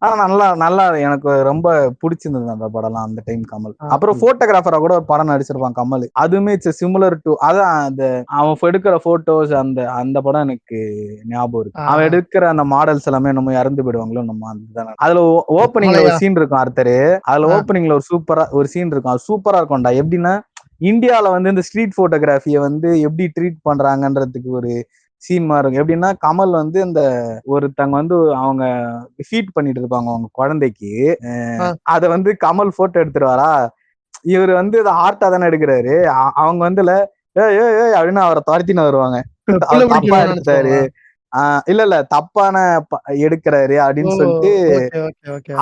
ஆனா நல்லா எனக்கு ரொம்ப பிடிச்சிருந்தது அந்த படம்லாம் அந்த டைம் கமல். அப்புறம் போட்டோகிராஃபரா கூட ஒரு படம் நடிச்சிருப்பான் கமல். அதுவுமே சிமிலர் டு அதான் அந்த அவன் எடுக்கிற போட்டோஸ் அந்த படம் எனக்கு ஞாபகம் இருக்கு. அவன் எடுக்கிற அந்த மாடல்ஸ் எல்லாமே நம்ம இறந்து போயிடுவாங்களோ நம்ம அதுதான். அதுல ஓப்பனிங்ல ஒரு சீன் இருக்கும் ஆர்த்தரு. அதுல ஓப்பனிங்ல ஒரு சீன் இருக்கும். அது சூப்பரா இருக்கும்டா. எப்படின்னா இந்தியாவில வந்து இந்த ஸ்ட்ரீட் போட்டோகிராஃபியை வந்து எப்படி ட்ரீட் பண்றாங்கன்றதுக்கு ஒரு சீன் மாதிரி இருக்கும். எப்படின்னா கமல் வந்து இந்த ஒருத்தங்க வந்து அவங்க ஃபீட் பண்ணிட்டு இருப்பாங்க அவங்க குழந்தைக்கு. அத வந்து கமல் போட்டோ எடுத்துருவாரா. இவரு வந்து இதை ஆர்ட்டா தானே எடுக்கிறாரு. அவங்க வந்து ஏ அப்படின்னு அவரை துரத்தின்னு வருவாங்க. தப்பா எடுத்தாரு இல்ல தப்பான எடுக்கிறாரு அப்படின்னு சொல்லிட்டு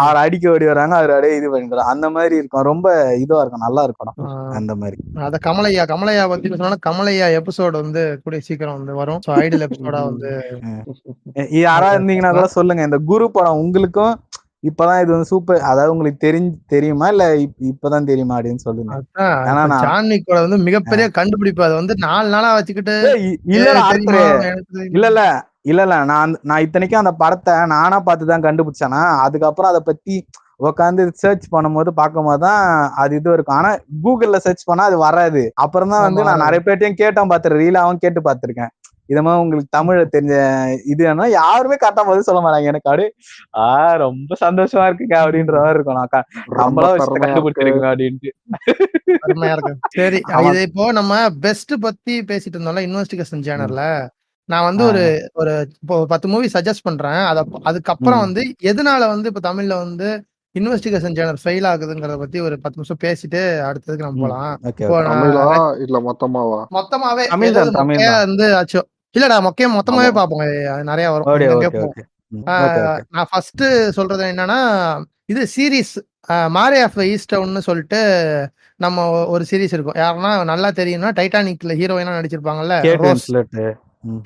அவர் அடிக்க ஓடி வராங்க. அவர் அப்படியே இது பண்ணிடுறாரு. அந்த மாதிரி இருக்கும். ரொம்ப இதுவா இருக்கும். நல்லா இருக்கும் அந்த மாதிரி. அத கமலையா பத்தி சொன்னா கமலையா எபிசோட் வந்து கூடிய சீக்கிரம் வந்து வரும். ஐடியல் எபிசோடா வந்து யாராவது இருந்தீங்கன்னா கூட சொல்லுங்க. இந்த குரு படம் உங்களுக்கும் இப்பதான் இது வந்து சூப்பர் அதாவது உங்களுக்கு தெரியுமா இல்ல இப்பதான் தெரியுமா அப்படின்னு சொல்லுங்க. ஜான்விக்கோட வந்து மிகப்பெரிய கண்டுபிடிப்பு. அதை வந்து 4 நாளா வச்சுக்கிட்டு இல்ல நான் இத்தனைக்கும் அந்த படத்தை நானா பார்த்துதான் கண்டுபிடிச்சேனா. அதுக்கப்புறம் அதை பத்தி உட்காந்து சர்ச் பண்ணும்போது பார்க்கும்போதுதான் அது இது இருக்கும். ஆனா கூகுள்ல சர்ச் பண்ணா அது வராது. அப்புறம் தான் வந்து நான் நிறைய பேர்ட்டையும் கேட்டேன் பார்த்துருக்கேன். ரீலாவும் கேட்டு பார்த்திருக்கேன். இத மாதிரி உங்களுக்கு தமிழ தெரிஞ்ச இதுன்னா யாருமே கரெக்டா பதில் சொல்ல மாட்டாங்க. எனக்கு அப்படியே ரொம்ப சந்தோஷமா இருக்குங்க அப்படின்ற மாதிரி இருக்கும். நான் நம்மளா விஷயத்தை கண்டுபிடிச்சிருக்கோம் அப்படின்ட்டு அருமையா இருக்கு. சரி, இது இப்போ நம்ம பெஸ்ட் பத்தி பேசிட்டு இருந்தோம்ல இன்வெஸ்டிகேஷன் ஜேனர்ல. நான் வந்து ஒரு ஒரு இப்போ 10 மூவி சஜஸ்ட் பண்றேன். அதுக்கப்புறம் வந்து எதனால வந்து இப்ப தமிழ்ல வந்து இன்வெஸ்டிகேஷன் ஜேர்னல் ஃபெயில் ஆகுதுங்கிறத பத்தி ஒரு 10 நிமிஷம் பேசிட்டு அடுத்ததுக்கு நம்ம போலாம். இப்போ தமிழா இல்ல மொத்தமாவா? மொத்தமாவே தமிழ் ஏதாவது தான், தமிழ் மொக்கையா தான். இருந்து ஆச்சோ இல்லடா மொத்தமாவே ஆமா. பார்ப்போம். நிறைய வரும். ஓகே எங்கெங்கேயோ ஓகே போகும். Okay okay okay. நான் ஃபர்ஸ்ட் சொல்றது என்னன்னா, இது சீரிஸ் மாரி ஆஃப் ஈஸ்டவுன்னு சொல்லிட்டு நம்ம ஒரு சீரிஸ் இருக்கும். யாருன்னா நல்லா தெரியும்னா டைட்டானிக்ல ஹீரோயினா நடிச்சிருப்பாங்கல்ல Kate Rose. Winslet.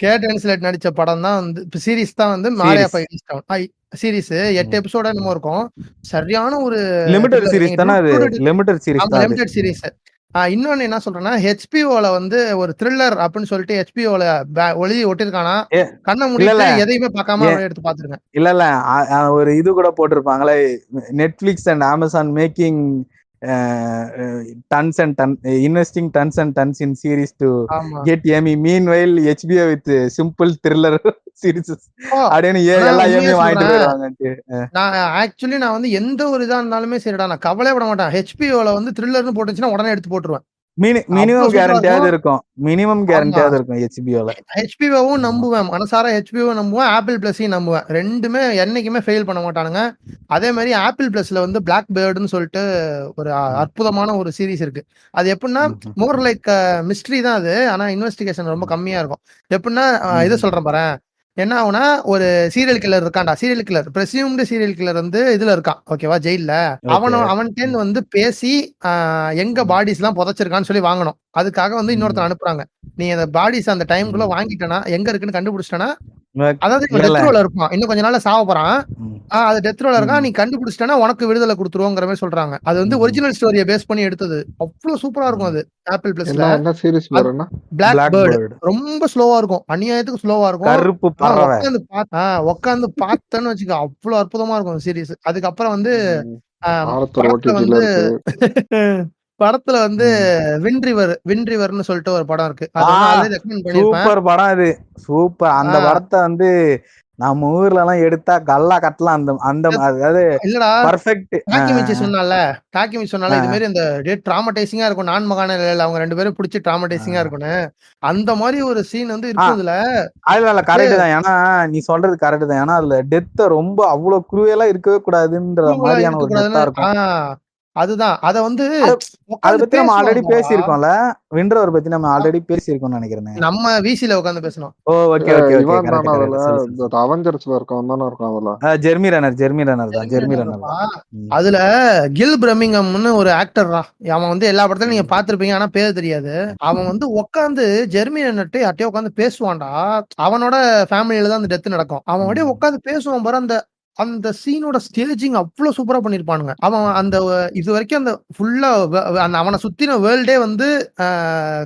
Kate Winslet நடிச்ச படம் தான் வந்து இப்ப சீரிஸ் தான் வந்து மாரி ஆஃப் ஈஸ்டவுன் சீரிஸ் 8 எபிசோட என்னமோ இருக்கும். சரியான ஒரு லிமிட்டட் thriller. சீரிஸ் நீங்க தானே அது? True Detective- லிமிட்டட் சீரிஸ் ஆமா தான் அது. Limited series. இன்னொன்னு என்ன சொல்றேன்னா ஹெச்பிஓல வந்து ஒரு த்ரில்லர் அப்படின்னு சொல்லிட்டு ஹெச்பிஓல எழுதி ஒட்டிருக்கானா, ஏ, கண்ணை இல்ல மூடிட்டு இல்ல எதையுமே பார்க்காம ஏ, அப்படியே எடுத்து பார்த்துருக்கேன். இல்ல ஒரு இது கூட போட்டிருப்பாங்களே, Netflix and Amazon making tons and ton investing tons and tons in series to ஆமா. get Emmy. Meanwhile HBO with simple thriller series ஓ, அப்படின்னு ஆனா எல்லா உண்மையா ஏமியும் வாங்கிட்டு சொல்றேன். போயிடுவாங்கன்ட்டு. நான் வந்து எந்த ஒரு இதா இருந்தாலுமே சரிடா, நான் கவலையே பட மாட்டேன். ஹெச்பிஓல வந்து த்ரில்லர்னு போட்டுச்சுன்னா உடனே எடுத்து போட்டுருவேன். மினிமம் அவ்வளவு சூப்பரா கேரண்டியாவது இருக்கும். இருக்கும். மினிமம் ஆமா. கேரண்டியாவது இருக்கும் ஹெச்பிஓல. ஹெச்பிஓவும் நம்புவேன். மனசார ஹெச்பிஓ நம்புவேன். ஆப்பிள் பிளஸையும் நம்புவேன். ரெண்டுமே என்னைக்குமே ஃபெயில் பண்ண மாட்டானுங்க. அதே மாதிரி ஆப்பிள் பிளஸ்ல வந்து பிளாக் பேர்டுன்னு சொல்லிட்டு ஒரு அற்புதமான ஒரு சீரிஸ் இருக்கு. அது எப்படின்னா மோர் லைக் மிஸ்ட்ரி தான் அது. ஆனா இன்வெஸ்டிகேஷன் ரொம்ப கம்மியா இருக்கும். எப்படின்னா இதை சொல்றேன் பாரேன். என்ன ஆகுனா ஒரு சீரியல் கில்லர் இருக்கான்டா. Serial killer presumed serial killer வந்து இதுல இருக்கான். ஓகேவா, ஜெயில்ல. அவன்கிட்ட வந்து பேசி எங்க பாடிஸ் எல்லாம் புதைச்சிருக்கான்னு சொல்லி வாங்கணும். அதுக்காக வந்து இன்னொருத்தர் அனுப்புறாங்க. நீ அந்த பாடிஸ் அந்த டைம்குள்ள வாங்கிட்டனா, எங்க இருக்குன்னு கண்டுபிடிச்சிட்டனா, அதாவது இவன் டெத் ரோல இருப்பான். இன்னும் கொஞ்ச நாள்ல சாவ போறான். அது டெத் ரோல இருக்கான். நீ கண்டுபிடிச்சிட்டனா உனக்கு விடுதலை கொடுத்துருவோங்கிற மாதிரி சொல்றாங்க. அது வந்து ஒரிஜினல் ஸ்டோரியை பேஸ் பண்ணி எடுத்தது. அவ்வளவு சூப்பரா இருக்கும் அது ஆப்பிள் பிளஸ்ல. என்ன சீரிஸ் பேருன்னா? Black bird. ரொம்ப ஸ்லோவா இருக்கும். அநியாயத்துக்கு ஸ்லோவா இருக்கும். கருப்பு பறவை. உட்காந்து பார்த்தேன்னு வச்சுக்க, அவ்வளவு அற்புதமா இருக்கும் சீரிஸ். அதுக்கப்புறம் வந்து படத்துல வந்து வின் ரிவர்னு சொல்லிட்டு ஒரு படம் இருக்கு. அது வந்து ஆல்ரெடி ரெக்கமெண்ட் பண்ணிருப்பேன். சூப்பர் படம் அது. சூப்பர். அந்த படத்தை வந்து நம்ம ஊர்ல எல்லாம் எடுத்தா கல்லா கட்டலாம். அந்த அந்த அதாவது இல்லடா, பெர்ஃபெக்ட். டாக்கிமிச்சி சொன்னால இது மாதிரி இந்த டிராமடைசிங்கா இருக்கும். நான் மகான அவங்க 2 பேரும் பிடிச்சி டிராமடைசிங்கா இருக்கும்னு அந்த மாதிரி ஒரு சீன் வந்து இருக்கும் இதுல. அதுல கரெக்ட் தான். ஏன்னா நீ சொல்றது கரெக்ட் தான். ஏன்னா அதுல டெத் ரொம்ப அவ்வளவு குரூயலா இருக்கவே கூடாதுன்ற மாதிரியான ஒரு டெத்தா இருக்கும். அதுதான். அத வந்து அத பத்தி நம்ம ஆல்ரெடி பேசியிருக்கோம்ல. வின்ரவர் பத்தி நம்ம ஆல்ரெடி பேசியிருக்கோம்னு நினைக்கிறேன். நம்ம விசில உட்கார்ந்து பேசணும். ஓ ஓகே ஓகே ஓகே. இவன் தான அதுல அவெஞ்சர்ஸ்ல இருக்கவன் தான இருக்கான் அதுல. ஜெர்மி ரன்னர் தான். அதுல கில் பிரமிங்கம்னு ஒரு ஆக்டர்ரா. அவன் வந்து எல்லா படத்துலயும் நீங்க பாத்திருப்பீங்க, ஆனா பேர் தெரியாது. அவன் வந்து உட்கார்ந்து ஜெர்மி ரன்னர்ட்ட யார்ட்டையோ உட்கார்ந்து பேசுவான்டா. அவனோட ஃபேமிலியில தான் அந்த டெத் நடக்கும். அவன் அப்படியே உட்கார்ந்து பேசுவான் பாரு. அந்த சீனோட ஸ்டேஜிங் அவ்வளவு சூப்பரா பண்ணிருப்பானுங்க. அவன் அந்த இது வரைக்கும் அந்த ஃபுல்லா அவனை சுத்தின வேர்ல்டே வந்து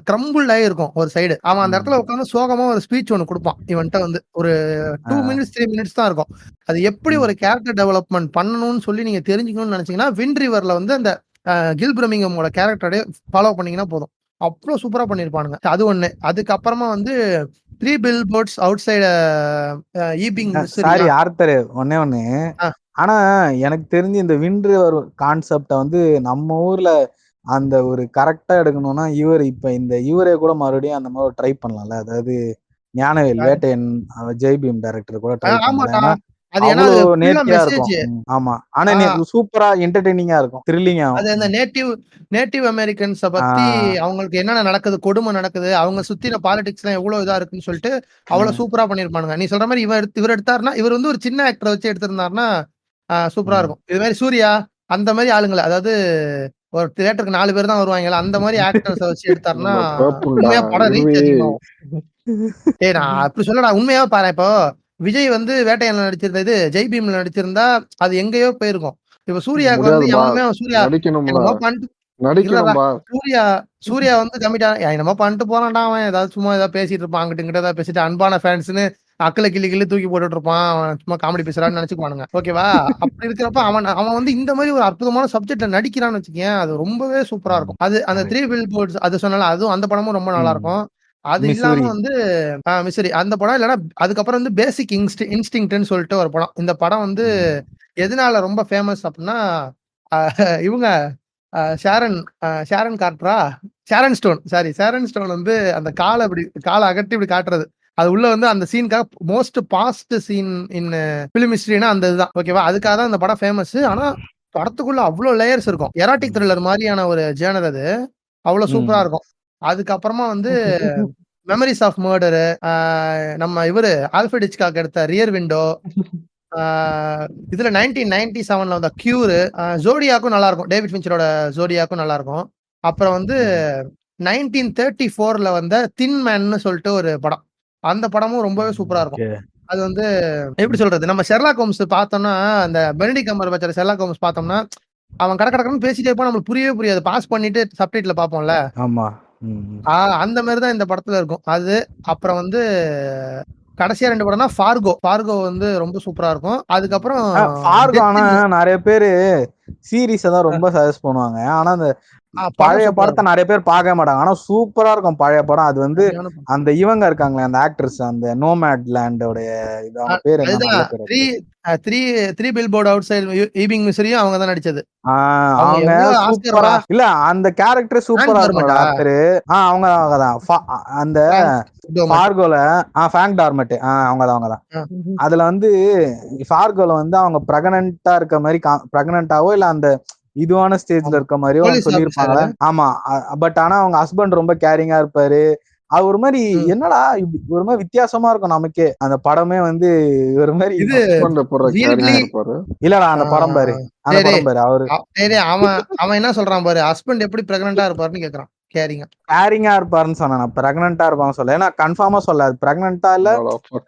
கிரம்பிள் ஆகி இருக்கும் ஒரு சைடு. அவன் அந்த இடத்துல உட்காந்து சோகமா ஒரு ஸ்பீச் ஒண்ணு கொடுப்பான். இவன்ட்ட வந்து ஒரு 2 மினிட்ஸ் 3 மினிட்ஸ் தான் இருக்கும். அது எப்படி ஒரு கேரக்டர் டெவலப்மெண்ட் பண்ணணும்னு சொல்லி நீங்க தெரிஞ்சுக்கணும்னு நினைச்சீங்கன்னா வின் ரிவர்ல வந்து அந்த கில் பிரமிங்கமோட கேரக்டரே ஃபாலோ பண்ணீங்கன்னா போதும். அவ்வளவு சூப்பரா பண்ணிருப்பானுங்க. அது ஒண்ணு. அதுக்கப்புறமா வந்து 3 பில்போர்ட்ஸ் அவுட்சைட் ஈபிங். சாரி ஆர்த்தர், ஒண்ணே ஒண்ணு. ஆனா எனக்கு தெரிஞ்சு இந்த வின்ரிவர் கான்செப்ட வந்து நம்ம ஊர்ல அந்த ஒரு கரெக்டா எடுக்கணும்னா இப்ப இந்த இவரே கூட மறுபடியும் அந்த மாதிரி ட்ரை பண்ணலாம்ல. அதாவது ஞானவேல் வேட்டையன் ஜெய்பீம் டைரக்டர் கூட ட்ரை பண்ணலாம். அது நேர்த்தியா இருக்கும். ஆமா. ஆனா சூப்பரா என்டர்டெய்னிங்கா இருக்கும். த்ரில்லிங்கா. அது அந்த நேட்டிவ் அமெரிக்கன்ஸ பத்தி அவங்களுக்கு என்னென்ன நடக்குது, கொடுமை நடக்குது, அவங்க சுத்தின பாலிடிக்ஸ் எல்லாம் எவ்வளவு இதா இருக்குன்னு சொல்லிட்டு அவ்வளவு சூப்பரா பண்ணிருப்பானுங்க. நீ சொல்ற மாதிரி இவர் எடுத்தாருன்னா, இவர் வந்து ஒரு சின்ன ஆக்டரை வச்சு எடுத்திருந்தாருன்னா சூப்பரா இருக்கும். இது மாதிரி சூர்யா அந்த மாதிரி ஆளுங்களை, அதாவது ஒரு தியேட்டருக்கு 4 பேர் தான் வருவாங்கல்ல, அந்த மாதிரி ஆக்டர்ஸை வச்சு எடுத்தாருன்னா உண்மையா படம் ரீச் அதிகமாகும். நான் அப்படி சொல்லடா, உண்மையா பாரு. இப்போ விஜய் வந்து வேட்டையன்ல நடிச்சிருந்தது, ஜெய்பீம்ல நடிச்சிருந்தா அது எங்கேயோ போயிருக்கும். இப்ப சூர்யாவுக்கு வந்து சூர்யா வந்து கமிட்டா என்னமோ பண்ணிட்டு போறான்டா. அவன் ஏதாவது சும்மா ஏதாவது பேசிட்டு இருப்பான், அங்கிட்டு இங்கிட்ட ஏதாவது பேசிட்டு அன்பான ஃபேன்ஸ்னு அக்கல கிள்ளி தூக்கி போட்டுட்டு இருப்பான். அவன் சும்மா காமெடி பேசுறான்னு நினைச்சுக்குவானுங்க. ஓகேவா? அப்படி இருக்கிறப்ப அவன் வந்து இந்த மாதிரி ஒரு அற்புதமான சப்ஜெக்ட்ல நடிக்கிறான்னு வச்சுக்கேன், அது ரொம்பவே சூப்பரா இருக்கும். அது அந்த 3 பில்போர்ட்ஸ் அது சொன்னால அதுவும் அந்த படமும் ரொம்ப நல்லா இருக்கும். அது இல்லாம வந்து மிஸ்ரி அந்த படம் இல்லைன்னா அதுக்கப்புறம் வந்து பேசிக் இன்ஸ்டிங்க்ட்னு சொல்லிட்டு ஒரு படம். இந்த படம் வந்து எதனால ரொம்ப ஃபேமஸ் அப்படின்னா, இவங்க ஷாரன் ஸ்டோன் வந்து அந்த காலை அகட்டி இப்படி காட்டுறது. அது உள்ள வந்து அந்த சீனுக்காக மோஸ்ட் பாஸ்ட் சீன் இன் பிலிம் ஹிஸ்டரினா அந்த இதுதான். ஓகேவா? அதுக்காக தான் இந்த படம் ஃபேமஸ். ஆனா படத்துக்குள்ள அவ்ளோ லேயர்ஸ் இருக்கும். எராட்டிக் த்ரில்லர் மாரியான ஒரு ஜேனர் அது. அவ்ளோ சூப்பரா இருக்கும். அதுக்கப்புறமா வந்து மெமரிஸ் ஆஃப் மர்டரு, நம்ம இவரு ஆல்ஃபிரட் ஹிச்காக் எடுத்த ரியர் விண்டோ, இதுல 1997ல வந்த கியூரு, ஜோடியாக்கும் நல்லா இருக்கும். டேவிட் ஃபின்ச்சரோட ஜோடியாக்கும் நல்லா இருக்கும். அப்புறம் வந்து 1934ல வந்த தின் மேன்னு சொல்லிட்டு ஒரு படம். அந்த படமும் ரொம்பவே சூப்பரா இருக்கும். அது வந்து எப்படி சொல்றது? நம்ம ஷெர்லாக் ஹோம்ஸ் பார்த்தோம்னா, அந்த பெனடிக்ட் கம்பர்பேட்ச் ஷெர்லாக் ஹோம்ஸ் பார்த்தோம்னா, அவன் கடகடன்னு பேசிட்டே இருப்பான். நம்மளுக்கு புரியவே புரியாது. பாஸ் பண்ணிட்டு சப்டைட்டில்ல பார்ப்போம்ல. ஆமா. அந்த மாதிரி தான் இந்த படத்துல இருக்கும். அது அப்புறம் வந்து கடைசியா 2 படம்னா ஃபார்கோ வந்து ரொம்ப சூப்பரா இருக்கும். அதுக்கப்புறம் ஃபார்கோ ஆனா நிறைய பேரு சீரிஸ தான் ரொம்ப சஜஸ்ட் பண்ணுவாங்க. ஆனா அந்த பழைய படத்தை நிறைய பேர் பார்க்க மாட்டாங்க. ஆனா சூப்பரா இருக்கும் பழைய படம். அது வந்து அந்த இவங்க இருக்காங்களே அந்த ஆக்டர்ஸ், அந்த நோமேட் லேண்டோட இது அவங்க பேர் என்ன? த்ரீ பில்போர்ட் அவுட் சைடு ஈபிங் மிஸ்ரியும் அவங்க தான் நடிச்சது. அவங்க சூப்பரா இல்ல அந்த கேரக்டர் சூப்பரா இருக்கும் டாக்டர். அவங்க தான் அந்த ஃபார்கோல ஃபிராங்க் டார்மெட் அவங்கதான். அதுல வந்து ஃபார்கோல வந்து அவங்க பிரெக்னன்ட்டா இருக்க மாதிரி பிரெக்னன்ட்டாவோ இல்ல அந்த இதுவான ஸ்டேஜ்ல இருக்க மாதிரியோ சொல்லியிருப்பாங்க. ஆமா. பட் ஆனா அவங்க ஹஸ்பண்ட் ரொம்ப கேரிங்கா இருப்பாரு. அது ஒரு மாதிரி என்னடா ஒரு மாதிரி வித்தியாசமா இருக்கும் நமக்கே. அந்த படமே வந்து ஒரு மாதிரி இல்லடா அந்த படம் பாரு, அந்த படம் பாரு. அவரு அவன் என்ன சொல்றான் பாரு, ஹஸ்பண்ட் எப்படி பிரெக்னன்ட்டா இருப்பாருன்னு கேக்குறான். கேரிங்கா இருப்பாருன்னு சொன்னேன். பிரெக்னன்ட்டா இருப்பாங்க சொல்ல. ஏன்னா கன்ஃபார்மா சொல்ல அது பிரெக்னன்ட்டா இல்ல.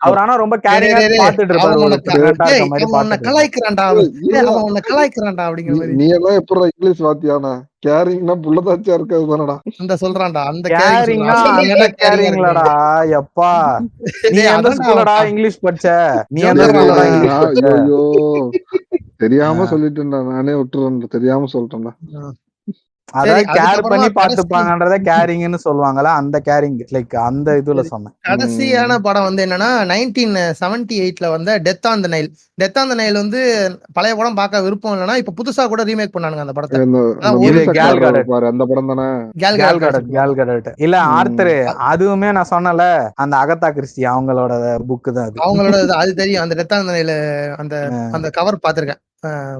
அவர் ஆனா ரொம்ப கேரிங்கா பாத்துட்டு இருப்பாரு. பிரெக்னன்ட்டா இருக்க மாதிரி பாத்துட்டு கலாய்க்கிறான்டா அவன் உன்னை கலாய்க்கிறான்டா அப்படிங்கிற மாதிரி. நீ எல்லாம் எப்படி இங்கிலீஷ் வாத்தியானா? கேரிங்னா புள்ளதாச்சியா இருக்கிறது தானடா. அந்த சொல்றான்டா. அந்த கேரிங்லடா எப்பா. நீ எந்த ஸ்கூல்லடா இங்கிலீஷ் படிச்ச? நீ எந்த ஸ்கூல்லடா இங்கிலீஷ் படிச்ச? ஐயோ தெரியாம சொல்லிட்டேன்டா. நானே விட்டுறேன். தெரியாம சொல்லிட்டேன்டா. அதாவது கேர் பண்ணி பாத்துப்பாங்கன்றத கேரிங்னு சொல்லுவாங்கல்ல, அந்த கேரிங் லைக் அந்த இதுல சொன்னேன். கடைசியான படம் வந்து என்னன்னா 1978ல வந்த death on the Nile. Death on the Nile வந்து பழைய படம் பார்க்க விருப்பம் இல்லைன்னா இப்ப புதுசா கூட ரீமேக் பண்ணானுங்க அந்த படத்தை. அந்த படம் தானே கேல் கடட் இல்ல ஆர்த்தர். அதுவுமே நான் சொன்னல அந்த அகதா கிறிஸ்டி அவங்களோட புக் தான் அது. அவங்களோட அது தெரியும். அந்த டெத் ஆன் தி நைல் அந்த கவர் பாத்துருக்கேன்.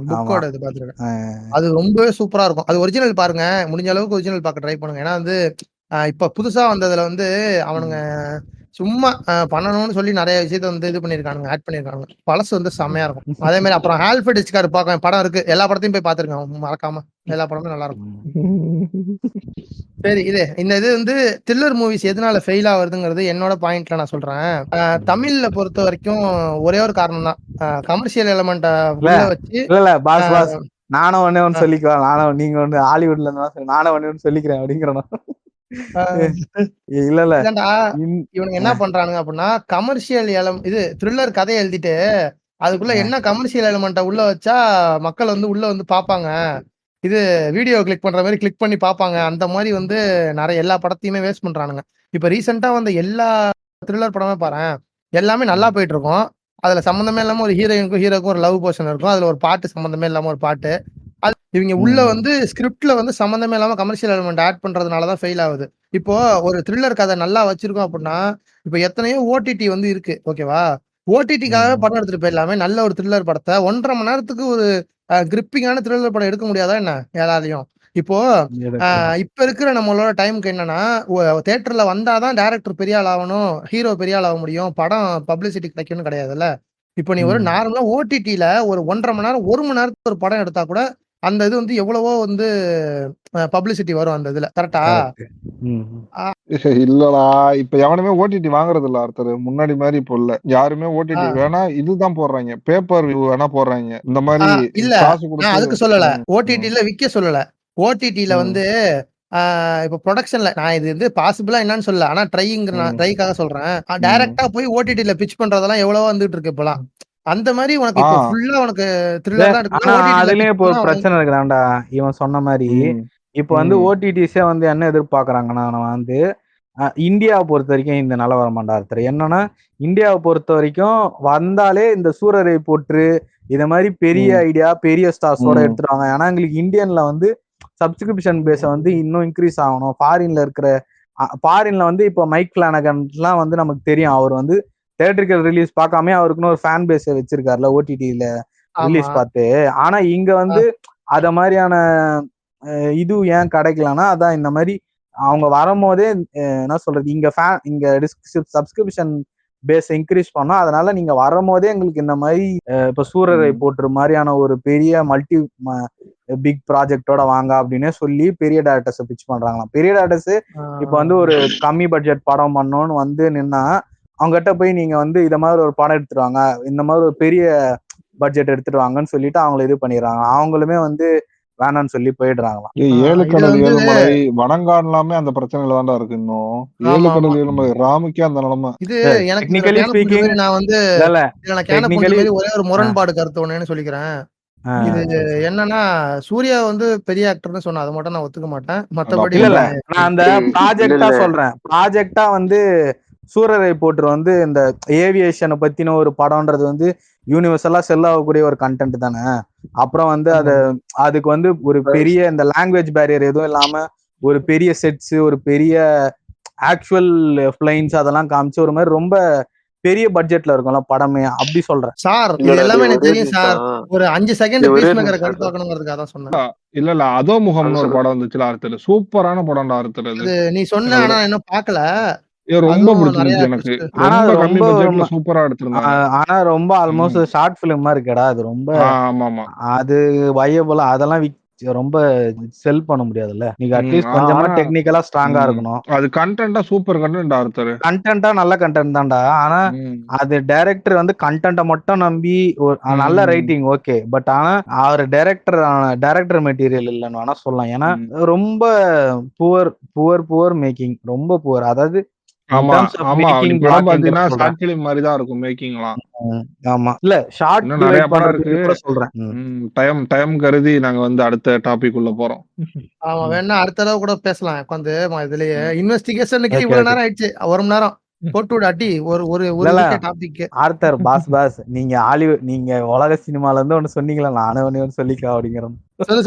புக்கோட இது பாத்துருக்கேன். அது ரொம்பவே சூப்பரா இருக்கும். அது ஒரிஜினல் பாருங்க. முடிஞ்ச அளவுக்கு ஒரிஜினல் பார்க்க ட்ரை பண்ணுங்க. ஏன்னா வந்து இப்ப புதுசா வந்ததுல வந்து அவனுங்க சும்மா பண்ணணும்னு சொல்லி நிறைய விஷயத்த வந்து இது பண்ணிருக்கானுங்க, ஆட் பண்ணிருக்காங்க. பழசு வந்து செம்மையா இருக்கும். அதே மாதிரி அப்புறம் ஆல்ஃபிரட் ஹிச்காக் பார்க்க படம் இருக்கு. எல்லா படத்தையும் போய் பாத்துருக்கேன் மறக்காம. எல்லா படமும் நல்லா இருக்கும். சரி இந்த இது வந்து த்ரில்லர் மூவிஸ் எதனால ஃபெயில் ஆகுறதுங்கிறது என்னோட பாயிண்ட்ல நான் சொல்றேன். தமிழ்ல பொறுத்த வரைக்கும் ஒரே ஒரு காரணம் தான். கமர்ஷியல் எலிமெண்ட்ட உள்ள வச்சு இல்ல பாஸ் நானும் ஒண்ணு சொல்லிக்குவேன். நானும் நீங்க ஒண்ணு ஹாலிவுட்ல இருந்தா நானும் ஒண்ணு சொல்லிக்கிறேன் அப்படிங்கிறேன். இல்ல இவனுங்க என்ன பண்றானுங்க அப்படின்னா கமர்ஷியல் இது த்ரில்லர் கதையை எழுதிட்டு அதுக்குள்ள என்ன கமர்ஷியல் எலிமெண்ட்ட உள்ள வச்சா மக்கள் வந்து உள்ள வந்து பாப்பாங்க, இது வீடியோ கிளிக் பண்ற மாதிரி கிளிக் பண்ணி பாப்பாங்க. அந்த மாதிரி வந்து நிறைய எல்லா படத்தையுமே வேஸ்ட் பண்றானுங்க. இப்ப ரீசெண்டா வந்த எல்லா த்ரில்லர் படமே பாரு, எல்லாமே நல்லா போயிட்டு இருக்கும். அதுல சம்பந்தமே இல்லாம ஒரு ஹீரோக்கும் ஒரு லவ் போர்ஷன் இருக்கும். அதுல ஒரு பாட்டு சம்பந்தமே இல்லாம ஒரு பாட்டு. இவங்க உள்ள வந்து ஸ்கிரிப்ட்ல வந்து சம்பந்தமே இல்லாம கமர்ஷியல் எலிமெண்ட் ஆட் பண்றதுனாலதான் ஃபெயில் ஆகுது. இப்போ ஒரு த்ரில்லர் கதை நல்லா வச்சிருக்கோம் அப்படின்னா இப்ப எத்தனையோ ஓடிடி வந்து இருக்கு. ஓகேவா? ஓடிடிக்காக படம் எடுத்துட்டு போயிடலாமே. நல்ல ஒரு த்ரில்லர் படத்தை 1.5 மணி நேரத்துக்கு ஒரு கிரிப்பிங்கான த்ரில்லர் படம் எடுக்க முடியாதா என்ன யாராலையும்? இப்போ இப்ப இருக்கிற நம்மளோட டைமுக்கு என்னன்னா தியேட்டர்ல வந்தாதான் டைரக்டர் பெரிய ஆள் ஆகணும், ஹீரோ பெரிய ஆள் ஆக முடியும், படம் பப்ளிசிட்டி கிடைக்கும்னு கிடையாதுல்ல. இப்போ நீ ஒரு நார்மலா ஓடிடில ஒரு 1.5 மணி நேரம் 1 மணி நேரத்துக்கு ஒரு படம் எடுத்தா கூட அந்த இது வந்து எவ்வளவோ வந்து பப்ளிசிட்டி வரும் அந்த இதுல. கரெக்டா? இல்லடா இப்ப எவனுமே ஓடிடி வாங்குறது இல்ல ஆர்த்தர். முன்னாடி மாதிரி இப்போ இல்ல. யாருமே ஓடிடி வேணா இதுதான் போடுறாங்க, பேப்பர் வியூ வேணா போடுறாங்க. இந்த மாதிரி இல்ல நான் அதுக்கு சொல்லல, ஓடிடில விக்க சொல்லல. ஓடிடில வந்து இப்ப ப்ரொடக்ஷன்ல நான் இது வந்து பாசிபிளா என்னன்னு சொல்லல, ஆனா ட்ரைக்காக சொல்றேன். டைரக்டா போய் ஓடிடில பிட்ச் பண்றதெல்லாம் எவ்வளவோ வந்துட்டு இருக்கு இப்பலாம். அந்த மாதிரி உனக்கு இப்போ ஃபுல்லா உனக்கு த்ரில்லர் தான் இருக்கு. அதுலயே இப்போ ஒரு பிரச்சனை இருக்குதாண்டா இவன் சொன்ன மாதிரி. இப்போ வந்து ஓடிடிஸே வந்து என்ன எதிர்பார்க்கறாங்கன்னா வந்து இந்தியாவை பொறுத்த வரைக்கும் இந்த நிலவரம் மாட்டார். என்னன்னா இந்தியாவை பொறுத்த வரைக்கும் வந்தாலே இந்த சூரரை போற்று இத மாதிரி பெரிய ஐடியா பெரிய ஸ்டார்ஸோட எடுத்துருவாங்க. ஏன்னா எங்களுக்கு இந்தியன்ல வந்து சப்ஸ்கிரிப்ஷன் பேஸ வந்து இன்னும் இன்க்ரீஸ் ஆகணும். ஃபாரின்ல இருக்கிற ஃபாரின்ல வந்து இப்போ மைக் ஃபிளானகன்லாம் வந்து நமக்கு தெரியும். அவர் வந்து தியேட்டரிக்கல் ரிலீஸ் பார்க்காம அவருக்குன்னு ஒரு ஃபேன் பேஸை வச்சிருக்காருல ஓடிடியில ஆமா ரிலீஸ் பார்த்து. ஆனா இங்க வந்து அத மாதிரியான இது ஏன் கிடைக்கலன்னா, அதான் இந்த மாதிரி அவங்க வரும்போதே என்ன சொல்றது, இங்க சப்ஸ்கிரிப்ஷன் பேஸ் இன்க்ரீஸ் பண்ணோம். அதனால நீங்க வரும்போதே எங்களுக்கு இந்த மாதிரி இப்ப சூரரை போட்டுற மாதிரியான ஒரு பெரிய மல்டி பிக் ப்ராஜெக்டோட வாங்க அப்படின்னே சொல்லி பெரிய டேரக்டர்ஸ் பிச் பண்றாங்களாம். பெரிய டேரக்டர்ஸ் இப்ப வந்து ஒரு கம்மி பட்ஜெட் படம் பண்ணோன்னு வந்து நின்னா அவங்ககிட்ட போய் நீங்க வந்து இத மாதிரி ஒரு படம் எடுத்துருவாங்க, இந்த மாதிரி ஒரு பெரிய பட்ஜெட் எடுத்துட்டு வாங்கன்னு சொல்லிட்டு அவங்கள இது பண்ணிடுறாங்க. அவங்களுமே வந்து வேணாம்னு சொல்லி போயிடுறாங்களாம். ஏழு கடல் ஏழுமலை வடங்கான் எல்லாமே அந்த பிரச்சனையில தான்டா இருக்கு. இன்னும் ஏழு கடல் ஏழுமலை ராமுக்கே அந்த நிலைமை. இது எனக்கு டெக்னிக்கலி ஸ்பீக்கிங் நான் வந்து ஒரே ஒரு முரண்பாடு கருத்து ஒண்ணுன்னு சொல்லிக்கிறேன். இது என்னன்னா சூர்யா வந்து பெரிய ஆக்டர்னு சொன்னா அதை மட்டும் நான் ஒத்துக்க மாட்டேன். மத்தபடி இல்ல நான் அந்த ப்ராஜெக்டா சொல்றேன். ப்ராஜெக்டா வந்து சூரரை போட்டு வந்து இந்த ஏவியேஷனை பத்தின ஒரு படம்ன்றது வந்து யூனிவர்சலா செல் ஆகக்கூடிய ஒரு கண்டென்ட் தானே. அப்புறம் வந்து அதுக்கு வந்து ஒரு பெரிய இந்த லாங்குவேஜ் பேரியர் எதுவும் இல்லாம ஒரு பெரிய செட்ஸ், ஒரு பெரிய ஆக்சுவல் பிளைன்ஸ் அதெல்லாம் காமிச்சு ஒரு மாதிரி ரொம்ப பெரிய பட்ஜெட்ல இருக்கும்ல படமே, அப்படி சொல்றேன் சார். இது எல்லாமே எனக்கு தெரியும் சார். ஒரு 5 செகண்ட் பீஸ்மேக்கரை கருத்தாக்கணும்ங்கிறதுக்காக தான் சொன்னேன். இல்ல அதோ முகம்னு ஒரு படம் வந்துச்சுல அர்த்தர், சூப்பரான படம்டா அர்த்தர். அது நீ சொன்ன, ஆனா இன்னும் பாக்கல. ரொம்ப பிடிச்சிருந்துச்சு எனக்கு. ரொம்ப கம்மி பட்ஜெட்ல சூப்பரா எடுத்திருந்தாங்க. ஆனா ரொம்ப ஆல்மோஸ்ட் ஷார்ட் பிலிம் மாதிரி இருக்கடா அது. ரொம்ப அது வயபிளா அதெல்லாம் ரொம்ப செல் பண்ண முடியாதுல்ல. நீங்க அட்லீஸ்ட் கொஞ்சமா டெக்னிக்கலா ஸ்ட்ராங்கா இருக்கணும். அது கண்டென்ட்டா சூப்பர் கண்டென்ட் ஆர்த்தர். கண்டென்ட்டா நல்ல கண்டென்ட் தான்டா. ஆனா அது டைரக்டர் வந்து கண்டென்ட்ட மட்டும் நம்பி நல்ல ரைட்டிங் ஓகே, பட் ஆனா அவர் டைரக்டர் மெட்டீரியல் இல்லன்னு வேணா சொல்லலாம். ஏன்னா ரொம்ப புவர் மேக்கிங், ரொம்ப புவர். அதாவது கருதி நாங்க வந்து அடுத்த டாபிக் உள்ள போறோம். ஆமா, வேணா அடுத்த தடவை கூட பேசலாம் உட்காந்து. இதுலயே இன்வெஸ்டிகேஷனுக்கு இவ்வளவு நேரம் ஆயிடுச்சு. 1 மணி நேரம் போட்டு அடி ஒரு டாபிக். ஆர்த்தர் பாஸ் நீங்க நீங்க உலக சினிமால இருந்து ஒண்ணு சொன்னீங்களா, நானே ஒண்ணு சொல்லிக்கா அப்படிங்கிறோம்.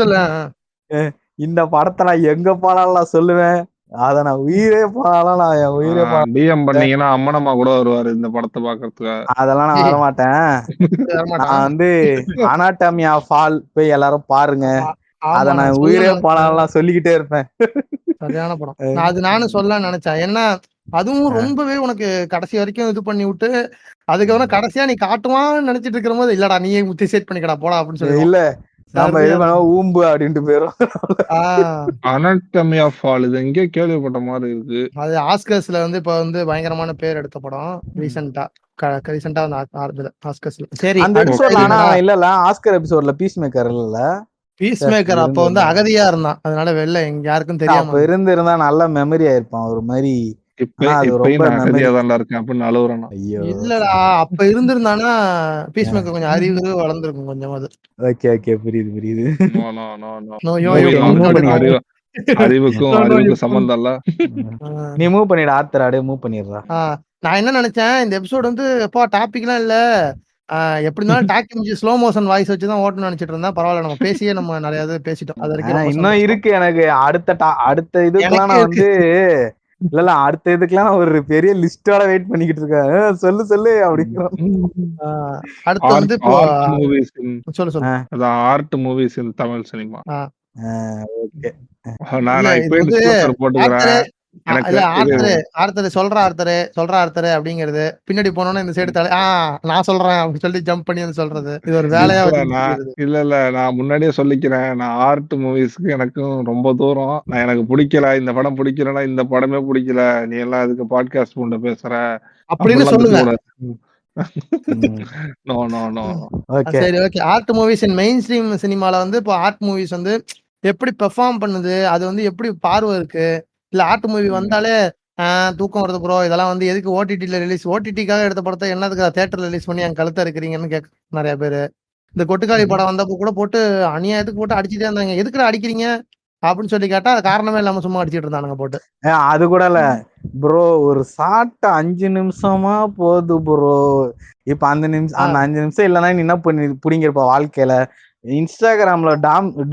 சொல்ல இந்த படத்தை நான் எங்க போனாலும் சொல்லுவேன். அத நான் உயிரே போனாலும் நான் என் உயிரே டிஎம் பண்ணீங்கன்னா அம்மனம்மா கூட வருவாரு இந்த படத்தை பாக்குறதுக்கு. அதெல்லாம் நான் வரமாட்டேன். நான் வந்து அனாட்டமி ஆஃப் ஃபால் போய் எல்லாரும் பாருங்க. அத நான் உயிரே போனாலும் சொல்லிக்கிட்டே இருப்பேன். சரியான படம். நானும் சொல்ல நினைச்சேன். ஏன்னா அதுவும் ரொம்பவே உனக்கு கடைசி வரைக்கும் இது பண்ணி விட்டு அதுக்கப்புறம் கடைசியா நீ காட்டுவான்னு நினைச்சிட்டு இருக்கிற போது இல்லடா நீயே டிசைட் பண்ணிக்கடா போடா அப்படின்னு சொல்லி இல்ல நம்ம இது பண்ண ஊம்பு அப்படின்ட்டு போயிரும். அனாட்டமி ஆஃப் ஃபால் இது எங்கேயோ கேள்விப்பட்ட மாதிரி இருக்கு. அது ஆஸ்கர்ஸ்ல வந்து இப்ப வந்து பயங்கரமான பேர் எடுத்த படம். ரீசெண்டா ஆஸ்கர்ஸ்ல. சரி அந்த எபிசோட்ல ஆனா இல்ல ஆஸ்கர் எபிசோட்ல பீஸ் மேக்கர் இல்ல. பீஸ் மேக்கர் அப்ப வந்து அகதியா இருந்தான். அதனால வெளில யாருக்கும் தெரியாம இருந்திருந்தா நல்ல மெமரி ஆயிருப்பான் ஒரு மாதிரி. இல்லடா அப்ப இருந்திருந்தானா பீஸ் மேக்கர் கொஞ்சம் அறிவு வளர்ந்துருக்கும் கொஞ்சமாவது. ஓகே புரியுது. அறிவுக்கும் சம்பந்தம் இல்ல. நீ மூவ் பண்ணிடு ஆர்த்தர், அப்படியே மூவ் பண்ணிடுறா. நான் என்ன நினைச்சேன், இந்த எபிசோட் வந்து டாபிக் எல்லாம் இல்ல, எப்படி இருந்தாலும் டாக்கி ஸ்லோ மோஷன் வாய்ஸ் வச்சுதான் ஓட்டணும்னு நினைச்சிட்டு இருந்தா. பரவாயில்ல, நம்ம பேசியே நம்ம நிறைய பேசிட்டோம். அது வரைக்கும் இன்னும் இருக்கு எனக்கு. அடுத்த இதுக்கெல்லாம் நான் வந்து இல்ல அடுத்த இதுக்கெல்லாம் ஒரு பெரிய லிஸ்டோட வெயிட் பண்ணிக்கிட்டு இருக்கேன். சொல்லு அப்படிங்கிறோம். அடுத்து வந்து சொல்லு art movies in Tamil cinema. Okay author அப்படிங்கிறது பின்னாடி போனோம்னா இந்த சைடு நான் சொல்றேன் அப்படின்னு சொல்லி ஜம்ப் பண்ணி வந்து சொல்றது இது ஒரு வேலையா. இல்ல நான் முன்னாடியே சொல்லிக்கிறேன், நான் ஆர்ட் மூவிஸ்க்கு எனக்கும் ரொம்ப தூரம். நான் எனக்கு பிடிக்கல, இந்த படம் பிடிக்கலன்னா இந்த படமே பிடிக்கல, நீ எல்லாம் அதுக்கு பாட்காஸ்ட் கொண்டு பேசுற அப்படின்னு சொல்லுங்க. சரி okay. Art movies main stream சினிமால வந்து இப்போ ஆர்ட் மூவிஸ் வந்து எப்படி பெர்ஃபார்ம் பண்ணுது, அது வந்து எப்படி பார்வை இருக்கு, இல்ல ஆர்ட் மூவி வந்தாலே தூக்கம் வருது ப்ரோ, இதெல்லாம் வந்து எதுக்கு ஓடிடில ரிலீஸ், ஓடிடிக்காக எடுத்த படத்தை என்னதுக்கு தியேட்டர்ல ரிலீஸ் பண்ணி என் கழுத்த இருக்கிறீங்கன்னு கேட்க நிறைய பேரு. இந்த கொட்டுக்காளி படம் வந்தப்போ கூட போட்டு அநியாயத்துக்கு போட்டு அடிச்சுட்டே இருந்தாங்க. எதுக்குடா அடிக்கிறீங்க அப்படின்னு சொல்லி கேட்டா அது காரணமே இல்லாம சும்மா அடிச்சிட்டு இருந்தானுங்க போட்டு. அது கூட இல்ல ப்ரோ, ஒரு ஷார்ட் 5 நிமிஷமா போகுது ப்ரோ. இப்ப அந்த 5 நிமிஷம் இல்லைன்னா நீ என்ன பண்ணி புடிங்கிருப்ப வாழ்க்கையில? இன்ஸ்டாகிராம்ல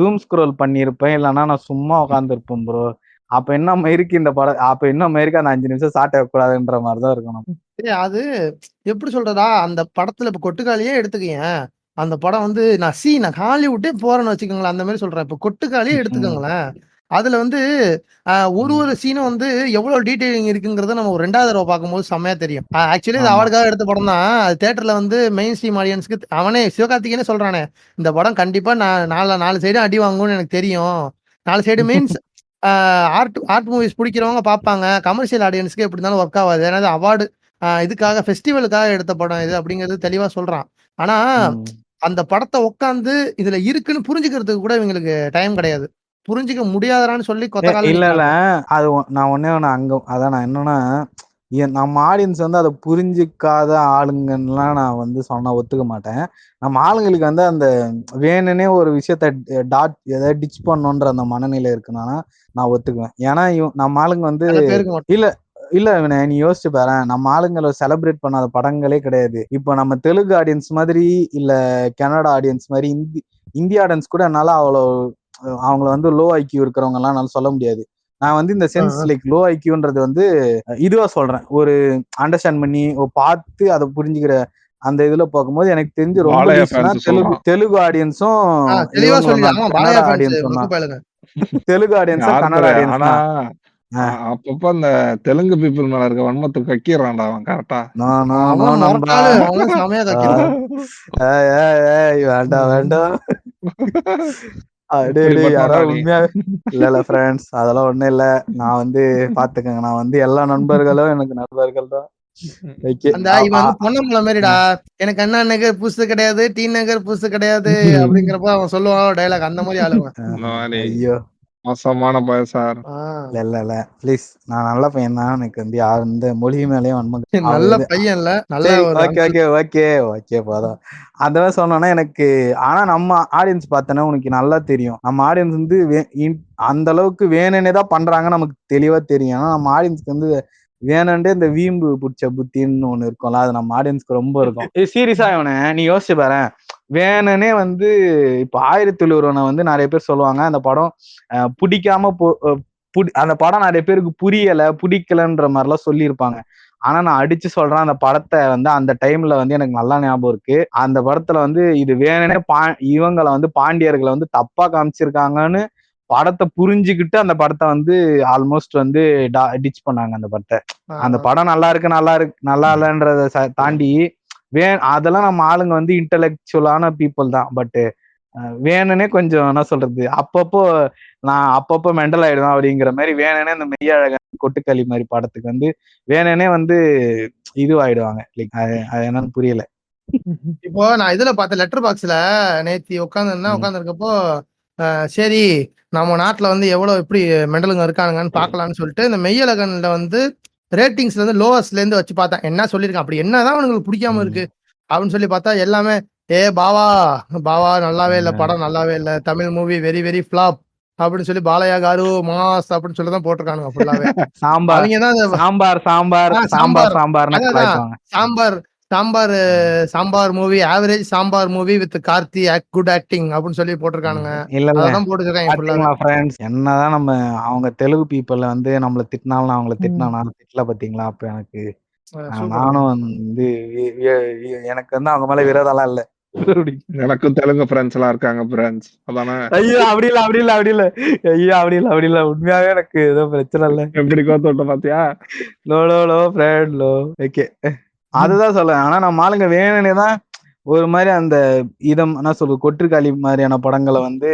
டூம் ஸ்க்ரோல் பண்ணிருப்பேன், இல்லைன்னா நான் சும்மா உட்காந்துருப்பேன் ப்ரோ. அப்ப என்ன இருக்கு இந்த படம், அப்ப என்ன இருக்கு அந்த 5 நிமிஷம் சாட்ட கூடாதுன்ற மாதிரிதான் இருக்கணும். அது எப்படி சொல்றதா, அந்த படத்துல இப்ப கொட்டுக்காளியே எடுத்துக்கயேன். அந்த படம் வந்து நான் ஹாலிவுட்டே போறேன்னு வச்சுக்கோங்களேன். அந்த மாதிரி சொல்றேன். இப்ப கொட்டுக்காளியே எடுத்துக்கோங்களேன். அதுல வந்து ஒரு சீனும் வந்து எவ்வளவு டீடைலிங் இருக்குங்கிறத நம்ம ஒரு 2வது தடவை பார்க்கும்போது செம்மையா தெரியும். ஆக்சுவலி இது ஆமா. அவார்டுக்காக எடுத்த படம் தான். அது தியேட்டர்ல வந்து மெயின் ஸ்ட்ரீம் ஆடியன்ஸ்க்கு அவனே சிவகார்த்திகேயனே சொல்றானே, இந்த படம் கண்டிப்பா நான் 4 சைடும் அடி வாங்கும்னு எனக்கு தெரியும். 4 சைடு மீன்ஸ் ஆர்ட் மூவிஸ் பிடிக்கிறவங்க பார்ப்பாங்க. கமர்ஷியல் ஆடியன்ஸ்க்கு எப்படி இருந்தாலும் ஒர்க் ஆகாது. ஏன்னா அவார்டு இதுக்காக ஃபெஸ்டிவலுக்காக எடுத்த படம் இது அப்படிங்கிறது தெளிவா சொல்றான். ஆனா அந்த படத்தை உட்காந்து இதுல இருக்குன்னு புரிஞ்சுக்கிறதுக்கு கூட இவங்களுக்கு டைம் கிடையாது. புரிஞ்சுக்க முடியாதான்னு சொல்லி கொத்த கால இல்ல நிக்கிறாங்க. அது நான் ஒண்ணே ஒண்ணு அதான் நான் என்னன்னா, நம்ம ஆடியன்ஸ் வந்து அதை புரிஞ்சுக்காத ஆளுங்கலாம் நான் வந்து சொன்னா ஒத்துக்க மாட்டேன். நம்ம ஆளுங்களுக்கு வந்து அந்த வேணும்னே ஒரு விஷயத்த ஏதாவது டிச் பண்ணணுன்ற அந்த மனநிலை இருக்குன்னா நான் ஒத்துக்குவேன். ஏன்னா நம்ம ஆளுங்க வந்து சில பேருக்கு மட்டும். இல்ல நீ யோசிச்சு பாரு, நம்ம ஆளுங்களை செலிப்ரேட் பண்ணாத படங்களே கிடையாது. இப்போ நம்ம தெலுங்கு ஆடியன்ஸ் மாதிரி இல்ல கனடா ஆடியன்ஸ் மாதிரி இந்திய ஆடியன்ஸ் கூட என்னால அவங்கள வந்து லோ ஐக்யூ இருக்கிறவங்க எல்லாம் என்னால சொல்ல முடியாது. நான் வந்து இந்த சென்ஸ் லைக் லோ ஐக்யூன்றது வந்து இதுவா சொல்றேன், ஒரு அண்டர்ஸ்டாண்ட் பண்ணி பார்த்து அதை புரிஞ்சுக்கிற அந்த இதுல பார்க்கும்போது எனக்கு தெரிஞ்சு ரொம்ப பாலையா ஈஸினா fans சொல்றான். தெலுங்கு ஆடியன்ஸும் தெளிவா சொல்லிடலாம். கன்னடா ஆடியன்ஸும் தான். தெலுங்கு ஆடியன்ஸும் கன்னடா ஆடியன்ஸ் ஆனா தான். அப்பப்ப அந்த தெலுங்கு பீப்புள் மேல இருக்க வன்மத்தை கக்கிடுறான்டா அவன் கரெக்டா. அவன் மொரட்டாளு, அவனும் செமையா கக்கிறான். வேண்டாம் வேண்டாம். யாராவது உண்மையாவே இல்ல ஃப்ரெண்ட்ஸ், அதெல்லாம் ஒண்ணும் இல்ல. நான் வந்து பாத்துக்கங்க, நான் வந்து எல்லா நண்பர்களும் எனக்கு நண்பர்கள் தான். அந்த இவன் வந்து பொன்னம்பல மாதிரிடா, எனக்கு அண்ணா நகர் புதுசு கிடையாது, டி நகர் புதுசு கிடையாது அப்படிங்கிறப்ப அவன் சொல்லுவான் டைலாக், அந்த மாதிரி ஆளுவன். ஐயோ மோசமான பையன் சார். இல்ல ப்ளீஸ், நான் நல்ல பையன் தான். எனக்கு வந்து இந்த மொழி மேலேயும் வன்மம். நல்ல பையன் இல்ல, நல்ல ஓகே போதும். அதெல்லாம் சொன்னோன்னா எனக்கு. ஆனா நம்ம ஆடியன்ஸ் பார்த்தோன்னா உனக்கு நல்லா தெரியும், நம்ம ஆடியன்ஸ் வந்து அந்த அளவுக்கு வேணும்னே தான் பண்றாங்க நமக்கு தெளிவா தெரியும். ஆனா நம்ம ஆடியன்ஸ்க்கு வந்து வேணும்னே இந்த வீம்பு பிடிச்ச புத்தின்னு ஒண்ணு இருக்கும்ல, அது நம்ம ஆடியன்ஸ்க்கு ரொம்ப இருக்கும். சீரியஸா இவனை நீ யோசிச்சு பாரு, வேணும்னே வந்து இப்ப 1001 வந்து நிறைய பேர் சொல்லுவாங்க அந்த படம் பிடிக்காம அந்த படம் நிறைய பேருக்கு பிடிக்கலன்ற மாதிரிலாம் சொல்லியிருப்பாங்க. ஆனா நான் அடிச்சு சொல்றேன், அந்த படத்தை வந்து அந்த டைம்ல வந்து எனக்கு நல்லா ஞாபகம் இருக்கு. அந்த படத்துல வந்து இது வேணும்னே இவங்களை வந்து பாண்டியர்களை வந்து தப்பா காமிச்சிருக்காங்கன்னு படத்தை புரிஞ்சுக்கிட்டு அந்த படத்தை வந்து ஆல்மோஸ்ட் வந்து டிச் பண்ணாங்க அந்த படத்தை. அந்த படம் நல்லா இல்லைன்றத தாண்டி அதெல்லாம் நம்ம ஆளுங்க வந்து இன்டெலெக்சுவலான பீப்புள் தான். பட் வேணும்னே கொஞ்சம் என்ன சொல்றது, அப்பப்போ மெண்டல் ஆயிடுவேன் அப்படிங்கிற மாதிரி வேணும்னே இந்த மெய்யழகன் கொட்டுக்களி மாதிரி படத்துக்கு வந்து வேணும்னே வந்து இதுவாயிடுவாங்க. அது என்னன்னு புரியல. இப்போ நான் இதுல பார்த்தேன், லெட்டர் பாக்ஸ்ல நேத்தி உட்காந்துருக்கப்போ சரி நம்ம நாட்டுல வந்து எவ்வளவு எப்படி மெண்டலுங்க இருக்கானுங்கன்னு பாக்கலாம்னு சொல்லிட்டு இந்த மெய்யழகன்ல வந்து ரேட்டிங்ஸ்ல இருந்து லோவஸ்ட்ல இருந்து வச்சு பார்த்தேன் என்ன சொல்லியிருக்கான், அப்படி என்னதான் உங்களுக்கு பிடிக்காம இருக்கு அப்படின்னு சொல்லி பார்த்தா எல்லாமே பாவா நல்லாவே இல்ல, படம் நல்லாவே இல்ல, Tamil movie very very flop அப்படின்னு சொல்லி பாலையா காரு மாஸ் அப்படின்னு சொல்லி தான் போட்டிருக்கானுங்க ஃபுல்லாவே. Sambar movie, average sambar movie with Karthi good acting அப்படின்னு சொல்லி போட்டிருக்கானுங்க. அதான் போட்டுருக்காங்க. என்னதான் நம்ம அவங்க தெலுங்கு பீப்புள் வந்து நம்மள திட்டினாலும் அவங்கள திட்டல பாத்தீங்களா. அப்ப எனக்கு நானும் வந்து எனக்கு வந்து அவங்க மேல விரோதம்லாம் இல்ல. எனக்கும் தெலுங்கு ஃப்ரெண்ட்ஸ் எல்லாம் இருக்காங்க ஃப்ரெண்ட்ஸ். அதானே. ஐயோ அப்படி இல்ல உண்மையாவே எனக்கு ஏதோ பிரச்சனை இல்ல. எப்படி கோத்தோட்ட பாத்தியா. Low friend low. ஓகே அதுதான் சொல்ல. ஆனா நம்ம ஆளுங்க வேணும்னே தான் ஒரு மாதிரி அந்த என்ன சொல்றது கொற்றுக்காளி மாதிரியான படங்களை வந்து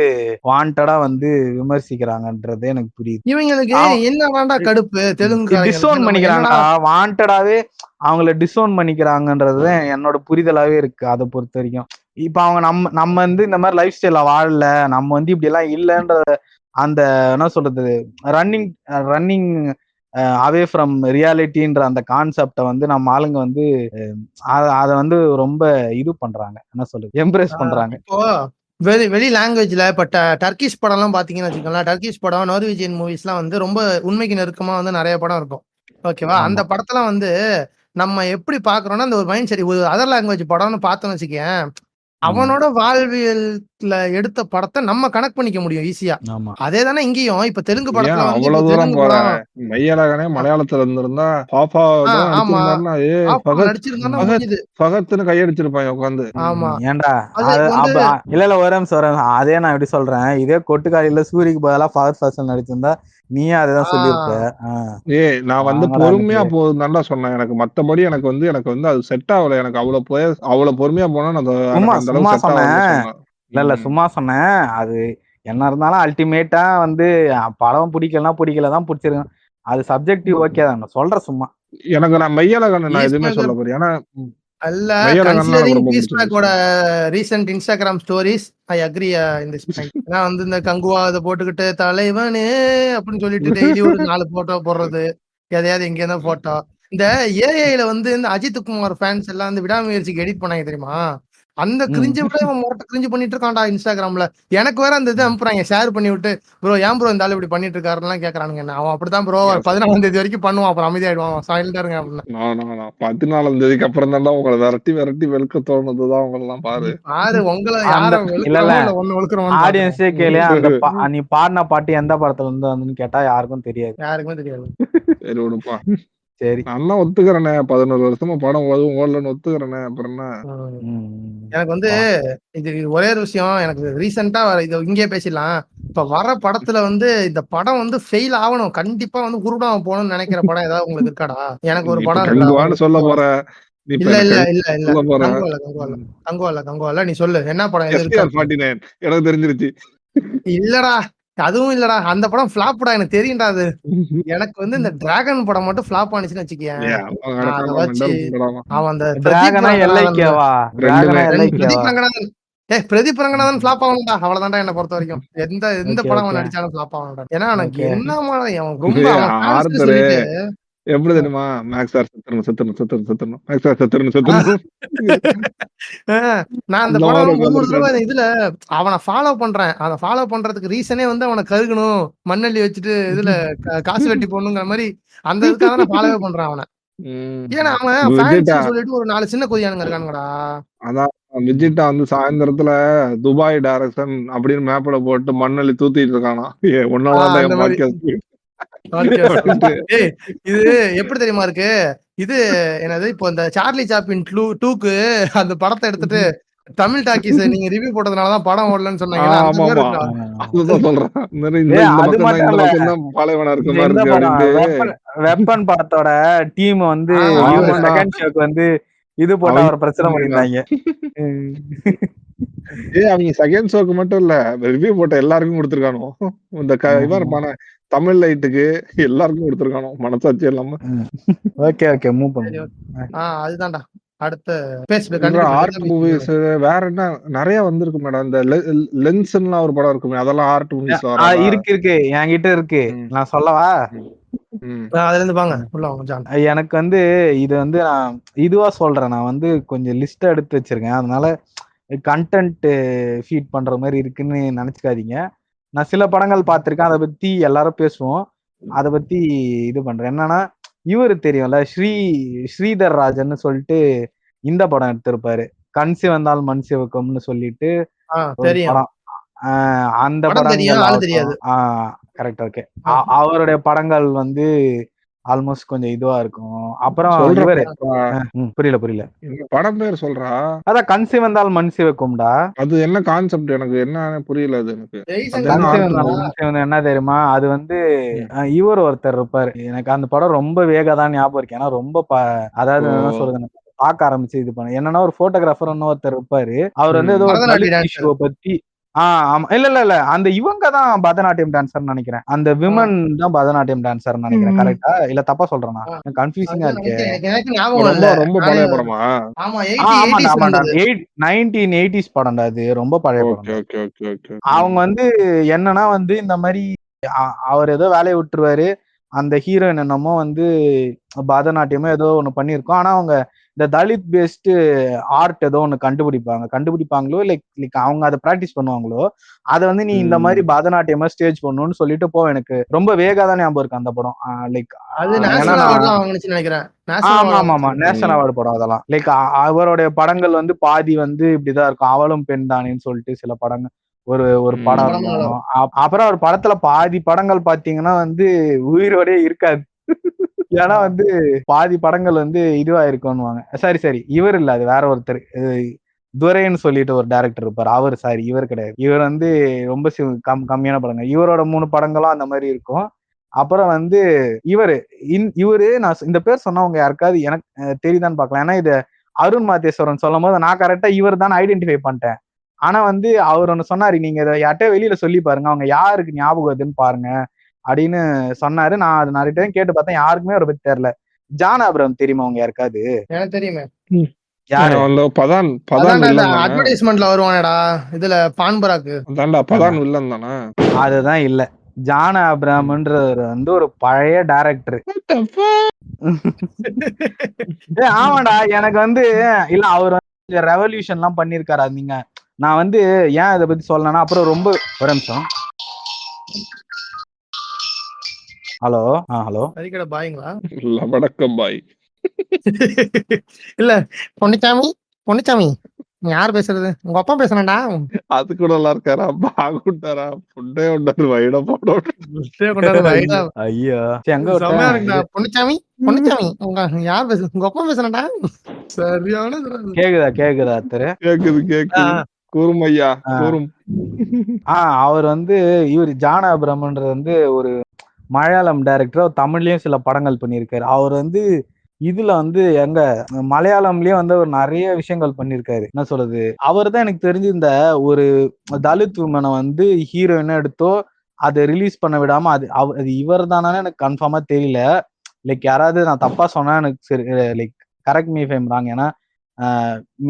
வாண்டடா வந்து விமர்சிக்கிறாங்கன்றது எனக்கு புரியுது. இவங்களுக்கு என்ன கடுப்பு தெலுங்கு டிஸ்ஓன் பண்ணிக்கிறாங்க, வாண்டடாவே அவங்கள டிஸ்ஓன் பண்ணிக்கிறாங்கன்றது என்னோட புரிதலாவே இருக்கு. அதை பொறுத்த வரைக்கும் இப்ப அவங்க நம்ம வந்து இந்த மாதிரி லைஃப் ஸ்டைல வாழல, நம்ம வந்து இப்படி எல்லாம் இல்லைன்ற அந்த என்ன சொல்றது ரன்னிங் அவே ஃப்ரம் ரியாலிட்டின்ற அந்த கான்செப்டை வந்து நம்ம ஆளுங்க வந்து அதை வந்து ரொம்ப இது பண்றாங்க, என்ன சொல்றது எம்ப்ரேஸ் பண்றாங்க. இப்போ வெளி லாங்குவேஜ்ல இப்ப டர்க்கிஷ் படம் எல்லாம் பாத்தீங்கன்னு வச்சுக்கோங்களேன், டர்க்கிஷ் படம் நார்வீஜியன் மூவிஸ் எல்லாம் வந்து ரொம்ப உண்மைக்கு நெருக்கமா வந்து நிறைய படம் இருக்கும். ஓகேவா, அந்த படத்தெல்லாம் வந்து நம்ம எப்படி பாக்குறோம்னா அந்த ஒரு மைண்ட் செட், ஒரு அதர் லாங்குவேஜ் படம்னு பார்த்தோம்னு வச்சுக்கேன், அவனோட வாழ்வியல் ல எடுத்த படத்தை நம்ம கனெக்ட் பண்ணிக்க முடியும் ஈஸியா. ஆமா அதே தானே இங்கேயும் இப்ப தெலுங்கு ஏன் படத்துல வந்து அவ்வளவு இப்ப தூரம் தெலுங்கு போற? படம் மையழகனே மலையாளத்துல இருந்திருந்தா பாப்பா தான் ஆமா நடிச்சிருந்தாருன்னா பாப்பா பகத் நடிச்சிருந்தானா பகத் முடியுது. பகத்னு கையடிச்சிருப்பாங்க உட்காந்து. ஆமா ஏன்டா அது அது வந்து அப்ப இல்ல ஒரு நிமிஷம் அதே நான் எப்படி சொல்றேன், இதே கொட்டுக்காரியில சூரிக்கு பதிலா ஃபஹத் ஃபாசில் நடிச்சிருந்தா நீயே அதேதான் சொல்லியிருப்ப. நான் வந்து வாங்கடா பொறுமையா எனக்கு. போகுதுன்னு தான் சொன்னேன். எனக்கு மத்தபடி எனக்கு வந்து அது செட் ஆகல. எனக்கு அவ்வளவு பொறுமையா போனா சும்மா எனக்கு அந்த சும்மா அளவுக்கு செட் சொன்னேன். ஆகலன்னு சொன்னேன். இல்ல சும்மா சொன்னேன். அது என்ன இருந்தாலும் அல்டிமேட்டா வந்து படம் பிடிக்கலதான் பிடிச்சிருக்கேன். அது சப்ஜெக்டிவ் ஓகே தான், நான் சொல்றேன் சும்மா. எனக்கு நான் மெய்யழகன் நான் பீஸ் எதுவுமே சொல்ல மேக்கர் போறேன். ஏன்னா அல்ல மெய்யழகன் எனக்கு கன்சிடரிங் ரொம்ப பீஸ் மேக்கோட பிடிச்சிருந்துச்சு. Recent Instagram stories I agree in this point. ஏன்னா வந்து இந்த கங்குவா அதை போட்டுக்கிட்டு தலைவனே அப்படின்னு சொல்லிட்டு டெய்லி ஒரு 4 போட்டோ போடுறது, எதையாவது எங்க இருந்தா போட்டோ. இந்த ஏஐல வந்து இந்த அஜித் குமார் ஃபேன்ஸ் எல்லாம் வந்து விடாமுயற்சிக்கு எடிட் பண்ணாங்க தெரியுமா? அந்த கிரிஞ்சை விட இவன் மொட்டை கிரிஞ்சு பண்ணிட்டு இருக்கான்டா இன்ஸ்டாகிராம்ல. எனக்கு வேற அந்த இது அனுப்புறாங்க ஷேர் பண்ணி விட்டு, ப்ரோ ஏன் ப்ரோ இந்த ஆளு இப்படி பண்ணிட்டு இருக்காருலாம் கேக்குறானுங்க. என்ன அவன் அப்படித்தான் ப்ரோ 14ஆம் தேதி வரைக்கும் பண்ணுவான், அப்புறம் அமைதியாயிடுவான், சைலண்டா இருங்க அப்படின்னு. 14ஆம் தேதிக்கு அப்புறம் தான்டா உங்களை விரட்டி வெளுக்க தோணுதுதான் உங்களெல்லாம் பாரு. பாரு உங்களை அந்த யார இல்ல வெளுக்கிறோமோ இல்ல ஒண்ணு வெளுக்கிறோம். ஆடியன்ஸே கேளு, நீ பாடின பாட்டு எந்த படத்துல இருந்து வந்துன்னு கேட்டா யாருக்கும் தெரியாது. யாருக்குமே தெரியாது. சரி விடுப்பா. சரி நான் ஒத்துக்கிறேனே, 11 வருஷமா படம் ஓடலன்னு ஒத்துக்கிறேனே, அப்புறம் என்ன? எனக்கு வந்து இது ஒரே ஒரு விஷயம், எனக்கு ரீசெண்டா இது இங்கே பேசிடலாம். இப்ப வர படத்துல வந்து இந்த படம் வந்து ஃபெயில் ஆகணும், கண்டிப்பா வந்து குருடாம போகணும்னு நினைக்கிற படம் ஏதாவது உங்களுக்கு இருக்காடா? எனக்கு ஒரு படம் கங்குவான்னு சொல்ல போற? இல்ல இல்ல இல்ல இல்ல கங்குவா நீ சொல்லு என்ன படம் எது இருக்கா? 49 எனக்கு தெரிஞ்சிருச்சு. இல்லடா அதுவும் இல்லடா, அந்த படம் ஃபிளாப்டா, எனக்கு தெரியும்டா அது. எனக்கு வந்து இந்த டிராகன் படம் மட்டும் ஃபிளாப் ஆனிச்சுன்னு வச்சுக்கேன். அதை வச்சு அவன் அந்த பிரதீப் ரங்கநாதன் ஃபிளாப் ஆகணும்டா, அவ்வளவுதான்டா என்ன பொறுத்த வரைக்கும். எந்த படம் அவன் நடிச்சாலும் ஃபிளாப் ஆகணும்டா. ஏன்னா எனக்கு என்ன ரொம்ப அவன் சொல்லிட்டு எப்படி தெரியுமா? மேக்ஸ் சார் செத்துறணும். மேக்ஸ் சார் செத்துறணும். நான் அந்த படம் ஒவ்வொரு தடவை இதுல அவனை ஃபாலோ பண்றேன். அதை ஃபாலோ பண்றதுக்கு ரீசனே வந்து அவனை கருகணும், மண்ணள்ளி வச்சுட்டு இதுல காசு வெட்டி போடணுங்கிற மாதிரி அந்த இதுக்காக நான் ஃபாலோவே பண்றேன் அவனை. ஏன்னா அவன் ஃபேன்ஸ் சொல்லிட்டு ஒரு 4 சின்ன கொதியானுங்க இருக்கானுங்கடா. அதான் விஜிட்டா வந்து சாயந்தரத்துல துபாய் டைரக்ஷன் அப்படின்னு மேப்ல போட்டு மண்ணள்ளி தூத்திட்டு இருக்கானா. இது எப்படி தெரியுமா இருக்கு? இது என்னது, இப்போ இந்த சார்லி சாப்ளின் 2க்கு அந்த படத்தை எடுத்துட்டு தமிழ் டாக்கீஸ் நீங்க ரிவ்யூ போட்டதுனாலதான் படம் ஓடலன்னு சொன்னாங்க. வெப்பன் படத்தோட டீம் வந்து செகண்ட் ஷோக்கு வந்து இது போட்ட ஒரு பிரச்சனை பண்ணிருந்தாங்க. அவங்க செகண்ட் ஷோக்கு மட்டும் இல்ல, ரிவ்யூ போட்ட எல்லாருக்கும் கொடுத்துருக்கானோ. இந்த இவன் தமிழ் லைட்டுக்கு எல்லாருக்கும் கொடுத்துருக்கானோ, மனசாட்சி இல்லாம. ஓகே மூவ் பண்ணு. அதுதான்டா அடுத்த ஆர்ட் மூவிஸ் வேற என்ன நிறைய வந்திருக்கு மேடம். இந்த லென்ஸ்லாம் ஒரு படம் இருக்குமே, அதெல்லாம் ஆர்ட் மூவிஸ் இருக்கு என்கிட்ட இருக்கு, நான் சொல்லவா? அதுல இருந்து வாங்க உள்ள வாங்க. எனக்கு வந்து இது வந்து நான் இதுவா சொல்றேன், நான் வந்து கொஞ்சம் லிஸ்ட் எடுத்து வச்சிருக்கேன், அதனால கண்டென்ட் ஃபீட் பண்ற மாதிரி இருக்குன்னு நினைச்சுக்காதீங்க. நான் சில படங்கள் பார்த்திருக்கேன், அதை பத்தி எல்லாரும் பேசுவோம், அதை பத்தி இது பண்றேன். என்னன்னா இவரு தெரியும்ல, ஸ்ரீதர் ராஜன் சொல்லிட்டு இந்த படம் எடுத்திருப்பாரு, கண் சிவந்தால் மண் சிவக்கும்னு சொல்லிட்டு படம். அந்த படங்கள் கரெக்ட். ஓகே, அவருடைய படங்கள் வந்து ஆல்மோஸ்ட் கொஞ்சம் இதுவா இருக்கும். அப்புறம் புரியல படம் பேர் சொல்றா? அதான் கண் சிவந்தால் மண் சிவக்கும்டா. அது என்ன கான்செப்ட் எனக்கு என்ன புரியல. அது எனக்கு என்ன தெரியுமா, அது வந்து இவர் ஒருத்தர் இருப்பாரு, எனக்கு அந்த படம் ரொம்ப வேகதான் ஞாபகம் இருக்கு. ஏன்னா ரொம்ப அதாவது என்ன சொல்றது, பார்க்க ஆரம்பிச்சு இது பண்ண என்னன்னா ஒரு போட்டோகிராஃபர் ஒருத்தர் இருப்பாரு, அவர் வந்து ஏதோ ஷோ பத்தி ஆமா இல்ல அந்த இவங்க தான் பரதநாட்டியம் டான்சர் நினைக்கிறேன், அந்த விமன் தான் பரதநாட்டியம் டான்சர் நினைக்கிறேன். கரெக்டா இல்ல தப்பா சொல்றேனா? கன்ஃபியூசிங்கா இருக்கு. ரொம்ப பழைய படமா? 1980s படம்டா, அது ரொம்ப பழைய படம். அவங்க வந்து என்னன்னா வந்து இந்த மாதிரி அவர் ஏதோ வேலையை விட்டுருவாரு, அந்த ஹீரோயின் என்னமோ வந்து பரதநாட்டியமோ ஏதோ ஒண்ணு பண்ணிருக்கோம், ஆனா அவங்க இந்த தலித் பேஸ்டு ஆர்ட் ஏதோ ஒண்ணு கண்டுபிடிப்பாங்களோ லைக் அவங்க அதை பிராக்டிஸ் பண்ணுவாங்களோ, அதை வந்து நீ இந்த மாதிரி பரதநாட்டியமா ஸ்டேஜ் பண்ணணும்னு சொல்லிட்டு போ. எனக்கு ரொம்ப வேகா தான் ஞாபகம் இருக்கு அந்த படம். லைக் அது ஏன்னா நேஷனல் அவார்ட்லாம் வாங்குனுச்சுன்னு நினைக்கிறேன். நேஷனல் ஆமா அவார்ட் ஆமா ஆமா வாங்குச்சு. நேஷனல் அவார்டு படம் அதெல்லாம். லைக் அவருடைய படங்கள் வந்து பாதி வந்து இப்படிதான் இருக்கும். அவளும் பெண் தானேன்னு சொல்லிட்டு சில படங்கள் ஒரு படம் படமும் நல்லா இருக்கும். அப்புறம் ஒரு படத்துல பாதி படங்கள் பாத்தீங்கன்னா வந்து உயிரோடே இருக்காது. ஏன்னா வந்து பாதி படங்கள் வந்து இதுவா இருக்கும்னுவாங்க. சரி இவர் இல்ல, அது வேற ஒருத்தர். துரைன்னு சொல்லிட்டு ஒரு டைரக்டர் இருப்பாரு. இவர் கிடையாது. இவர் வந்து ரொம்ப கம்மியான படங்கள். இவரோட 3 படங்களும் அந்த மாதிரி இருக்கும். அப்புறம் வந்து இவரு நான் இந்த பேர் சொன்னவங்க யாருக்காவது எனக்கு தெரியுதான்னு பார்க்கலாம். ஏன்னா இது அருண் மாதேஸ்வரன் சொல்லும் போது நான் கரெக்டா இவர் தான் ஐடென்டிஃபை பண்ணிட்டேன். ஆனா வந்து அவர் ஒண்ணு சொன்னாரு, நீங்க இதை யார்கிட்ட வெளியில சொல்லி பாருங்க, அவங்க யாருக்கு ஞாபகம் வருதுன்னு பாருங்க அப்படின்னு சொன்னாரு. நான் அது நிறைய டைம் கேட்டு பார்த்தேன், யாருக்குமே அவரை பத்தி தெரியல. ஜான் ஆபிரகாம் தெரியுமா அவங்க யாருக்காவது? எனக்கு தெரியுமே. யாரு? பதான் அட்வர்டைஸ்மெண்ட்ல வருவானடா இதுல பான்பராக்கு. பதான் வில்லன் தானே? அதுதான் இல்ல. ஜான் ஆபிரகாம்ன்றவர் வந்து ஒரு பழைய டைரக்டர். ஆமாடா, எனக்கு வந்து இல்ல அவர் வந்து ரெவல்யூஷன் எல்லாம் பண்ணிருக்காரு. நீங்க நான் வந்து ஏன் இதை பத்தி சொல்லனா, அப்புறம் ரொம்ப ஒரு நிமிஷம். ஹலோ ஹலோ சரிக்கடா பாய்ங்களா? வணக்கம் பாய். இல்ல பொன்னிச்சாமி யார் பேசுறது? உங்க அப்பா பேசுறேன்டா. அது கூட நல்லா இருக்காரா? பாகுண்டாரா? புண்டே உண்டாரு வைட போடும். ஐயோ செம்மையா இருக்குடா. பொன்னிச்சாமி உங்க யார் பேசு? உங்க அப்பா பேசுறேன்டா. சரியான கேக்குதா அத்தரு? கேக்குது கூறுமையா கூறும். அவர் வந்து இவர் ஜான் ஆபிரகாம்ன்றது வந்து ஒரு மலையாளம் டைரக்டர். தமிழ்லயும் சில படங்கள் பண்ணியிருக்காரு. அவர் வந்து இதுல வந்து எங்க மலையாளம்லயே வந்து அவர் நிறைய விஷயங்கள் பண்ணிருக்காரு. என்ன சொல்றது, அவர் தான் எனக்கு தெரிஞ்சு இந்த ஒரு தலித் உமனை வந்து ஹீரோயினா எடுத்தோ அதை ரிலீஸ் பண்ண விடாம அது இவர் தானே எனக்கு கன்ஃபார்மா தெரியல. லைக் யாராவது நான் தப்பா சொன்னா எனக்கு சரி, like correct me if I am wrong. ஏன்னா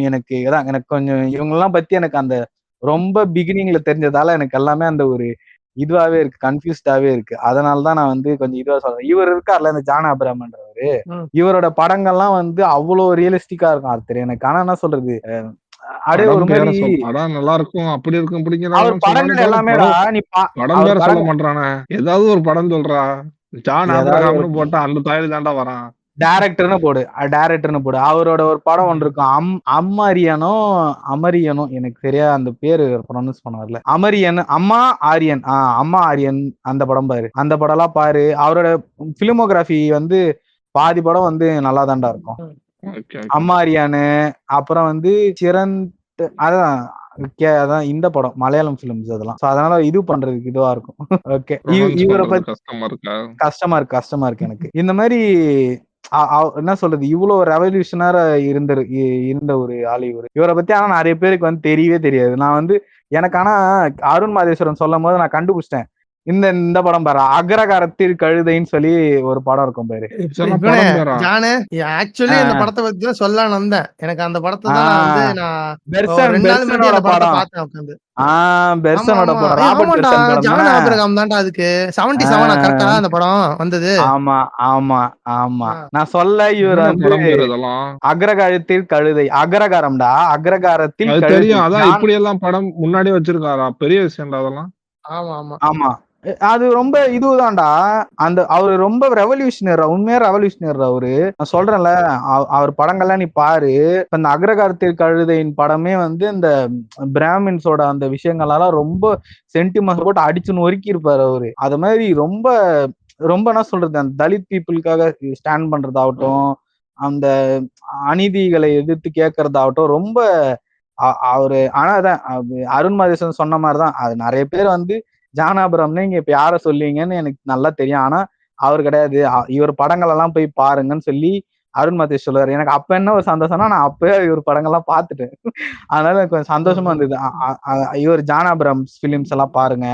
எனக்கு கொஞ்சம் இவங்கெல்லாம் பத்தி எனக்கு அந்த ரொம்ப பிகினிங்ல தெரிஞ்சதால எனக்கு எல்லாமே அந்த ஒரு இதுவாவே இருக்கு, கன்ஃபியூஸ்டாவே இருக்கு. அதனாலதான் நான் வந்து கொஞ்சம் இதுவா சொல்றேன். இவர் இருக்கார்ல இந்த ஜான் ஆபிரகாம்ன்றவரு, இவரோட படங்கள்லாம் வந்து அவ்வளவு ரியலிஸ்டிக்கா இருக்கும் ஆர்த்தர் எனக்கு. ஆனா என்ன சொல்றது, அப்படியே ஒரு மாதிரி நல்லா இருக்கும். அப்படி இருக்கும் அவர் படங்கள் எல்லாமே படம் பேர சொல்ல மாட்டானே, ஏதாவது ஒரு படம் சொல்றா. ஜான் ஆபிரகாம்னு போட்டா அந்த தாயில தாண்டா வரான். டைரக்டர்னு போடு. அவரோட ஒரு படம் ஒன்று இருக்கும், அமரியனோ எனக்கு சரியா அந்த பேரு ப்ரொனவுன்ஸ் பண்ண வரல. அம்மா ஆரியன் அந்த படம் பாரு. அந்த படம் எல்லாம் பாரு. அவரோட பிலிமோகிராஃபி வந்து பாதி படம் வந்து நல்லா தாண்டா இருக்கும். அம்மா ஆரியானு, அப்புறம் வந்து சிறந்த அதான் இந்த படம் மலையாளம் பிலிம்ஸ் அதெல்லாம். அதனால இது பண்றதுக்கு இதுவா இருக்கும். ஓகே, இவரை பத்தி கஷ்டமா இருக்கு எனக்கு. இந்த மாதிரி என்ன சொல்றது, இவ்வளவு ரெவல்யூஷனரா இருந்த ஒரு ஆள் இவரை பத்தி. ஆனா நிறைய பேருக்கு வந்து தெரியவே தெரியாது. நான் வந்து எனக்கு ஆனா அருண் மாதேஸ்வரன் சொல்லும் போது நான் கண்டுபிடிச்சிட்டேன். இந்த படம் பாரு, அக்ரகாரத்தில் கழுதைன்னு சொல்லி ஒரு படம் இருக்கும் பாரு. ஆக்சுவலி இந்த படத்தை பத்தி தான் சொல்லலாம்னு வந்தேன். எனக்கு அந்த படத்தை தான் நான் வந்து பெர்சனோட படம் பார்த்தேன் உட்கார்ந்து. பெர்சனோட படம் ராபர்ட் பெர்சன் படம். ஜான் ஆபிரகாம் தான்டா அதுக்கு 77 கரெக்ட்டா அந்த படம் வந்தது. ஆமா நான் சொல்ல இவர் வந்து அக்ரகாரத்தில் கழுதை, அக்ரகாரம்டா, அக்ரகாரத்தில் கழுதை. அதான் இப்படி எல்லாம் படம் முன்னாடியே வச்சிருக்காரா, பெரிய விஷயம் அதெல்லாம். ஆமா அது ரொம்ப இதுதான்டா. அந்த அவரு ரொம்ப ரெவல்யூஷனர், உண்மையா ரெவல்யூஷனர் அவரு. நான் சொல்றேன்ல, அவர் படங்கள்லாம் நீ பாரு. இப்ப இந்த அக்ரகாரத்தில் கழுதையின் படமே வந்து இந்த பிராமின்ஸோட அந்த விஷயங்கள்லாம் ரொம்ப சென்டிமெண்ட் போட்டு அடிச்சு நொறுக்கி இருப்பாரு அவரு. அது மாதிரி ரொம்ப என்ன சொல்றது, அந்த தலித் பீப்புளுக்காக ஸ்டாண்ட் பண்றதாகட்டும், அந்த அநீதிகளை எதிர்த்து கேட்கறதாகட்டும், ரொம்ப அவரு. ஆனா அதான் அருண் மாதேஸ்வரன் சொன்ன மாதிரிதான், அது நிறைய பேர் வந்து ஜான் ஆபிரகாம்னு இங்க இப்ப யார சொல்லுவீங்கன்னு எனக்கு நல்லா தெரியும். ஆனா அவர் கிடையாது. இவர் படங்கள் எல்லாம் போய் பாருங்கன்னு சொல்லி அருண் மாதேஷ் சொல்லுவாரு. எனக்கு அப்ப என்ன ஒரு சந்தோஷம்னா, நான் அப்பவே இவர் படங்கள்லாம் பார்த்துட்டேன். அதனால எனக்கு கொஞ்சம் சந்தோஷமா இருந்தது. இவர் ஜான் ஆபிரகாம் பிலிம்ஸ் எல்லாம் பாருங்க.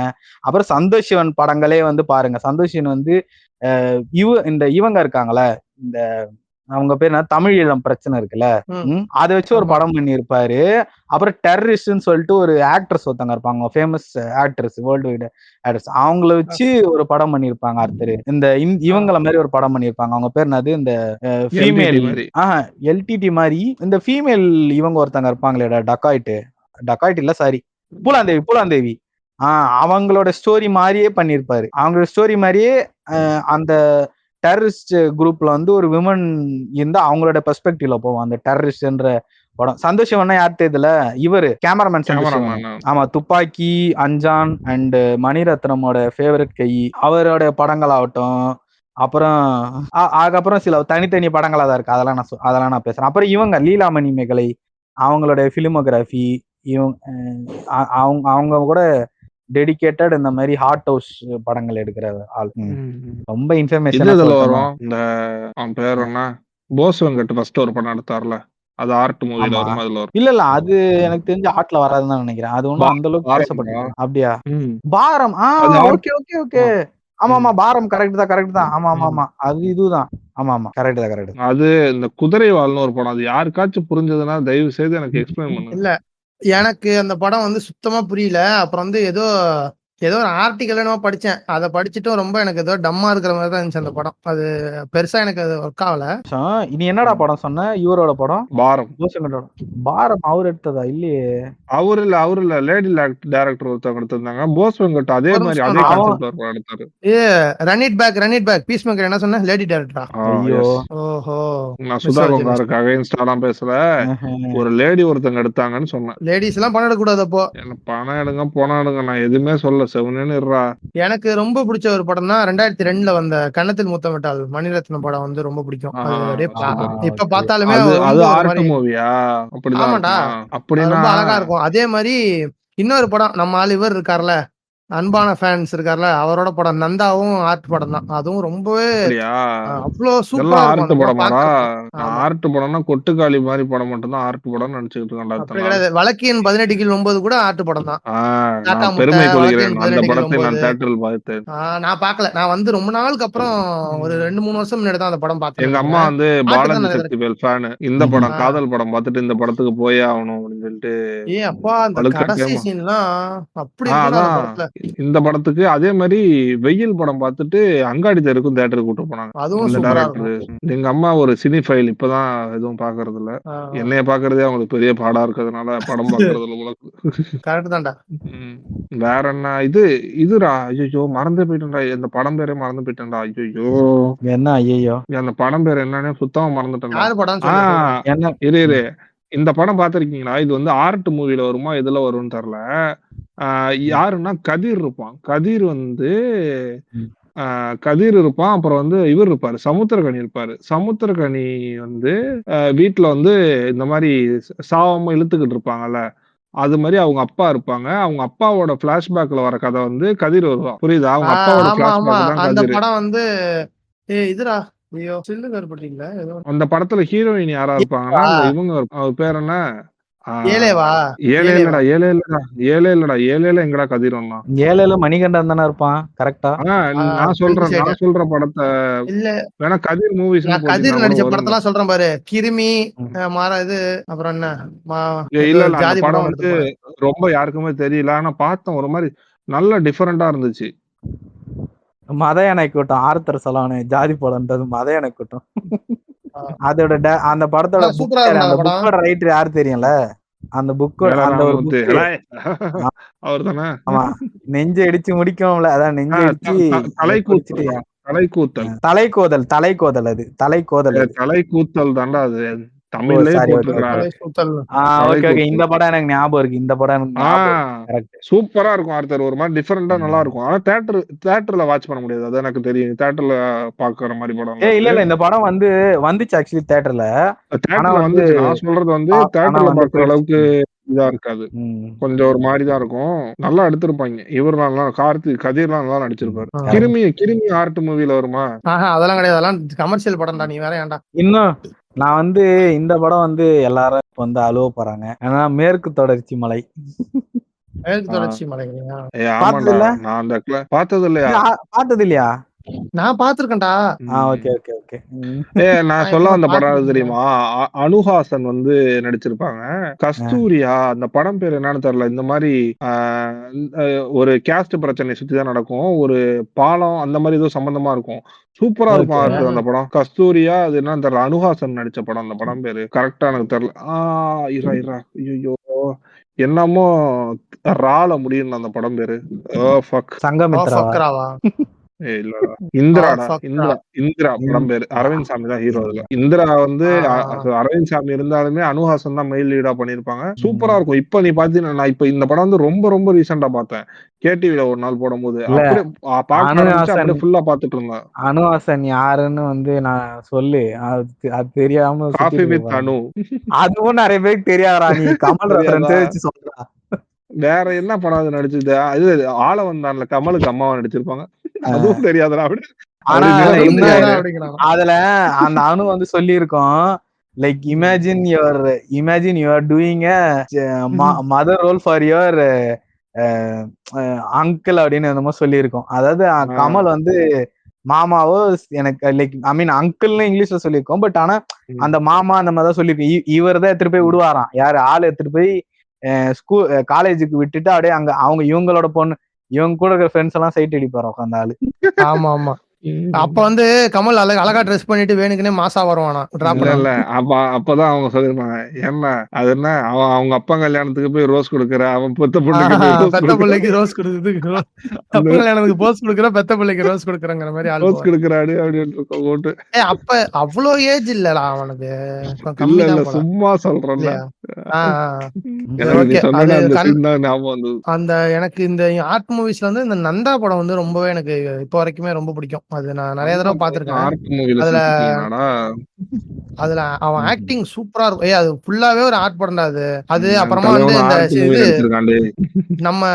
அப்புறம் சந்தோஷ் சிவன் படங்களே வந்து பாருங்க. சந்தோஷ் சிவன் வந்து இவங்க இருக்காங்களே, இந்த அவங்க பேர் என்ன, தமிழ் ஈழம் பிரச்சனை இருக்குல்ல, அதை வச்சு ஒரு ஆமா. படம் பண்ணியிருப்பாரு. அப்புறம் டெரரிஸ்ட்னு சொல்லிட்டு ஒரு ஆக்ட்ரஸ் ஒருத்தங்க இருப்பாங்க, famous actress, world wide actress. அவங்கள வச்சு ஒரு படம் பண்ணியிருப்பாங்க ஆர்த்தர். இந்த இவங்கள மாதிரி ஒரு படம் பண்ணியிருப்பாங்க. அவங்க பேர் என்னது, இந்த ஃபீமேல் எல்டிடி மாதிரி இந்த ஃபீமேல் இவங்க ஒருத்தங்க இருப்பாங்களேடா, டக்காய்ட் இல்ல சாரி, பூலாந்தேவி. அவங்களோட ஸ்டோரி மாதிரியே பண்ணியிருப்பாரு. அவங்களோட ஸ்டோரி மாதிரியே அந்த டெரரிஸ்ட் குரூப்ல வந்து ஒரு விமன் இருந்தா அவங்களோட பெர்ஸ்பெக்டிவ்ல போவோம் அந்த டெரரிஸ்ட்ன்ற படம். சந்தோஷம் யார் தெரியுதுல, இவரு கேமராமேன் சந்தோஷம். ஆமா, துப்பாக்கி, அஞ்சான் அண்ட் மணிரத்னமோட ஃபேவரட் கை, அவரோட படங்கள் ஆகட்டும். அப்புறம் அதுக்கப்புறம் சில தனித்தனி படங்களா தான் இருக்கு, அதெல்லாம் நான் பேசுறேன். அப்புறம் இவங்க லீலாமணி மேகலை, அவங்களோட பிலிமோகிராஃபி, அவங்க கூட டெடிகேட்டட் இந்த மாதிரி ஹார்ட் ஹவுஸ் படங்கள் எடுக்கிற ஆள். ரொம்ப இன்ஃபர்மேஷன் வரும். இந்த அவன் பேர் என்ன, போஸ் வெங்கட் ஃபர்ஸ்ட் ஒரு படம் எடுத்தார்ல, அது ஆர்ட் மூவில வரும். அதுல வரும். இல்ல அது எனக்கு தெரிஞ்ச ஆர்ட்ல வராதுன்னு நினைக்கிறேன். அது ஒன்றும் அந்த அளவுக்கு பேசப்பட்டது. அப்படியா? பாரம். Okay okay okay. ஆமா பாரம் கரெக்ட் தான். ஆமா அது இதுதான். ஆமா கரெக்ட் தான். அது இந்த குதிரை வாழ்னு ஒரு படம், அது யாருக்காச்சும் புரிஞ்சதுன்னா தயவு செய்து எனக்கு எக்ஸ்பிளைன் பண்ணுங்க. இல்ல, எனக்கு அந்த படம் வந்து சுத்தமா புரியல. அப்புறம் வந்து ஏதோ ஒரு ஆர்டிக்கல் என்னமோ படிச்சேன். அதை படிச்சுட்டும் ரொம்ப எனக்கு ஏதோ டம்மா இருக்கிற மாதிரி தான் இருந்துச்சு அந்த படம். அது பெருசா எனக்கு அது ஒர்க் ஆகல. இனி என்னடா படம் சொன்ன, இவரோட படம் பாரம். பாரம் அவர் எடுத்ததா? இல்லையே, அவரு இல்ல லேடி டைரக்டர் ஒருத்தவங்க எடுத்திருந்தாங்க. போஸ் வெங்கட் அதே மாதிரி அதே கான்செப்ட்ல எடுத்தாரு. Run it back peace maker என்ன சொன்ன, லேடி டைரக்டரா? ஐயோ, ஓஹோ, நான் சுதா கொங்காருக்கு அகைன்ஸ்டாலாம் பேசல, ஒரு லேடி ஒருத்தங்க எடுத்தாங்கன்னு சொன்னேன். லேடிஸ் எல்லாம் பணம் எடுக்கக்கூடாது. அப்போ பணம் எடுங்க நான் எதுவுமே சொல்ல, செவனேன்னு. எனக்கு ரொம்ப பிடிச்ச ஒரு படம் தான் 2002 வந்த கன்னத்தில் முத்தமிட்டால் மணிரத்னம் படம் வந்து ரொம்ப பிடிக்கும். இப்ப பார்த்தாலுமே ஆமாண்டா, ரொம்ப அழகா இருக்கும். அதே மாதிரி இன்னொரு படம் நம்ம ஆள் இவர் இருக்கார்ல, அன்பான ஃபேன்ஸ் இருக்கார்ல, அவரோட படம் நந்தாவும் ஆர்ட் படம் தான். அதுவும் ரொம்பவே அவ்வளவு சூப்பரா இருக்கும். ஆர்ட் படம்னா கொட்டுக்காளி மாதிரி படம் மட்டும் தான் ஆர்ட் படம் நினைச்சுக்கிட்டு இருக்காங்க. வழக்கின் 18 போது கூட ஆர்ட் படம் தான். பெருமை கொள்கிறேன், அந்த படத்தை நான் தியேட்டரில் பார்த்தேன். நான் பார்க்கல, நான் வந்து ரொம்ப நாளுக்கு அப்புறம் ஒரு 2-3 வருஷம் முன்னாடி தான் அந்த படம் பார்த்தேன். எங்க அம்மா வந்து பாலாஜி சக்திவேல் ஃபேன். இந்த படம் காதல் படம் பார்த்துட்டு இந்த படத்துக்கு போயே ஆகணும் அப்படின்னு சொல்லிட்டு, அப்பா அந்த கடைசி சீன்லாம் அப்படி இருக்கு இந்த படத்துக்கு. அதே மாதிரி வெயில் படம் பார்த்துட்டு அங்காடி தெருக்கும் தியேட்டருக்கு கூட்டு போனாங்க. எங்க அம்மா ஒரு சினி ஃபைல், இப்பதான் எதுவும் பாக்குறது இல்ல. என்னைய பாக்குறதே அவங்களுக்கு பெரிய பாடா இருக்கிறதுனால படம் பாக்குறதுல கரெக்ட் தான்டா. வேற என்ன இதுடா, ஐயோ மறந்தே போயிட்டேன்டா, இந்த படம் பேரே மறந்து போயிட்டேன்டா. ஐயோ என்ன, ஐயோ அந்த படம் பேர் என்னன்னு சுத்தமா மறந்துட்டேன். இரு இந்த படம் பாத்திருக்கீங்களா? இது வந்து ஆர்ட் மூவில வருமா, இதுல வரும்னு தெரியல. யாருன்னா கதிர் இருப்பான். கதிர் இருப்பான். அப்புறம் வந்து இவர் இருப்பாரு, சமுத்திரகனி இருப்பாரு. சமுத்திரகனி வந்து வீட்டுல வந்து இந்த மாதிரி சாவாம இழுத்துக்கிட்டு இருப்பாங்கல்ல, அது மாதிரி அவங்க அப்பா இருப்பாங்க. அவங்க அப்பாவோட பிளாஷ்பேக்ல வர கதை வந்து கதிர் வருவான். புரியுதா? அவங்க அப்பாவோட பிளாஷ்பேக் தான் அந்த கதிர். படம் வந்து அந்த படத்துல ஹீரோயின் யாரா இருப்பாங்கன்னா இவங்க, அவர் பேர் என்ன, ஏழேல எங்கடா கதிர் வந்தான்? ஏழேல மணிகண்டன் தானே இருப்பான். கரெக்டா? நான் சொல்ற படத்தை வேணா கதிர் மூவிஸ், கதிர் நடிச்ச படத்தெல்லாம் சொல்றேன் பாரு. கிருமி இது அப்புறம் என்ன, இல்ல படம் வந்து ரொம்ப யாருக்குமே தெரியல. ஆனா பார்த்தோம், ஒரு மாதிரி நல்ல டிஃபரெண்டா இருந்துச்சு. மத யானை கூட்டம், ஆர்த்தர் சொல்லானே ஜாதி படம்ன்றது மத யானை கூட்டம். அதோட அந்த படத்தோட ரைட்டர் யாரு தெரியும்ல? அந்த புக் அந்த ஒரு அவர் தானே. ஆமா, நெஞ்சு அடிச்சு முடிக்கும்ல, அதான் நெஞ்சு அடிச்சு தலைக்கோதல் அது தலைக்கூத்தல் தாண்டா அது தமிழ்லயே போட்டுருக்காங்க. இந்த படம் எனக்கு ஞாபகம் இருக்கு. இந்த படம் சூப்பரா இருக்கும். ஆர்த்தர் ஒரு மாதிரி டிஃபரெண்டா நல்லா இருக்கும். ஆனா தியேட்டர்ல வாட்ச் பண்ண முடியாது, அது எனக்கு தெரியும். தியேட்டர்ல பாக்குற மாதிரி படம் இல்ல. இந்த படம் வந்துச்சு ஆக்சுவலி தியேட்டர்ல. வந்து நான் சொல்றது வந்து தியேட்டர்ல பாக்குற அளவுக்கு இதா இருக்காது, கொஞ்சம் ஒரு மாதிரிதான் இருக்கும். நல்லா எடுத்திருப்பாங்க. இவர் நல்லா, கதிர்லாம் நல்லா நடிச்சிருப்பாரு. கிருமி ஆர்ட் மூவில வருமா? அதெல்லாம் கிடையாது, அதெல்லாம் கமர்ஷியல் படம் தான். நீ வேற ஏன்டா? இன்னும் நான் வந்து இந்த படம் வந்து எல்லாரும் இப்ப வந்து அழுவ போறாங்க. ஏன்னா மேற்கு தொடர்ச்சி மலை. பார்த்தது இல்லையா? நான் பாத்துருக்கேன்டா. Okay okay. ஓகே. நான் நான் சொல்ல எப்பவுமே வந்த படம் பார்த்துட்டு எது தெரியுமா? அனுஹாசன் வந்து நடிச்சிருப்பாங்க. கஸ்தூரியா அந்த படம் பேர் என்னன்னு தெரியல. இந்த மாதிரி ஒரு கேஸ்ட் பிரச்சனை சுத்தி தான் நடக்கும். ஒரு பாலம் அந்த மாதிரி ஏதோ சம்பந்தமா இருக்கும். சூப்பரா இருக்கும் ஓகே. அது அந்த படம். கஸ்தூரியா அது என்னன்னு தெரியல. அனுஹாசன் நடிச்ச படம் அந்த படம் பேரு. கரெக்டா எனக்கு தெரியல. இரா ஐயோ என்னமோ ரால முடியும் அந்த படம் பேரு. சங்கமித்ராவா? ஃபக்ராவா இல்லடா இந்திராடா ஃபக்ரா இந்திரா படம் பேரு. அரவிந்த் சாமி தான் ஹீரோ அதுல. இந்திரா வந்து அரவிந்த் சாமி இருந்தாலுமே அனுஹாசன் தான் மெயில் லீடா பண்ணிருப்பாங்க. சூப்பரா இருக்கும். இப்ப நீ பாத்தீங்கன்னா நான் இப்ப இந்த படம் வந்து ரொம்ப ரொம்ப ரீசெண்டா பார்த்தேன். கேடிவில ஒரு நாள் போடும்போது அப்படியே பார்க்க ஆரம்பிச்சு அப்படியே ஃபுல்லா பாத்துட்டு இருந்தேன். அனுஹாசன் யாருன்னு வந்து நான் சொல்லு, அது தெரியாம காஃபி வித் அனு. அதுவும் நிறைய பேருக்கு தெரியாதா? நீ கமல் ரெஃபரன்ஸ் வச்சு சொல்றா. வேற என்ன படம் அது நடிச்சது? இது ஆள வந்தான்ல கமலுக்கு அம்மாவா நடிச்சிருப்பாங்க. அதுவும் தெரியாதுடா. ஆனா அதுல அந்த அனு வந்து சொல்லியிருக்கோம், like imagine your doing mother role for your uncle அப்படின்னு என்னமோ சொல்லியிருக்கோம். அதாவது கமல் வந்து மாமாவோ எனக்கு லைக் ஐ மீன் அங்கிள்னு இங்கிலீஷ்ல சொல்லியிருக்கோம். பட் ஆனா அந்த மாமா அந்த மாதிரி தான் சொல்லியிருக்கோம். இவர் தான் எடுத்துட்டு போய் விடுவாராம். யாரு ஆள் எடுத்துட்டு போய் காலேஜுக்கு விட்டுட்டு அப்படியே அங்க அவங்க இவங்களோட பொண்ணு இவங்க கூட இருக்கிற ஃப்ரெண்ட்ஸ் எல்லாம் சைட் அடிப்பாரு உட்காந்த ஆளு. ஆமா ஆமா. அப்ப வந்து கமல் அழகா ட்ரெஸ் பண்ணிட்டு வேணுக்குனே மாசா வருவானா டிராப் இல்ல அப்பதான் அவங்க சொல்லிருப்பாங்க, என்ன அது என்ன அவன் அவங்க அப்பா கல்யாணத்துக்கு போய் ரோஸ் கொடுக்குற, அவன் பெத்த பிள்ளைக்கு ரோஸ் கொடுக்குறதுக்கு அப்பா கல்யாணத்துக்கு போஸ் கொடுக்குற, பெத்த பிள்ளைக்கு ரோஸ் கொடுக்குறங்கிற மாதிரி ரோஸ் கொடுக்குறாடு அப்படின்னு ஓட்டு. அப்ப அவ்வளோ ஏஜ் இல்லடா அவனுக்கு, இல்ல சும்மா சொல்றேன்ல. அந்த எனக்கு இந்த ஆர்ட் மூவிஸ்ல வந்து இந்த நந்தா படம் வந்து ரொம்பவே எனக்கு இப்ப வரைக்குமே ரொம்ப பிடிக்கும். அது நான் நிறைய தடவை பாத்துருக்கேன். அதுல அவன் ஆக்டிங் சூப்பரா இருக்கும். அது ஃபுல்லாவே ஒரு ஆர்ட் படம்டா அது. அது அப்புறமா வந்து இந்த நம்ம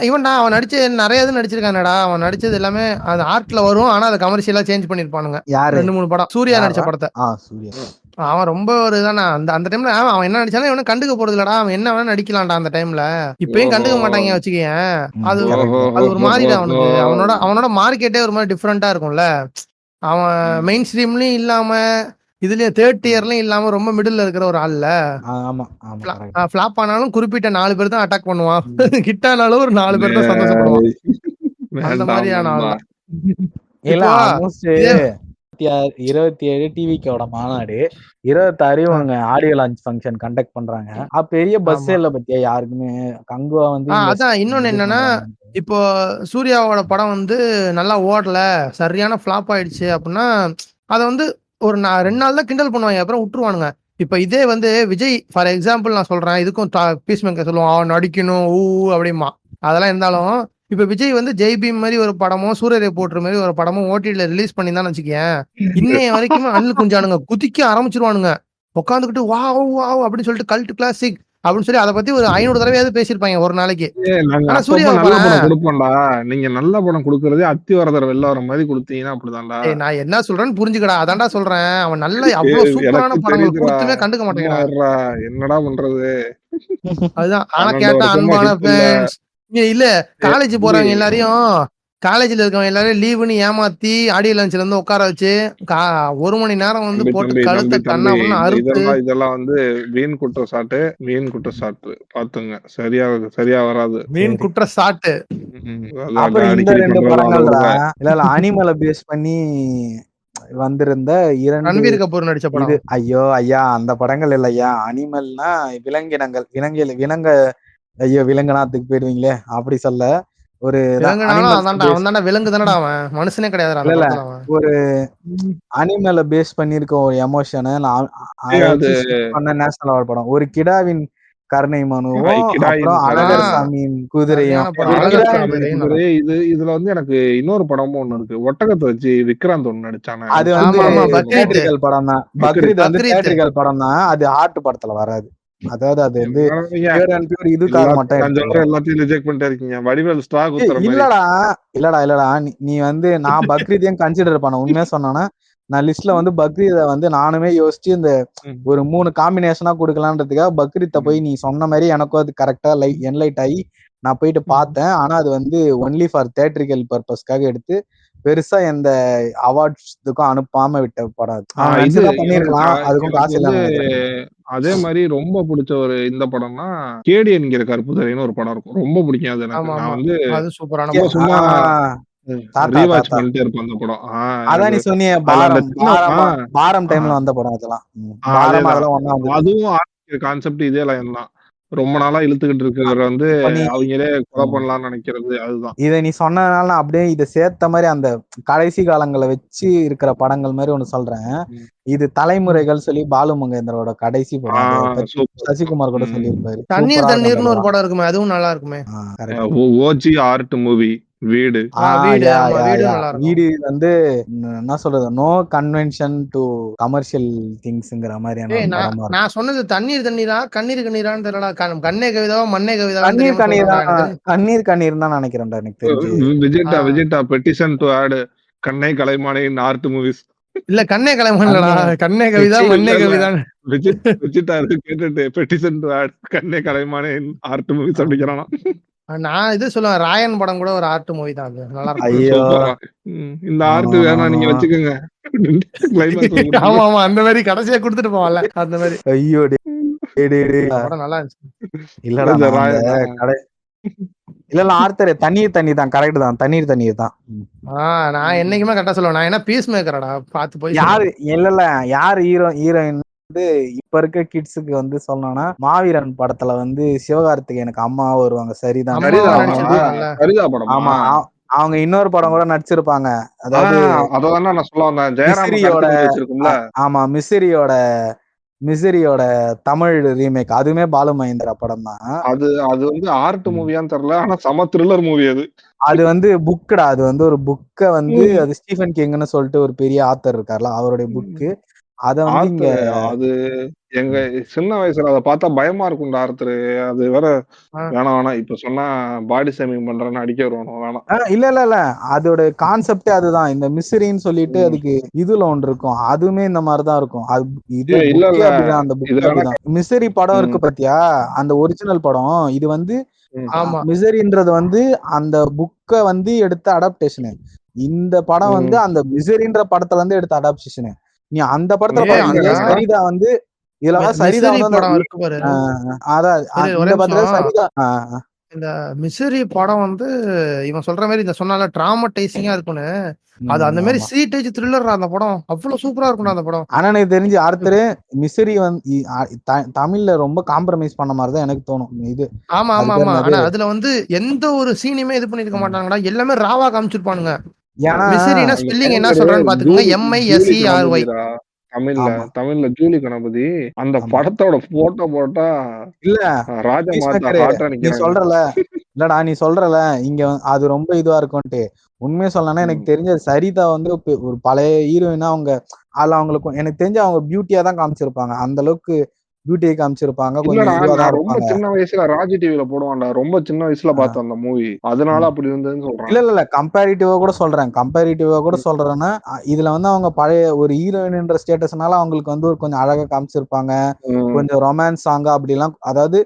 இவன்டா அவன் நடிச்சு நிறைய இது நடிச்சிருக்கானடா. அவன் நடிச்சது எல்லாமே அது ஆர்ட்ல வரும். ஆனா அதை கமர்ஷியலா சேஞ்ச் பண்ணிருப்பானுங்க. 2-3 படம் சூர்யா நடிச்ச படத்தை. அவன் ரொம்ப ஒரு இதானா அந்த டைம்ல அவன் என்ன நடிச்சாலும் இவனும் கண்டுக்க போறது இல்லடா. அவன் என்ன வேணா நடிக்கலாம்டா அந்த டைம்ல. இப்பயும் கண்டுக்க மாட்டாங்க வச்சுக்கேன். அது ஒரு மாதிரிடா அவனுக்கு. அவனோட மார்க்கெட்டே ஒரு மாதிரி டிஃப்ரெண்டா இருக்கும்ல. அவன் மெயின் ஸ்ட்ரீம்லயும் இல்லாம இதுலயே தேர்ட் இயர்லயும் இல்லாம ரொம்ப மிடில் இருக்கிற ஒரு ஆள்ல. ஃபிளாப் ஆனாலும் குறிப்பிட்ட 4 பேர் தான் அட்டாக் பண்ணுவான். ஹிட் ஆனாலும் ஒரு 4 பேர் தான் சந்தோஷப்படுவான். அந்த மாதிரியான ஆள் தான். 27 டிவிக்கோட மாநாடு 26 இவங்க ஆடியோ லான்ச் ஃபங்க்ஷன் கண்டக்ட் பண்றாங்க. பெரிய பஸ் இல்ல பத்தியா யாருக்குமே. கங்குவா வந்து அதான் இன்னொன்னு என்னன்னா, இப்போ சூர்யாவோட படம் வந்து நல்லா ஓடல, சரியான ஃபிளாப் ஆயிடுச்சு அப்படின்னா அதை வந்து ஒரு 2 நாள் தான் கிண்டல் பண்ணுவாங்க, அப்புறம் விட்டுருவானுங்க. இப்ப இதே வந்து விஜய் ஃபார் எக்ஸாம்பிள் நான் சொல்றேன், இதுக்கும் பீஸ் மேக்கர் சொல்லுவான் அவன் நடிக்கணும் அப்படிமா. அதெல்லாம் இருந்தாலும் இப்ப விஜய் வந்து ஜெய்பீம் மாதிரி ஒரு படமும் சூரிய போட்டுற மாதிரி ஒரு படமும் ஓடிடில ரிலீஸ் பண்ணி தான் வச்சுக்கேன், இன்னைய வரைக்குமே அண்ணல் குஞ்சானுங்க குதிக்க ஆரம்பிச்சிருவானுங்க. உட்காந்துக்கிட்டு வாவ் வாவ் அப்படின்னு சொல்லிட்டு கல்ட் கிளாசிக் அப்படின்னு சொல்லி அதை பத்தி ஒரு 500 தடவையாவது பேசியிருப்பாங்க ஒரு நாளைக்கு. கொடுப்போம்டா. நீங்க நல்ல படம் கொடுக்கறதே அத்திவரதர் வெளில வர மாதிரி கொடுத்தீங்கன்னா அப்படிதான்டா. நான் என்ன சொல்றேன்னு புரிஞ்சுக்கடா. அதான்டா சொல்றேன். அவன் நல்ல அவ்வளவு சூப்பரான படங்கள் கொடுத்துமே கண்டுக்க மாட்டேங்கிறான். என்னடா பண்றது? அதுதான். ஆனா கேட்டா அன்பான ஃபேன்ஸ் இல்ல காலேஜ் போறாங்க எல்லாரையும், காலேஜ்ல இருக்கவங்க எல்லாரும் லீவுன்னு ஏமாத்தி ஆடியோ லான்ச்ல இருந்து உட்கார வச்சு 1 மணி நேரம் வந்து போட்டு கழுத்தை கண்ணா பண்ண அறுத்து. இதெல்லாம் வந்து வீண் குற்றச்சாட்டு பாத்துங்க. சரியா வராது. வீண் குற்றச்சாட்டு. அப்புறம் இந்த 2 படங்கள்டா இல்ல அனிமலை பேஸ் பண்ணி வந்திருந்த 2 ரன்வீர் கபூர் நடிச்ச படம். ஐயோ ஐயா அந்த படங்கள் இல்லையா. அனிமல்னா விலங்கினங்கள் ஐயோ விலங்கினத்துக்கு போயிடுவீங்களே அப்படி சொல்ல. ஒரு விலங்கு தானடா அவன், மனுஷனே கிடையாது. ஒரு அனிமலை பேஸ் பண்ணிருக்க ஒரு எமோஷனை நேஷனல் அவார்ட் படம். ஒரு கிடாவின் கருணை மனுவும் அப்புறம் அழகர் சாமியின் குதிரையும். இதுல வந்து எனக்கு இன்னொரு படமும் ஒண்ணு இருக்கு. ஒட்டகத்தை வச்சு விக்ராந்த் ஒண்ணு நடிச்சானே. அது வந்து தியேட்ரிக்கல் படம் தான். பக்ரீத் வந்து தியேட்ரிக்கல் படம் தான். அது ஆர்ட் படத்துல வராது. அதாவது அது வந்து இதுக்காக மட்டும் எல்லாத்தையும் ரிஜெக்ட் பண்ணிட்டே இருக்கீங்க. வடிவேல் ஸ்டாக் இல்லடா நீ வந்து நான் பக்ரீத்தையும் கன்சிடர் பண்ண. உண்மையா சொன்னா நான் லிஸ்ட்ல வந்து பக்ரீதை வந்து நானுமே யோசிச்சு இந்த ஒரு 3 காம்பினேஷனா கொடுக்கலான்றதுக்காக பக்ரீத்தை போய் நீ சொன்ன மாதிரி எனக்கும் அது கரெக்டா என்லைட் ஆகி நான் போயிட்டு பார்த்தேன். ஆனா அது வந்து ஒன்லி ஃபார் தியேட்ரிக்கல் பர்பஸ்க்காக எடுத்து பெருசா எந்த அவார்ட்ஸ்க்கும் அனுப்பாம விட்ட படம் அது. இது நினைச்சதா எனக்கு பண்ணிருக்கலாம், அதுக்கும் எனக்கு காசு வந்து இல்லைன்னு நினைக்கிறேன். அதே மாதிரி ரொம்ப பிடிச்ச ஒரு இந்த படம்னா கேடி என்கிற கருப்புதரைன்னு ஒரு படம் இருக்கும். ரொம்ப பிடிக்கும் அது எனக்கு. ஆமா நான் ஆமா வந்து அது சூப்பரான ரொம்ப படம். சும்மா தாத்தா ரீவாட்ச் தாத்தா பண்ணிட்டே இருப்பேன் அந்த படம். அதான் நீ எனக்கு சொன்னியே அதுல அந்த பாரம் சின்ன பாரம் ஆ, டைம்ல வந்த படம் அதெல்லாம். பாரம் அதேதான். அதெல்லாம் ஒண்ணா வந்தது. அதுவும் ஆரம்பிக்கிற கான்செப்ட் இதே லைன் தான். ரொம்ப நாளா இழுத்துக்கிட்டு இருக்கிறவர் வந்து இப்ப நீ அவங்களே கொலை பண்ணலாம்னு நினைக்கிறது அதுதான். இதை நீ சொன்னதுனால நான் அப்படியே இதை சேர்த்த மாதிரி அந்த கடைசி காலங்களை வச்சு இருக்கிற படங்கள் மாதிரி ஒண்ணு சொல்றேன். ம். இது தலைமுறைகள் சொல்லி பாலு மகேந்திரோட கடைசி ஆ, படம். அதை பத்தி சூப்பர். சசிகுமார் கூட சொல்லியிருப்பாரு. தண்ணீர் சூப்பரா இருக்கும் அந்த தண்ணீர்னு ஒரு படம். படம் இருக்குமே, அதுவும் நல்லா இருக்குமே. கரெக்ட். ஓஜி ஆர்ட் மூவி வீடு. வீடு, யா ஆமா யா வீடும் யா நல்லா இருக்கும். வீடு வந்து என்ன சொல்றது, நோ கன்வென்ஷன் டு கமர்ஷியல் திங்ஸ்ங்கிற மாதிரியான ஏய் ஒரு படமா இருக்கும். நான் சொன்னது தண்ணீர் தண்ணீரா கண்ணீர் கண்ணீரான்னு தெரியலடா. கண்ணே கவிதாவா மண்ணே கவிதாவான்னு கண்ணீர் தெரியாம கண்ணீர் சொல்றேன்டா. தான், எனக்கு தெரிஞ்சு கண்ணீர் கண்ணீர் தான் நினைக்கிறேன்டா எனக்கு தெரிஞ்சு. விஜிட்டா ஆ. விஜிட்டா பெட்டிஷன் டு ஆட் கண்ணை கலைமானே இன் ஆர்ட் மூவிஸ். இல்ல கண்ணே கலைமன்லடா, கண்ணே கவிதா சரி, மண்ணே இல்ல, இல்ல. கவிதான். விஜிட்டா இருக்கு கேட்டுட்டு பெட்டிஷன் டு ஆட் கண்ணை கலைமானே இன் ஆர்ட் மூவிஸ் அப்படிங்கிறானா. நான் இது சொல்லுவேன், ராயன் படம் கூட ஒரு ஆர்ட் மூவி தான், அது நல்லா இருக்கும். ஐயோ சூப்பரா. இந்த ஆர்ட் வேணா நீங்க வச்சுக்கோங்க. கிளைமேக்ஸ்ல ஆமா ஆமா அந்த மாதிரி கடைசியா கொடுத்துட்டு போவான்ல அந்த மாதிரி. ஐயோ படம் நல்லா இருந்துச்சு. இல்லடா நான் அந்த கடை இல்ல ஆர்த்தர் தண்ணீர் தண்ணி தான், கரெக்ட் தான், தண்ணீர் தண்ணீர் தான். நான் என்னைக்குமே கரெக்டா சொல்லுவேன். நான் என்ன பீஸ் மேக்கரடா, பாத்து போய் யாரு இல்ல யாரு ஹீரோயின் வந்து இப்ப இருக்க கிட்ஸுக்கு வந்து சொல்லணும்னா மாவீரன் படத்துல வந்து சிவகார்த்திகேயனுக்கு அம்மாவா வருவாங்க. சரிதான். சரிதா படம். ஆமா அவங்க இன்னொரு படம் கூட நடிச்சிருப்பாங்க. அதாவது அதான் நான் சொல்ல வந்தேன். ஜெயராமோட ஆமா மிசிரியோட தமிழ் ரீமேக், அதுவுமே பாலு மகேந்திரா படம் தான். அது வந்து ஆர்ட் மூவியான்னு தெரியல, ஆனா சம த்ரில்லர் மூவி அது. அது வந்து புக்குடா, அது வந்து ஒரு புக்க வந்து அது ஸ்டீஃபன் கிங்னு சொல்லிட்டு ஒரு பெரிய ஆத்தர் இருக்கார்ல, அவருடைய புக்கு. அத வந்து இங்க அது எங்க சின்ன வயசுல அதை பார்த்தா பயமா இருக்கும்டா ஆர்த்தர். அது வேற வேணாம் இப்ப சொன்னா பாடி ஷேமிங் பண்றேன்னு அடிக்க வருவானோ வேணாம். இல்ல அதோட கான்செப்டே அதுதான். இந்த மிஸ்ரின்னு சொல்லிட்டு அதுக்கு இதுல ஒன்று இருக்கும், அதுவுமே இந்த மாதிரிதான் இருக்கும். அது இது அப்படிதான், அந்த புக் அப்படிதான். மிஸ்ரி படம் இருக்கு பாத்தியா, அந்த ஒரிஜினல் படம். இது வந்து மிசரின்றது வந்து அந்த புக்க வந்து எடுத்த அடாப்டேஷனு. இந்த படம் வந்து அந்த மிசரின்ற படத்துல இருந்து எடுத்த அடாப்டேஷனு. நீ அந்த படத்துல சரிதா வந்து இதுலதான் சரிதா இந்த மிசரி படம் வந்து இவன் சொல்ற மாதிரி இந்த சொன்னால டிராமடைசிங்கா இருக்குன்னு, அது அந்த மாதிரி சீட்டேஜ் த்ரில்லர் அந்த படம் அவ்வளவு சூப்பரா இருக்கும் அந்த படம். ஆனா எனக்கு தெரிஞ்சு ஆர்த்தர் மிசரி வந்து தமிழ்ல ரொம்ப காம்ப்ரமைஸ் பண்ண மாதிரிதான் எனக்கு தோணும். இது ஆமா ஆமா ஆமா ஆனா அதுல வந்து எந்த ஒரு சீனையுமே இது பண்ணிருக்க மாட்டாங்கடா, எல்லாமே ராவா காமிச்சிருப்பானுங்க. மிசரினா ஸ்பெல்லிங் என்ன சொல்றேன்னு பாத்துக்கோங்க, MISERY. தமிழ்ல ஜூலி கணபதி அந்த படத்தோட போட்டோ போட்டா இல்ல ராஜா நீ சொல்றல இல்லடா, நீ சொல்றல இங்க அது ரொம்ப இதுவா இருக்கும்ட்டு. உண்மையை சொல்லனா எனக்கு தெரிஞ்ச சரிதா வந்து ஒரு பழைய ஹீரோயினா அவங்க அதுல அவங்களுக்கு எனக்கு தெரிஞ்ச அவங்க பியூட்டியா தான் காமிச்சிருப்பாங்க. அந்த அளவுக்கு பியூட்டியை காமிச்சிருப்பாங்க. ரொம்ப சின்ன வயசுல ராஜி டிவில போடுவான்டா, ரொம்ப சின்ன வயசுல பார்த்தேன் அந்த மூவி, அதனால அப்படி இருந்ததுன்னு சொல்றேன். இல்ல கம்பேரிட்டிவா கூட சொல்றேன்னா இதுல வந்து அவங்க பழைய ஒரு ஹீரோயின்ன்ற ஸ்டேட்டஸ்னால அவங்களுக்கு வந்து ஒரு கொஞ்சம் அழகா காமிச்சிருப்பாங்க, கொஞ்சம் ரொமான்ஸ் சாங்கா அப்படி எல்லாம், அதாவது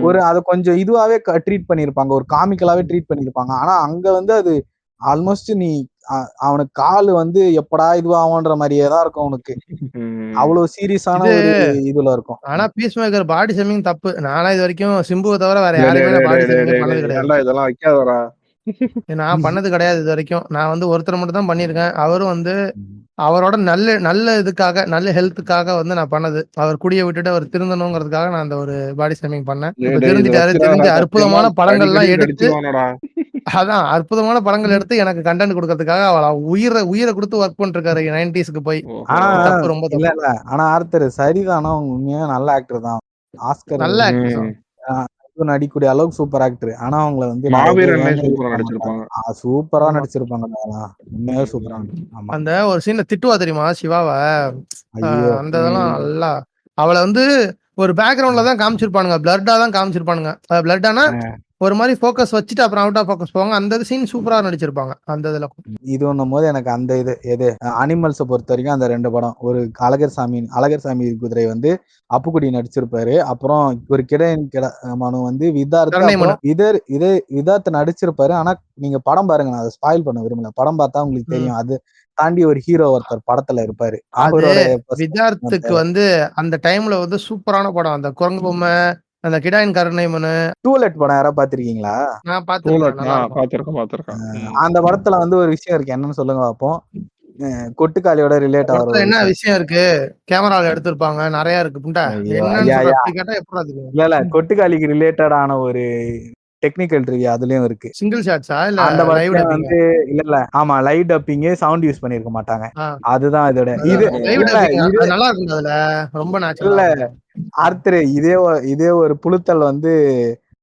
ஒரு அதை கொஞ்சம் இதுவாவே ட்ரீட் பண்ணிருப்பாங்க, ஒரு காமிக்கலாவே ட்ரீட் பண்ணிருப்பாங்க. ஆனா அங்க வந்து அது ஆல்மோஸ்ட் நீ அவனுக்கு கால் வந்து எப்படா இதுவாகும்ன்ற மாதிரியே தான் இருக்கும் அவனுக்கு. அவ்வளவு சீரியஸான ஒரு இதுல இருக்கும். ஆனா பீஸ் மேக்கர் பாடி ஷேமிங் தப்பு. நானா இது வரைக்கும் சிம்புவை தவிர வேற யாரையுமே பாடி ஷேமிங் பண்ணது கிடையாது. இதெல்லாம் வைக்காதடா. நான் பண்ணது கிடையாது இது வரைக்கும். நான் வந்து ஒருத்தர் மட்டும் தான் பண்ணிருக்கேன். அவரும் வந்து அவரோட நல்ல இதுக்காக, நல்ல ஹெல்த்துக்காக வந்து நான் பண்ணது. அவர் குடியை விட்டுட்டு அவர் திருந்தணுங்கிறதுக்காக நான் அந்த ஒரு பாடி ஷேமிங் பண்ணேன். இப்ப தெரிஞ்சு அற்புதமான படங்கள்லாம் எடுத்து அதான் அற்புதமான படங்கள் எடுத்து எனக்கு கண்டென்ட் கொடுக்கறதுக்காக அவள உயிரை கொடுத்து ஒர்க் பண்ணிருக்காரு 90s போய். தப்பு, ரொம்ப தப்பு. இல்ல ஆனா ஆர்த்தர் சரிதானா, உண்மையா நல்ல ஆக்டர் தான். ஆஸ்கர் நல்ல ஆக்டர் நடிக்கூடிய அளவுக்கு சூப்பர் ஆக்டர். ஆனா அவங்கள வந்து சூப்பரா நடிச்சிருப்பாங்க. உண்மையா சூப்பரா. அந்த ஒரு சீன்ல திட்டுவா தெரியுமா சிவாவை, அந்த இதெல்லாம் நல்லா அவளை வந்து ஒரு பேக்ரவுண்ட்ல தான் காமிச்சிருப்பானுங்க, பிளட்டா தான் காமிச்சிருப்பானுங்க. பிளட்டானா ஒரு மாதிரி ஃபோக்கஸ் வச்சுட்டு அப்புறம் அவுட் ஆஃப் ஃபோக்கஸ் போவாங்க. அந்த சீன் சூப்பரா நடிச்சிருப்பாங்க அந்த இதுல. இது ஒண்ணும் போது எனக்கு அந்த இது அனிமல்ஸை பொறுத்த வரைக்கும் அந்த 2 படம். ஒரு அழகர் சாமி குதிரை வந்து அப்புக்குடி நடிச்சிருப்பாரு. அப்புறம் ஒரு மனு வந்து விதார்த்து, கருணை மனு. அப்புறம் விதார்த்து நடிச்சிருப்பாரு. ஆனா நீங்க படம் பாருங்க, நான் அதை ஸ்பாயில் பண்ண விரும்பல. படம் பார்த்தா உங்களுக்கு தெரியும். அது தாண்டி ஒரு ஹீரோ ஒருத்தர் படத்துல இருப்பாரு. அவரோட விதார்த்துக்கு வந்து அந்த டைம்ல வந்து சூப்பரான படம். அந்த குரங்கு பொம்மை, அந்த கிடாயின் கருணை மனு. டூலெட் படம் யாராவது பாத்திருக்கீங்களா? நான் பாத்துருக்கேன். பாத்திருக்கேன். அந்த படத்துல வந்து ஒரு விஷயம் இருக்கு, என்னன்னு சொல்லுங்க பாப்போம். கொட்டுக்காலியோட ரிலேட் ஆகுற என்ன விஷயம் இருக்கு? கேமரால எடுத்திருப்பாங்க, நிறைய இருக்கு. புண்டா கேட்டா எப்படி? இல்ல கொட்டுக்காலிக்கு ரிலேட்டட் ஆன ஒரு டெக்னிக்கல் ரிவ்யூ அதுலயும் இருக்கு. சிங்கிள் ஷாட்ஸா இல்ல அந்த லைவ் படத்துல வந்து இல்ல ஆமா லைவ் டப்பிங், சவுண்ட் யூஸ் பண்ணிருக்க மாட்டாங்க. அதுதான் இதோட இது நல்லா இருக்கு. அதுல ரொம்ப இல்ல ஆர்த்தர் இதே ஒரு புழுத்தல் வந்து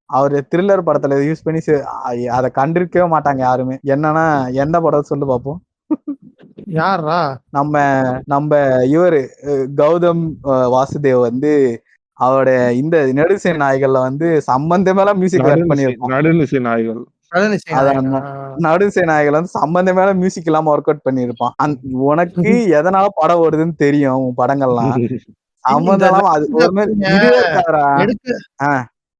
அவரு த்ரில்லர் படத்துல யூஸ் பண்ணி அதை கண்டிருக்கவே மாட்டாங்க யாருமே. என்னன்னா எந்த படம் சொல்லு பாப்போம். யாரா? நம்ம இவரு கௌதம் வாசுதேவ் வந்து அவரோட இந்த நடுசை நாய்கள்ல வந்து சம்பந்தமேல மியூசிக் பண்ணிருப்பான். நடுநிசை நாய்கள் நடுசை நாய்கள் வந்து சம்பந்தமேல மியூசிக் இல்லாம ஒர்க் அவுட் பண்ணிருப்பான். உனக்கு எதனால படம் வருதுன்னு தெரியும் உன் படங்கள்லாம். சம்பந்தம் அது ஒரு மாதிரி இதுவே இருக்காரா?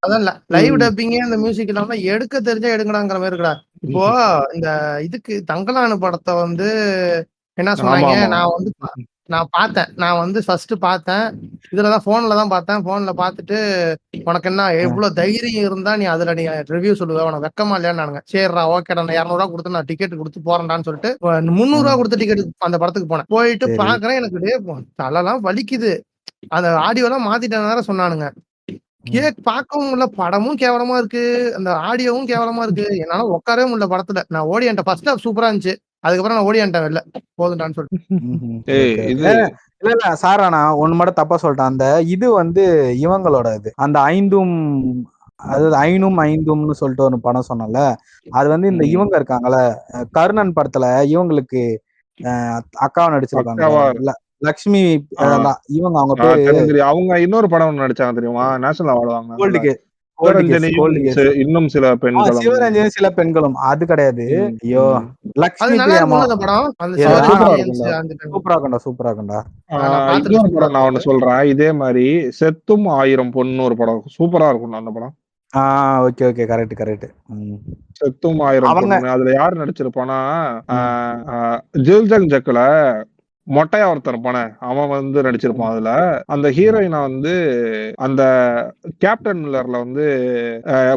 அதான் லைவ் டப்பிங்கே அந்த மியூசிக் இல்லாம எடுக்க தெரிஞ்சா எடுங்கடாங்கிற மாதிரி இருக்கா. இப்போ இந்த இதுக்கு தங்கலானு படத்தை வந்து என்ன சொன்னாங்க, நான் வந்து ஃபர்ஸ்ட் பார்த்தேன். இதுலதான் போன்ல தான் பார்த்தேன். போன்ல பார்த்துட்டு உனக்கு என்ன எவ்வளவு தைரியம் இருந்தா நீ அதுல நீ ரிவ்யூ சொல்லுவ, உனக்கு வெக்கமா இல்லையான்னு. சரிடா ஓகேடா, நான் 200 ரூபா கொடுத்து நான் டிக்கெட் கொடுத்து போறேன்டான்னு சொல்லிட்டு 300 ரூபா கொடுத்து டிக்கெட் அந்த படத்துக்கு போனேன். போயிட்டு பாக்குறேன், எனக்கு தலைலாம் வலிக்குது. அந்த ஆடியோ எல்லாம் மாத்திட்டேன் சொன்னானுங்க. பார்க்கவும் இல்ல, படமும் கேவலமா இருக்கு, அந்த ஆடியோவும் கேவலமா இருக்கு. என்னால உட்காரவே முடியல படத்துல. நான் ஓடியன்ட்ட ஃபர்ஸ்ட் ஹாஃப் சூப்பரா இருந்துச்சு. அதுக்கப்புறம் நான் ஓடியன்ட்டேன் வெளில போதுண்டான்னு சொல்லிட்டு. இல்ல சார், நான் ஒண்ணு மட்டும் தப்பா சொல்லிட்டேன். அந்த இது வந்து இவங்களோட இது அந்த அதாவது ஐந்தும்னு சொல்லிட்டு ஒரு படம் சொன்னல, அது வந்து இந்த இவங்க இருக்காங்கல்ல கர்ணன் படத்துல இவங்களுக்கு அக்காவை நடிச்சிருக்காங்க லக்ஷ்மி. இவங்க அவங்க பேரு அவங்க இன்னொரு படம் நடிச்சாங்க தெரியுமா? நேஷனல் அவார்டு வாங்கினாங்க. இன்னும் சில பெண்கள், சிவரஞ்சனி சில பெண்களும். அது கிடையாது. ஐயோ லக்ஷ்மி சூப்பரா இருக்கும்டா. இன்னொரு படம் நான் ஒண்ணு சொல்றேன். இதே மாதிரி செத்தும் 1000 பொண்ணு ஒரு படம் சூப்பரா இருக்கும் அந்த படம். Okay okay correct. செத்தும் 1000 பொண்ணு. அதுல யாரு நடிச்சிருப்பானா, ஜில்ஜங் ஜக்ல மொட்டையா ஒருத்தர் இருப்பானே, அவன் வந்து நடிச்சிருப்பான் அதுல. அந்த ஹீரோயினை வந்து அந்த கேப்டன் மில்லர்ல வந்து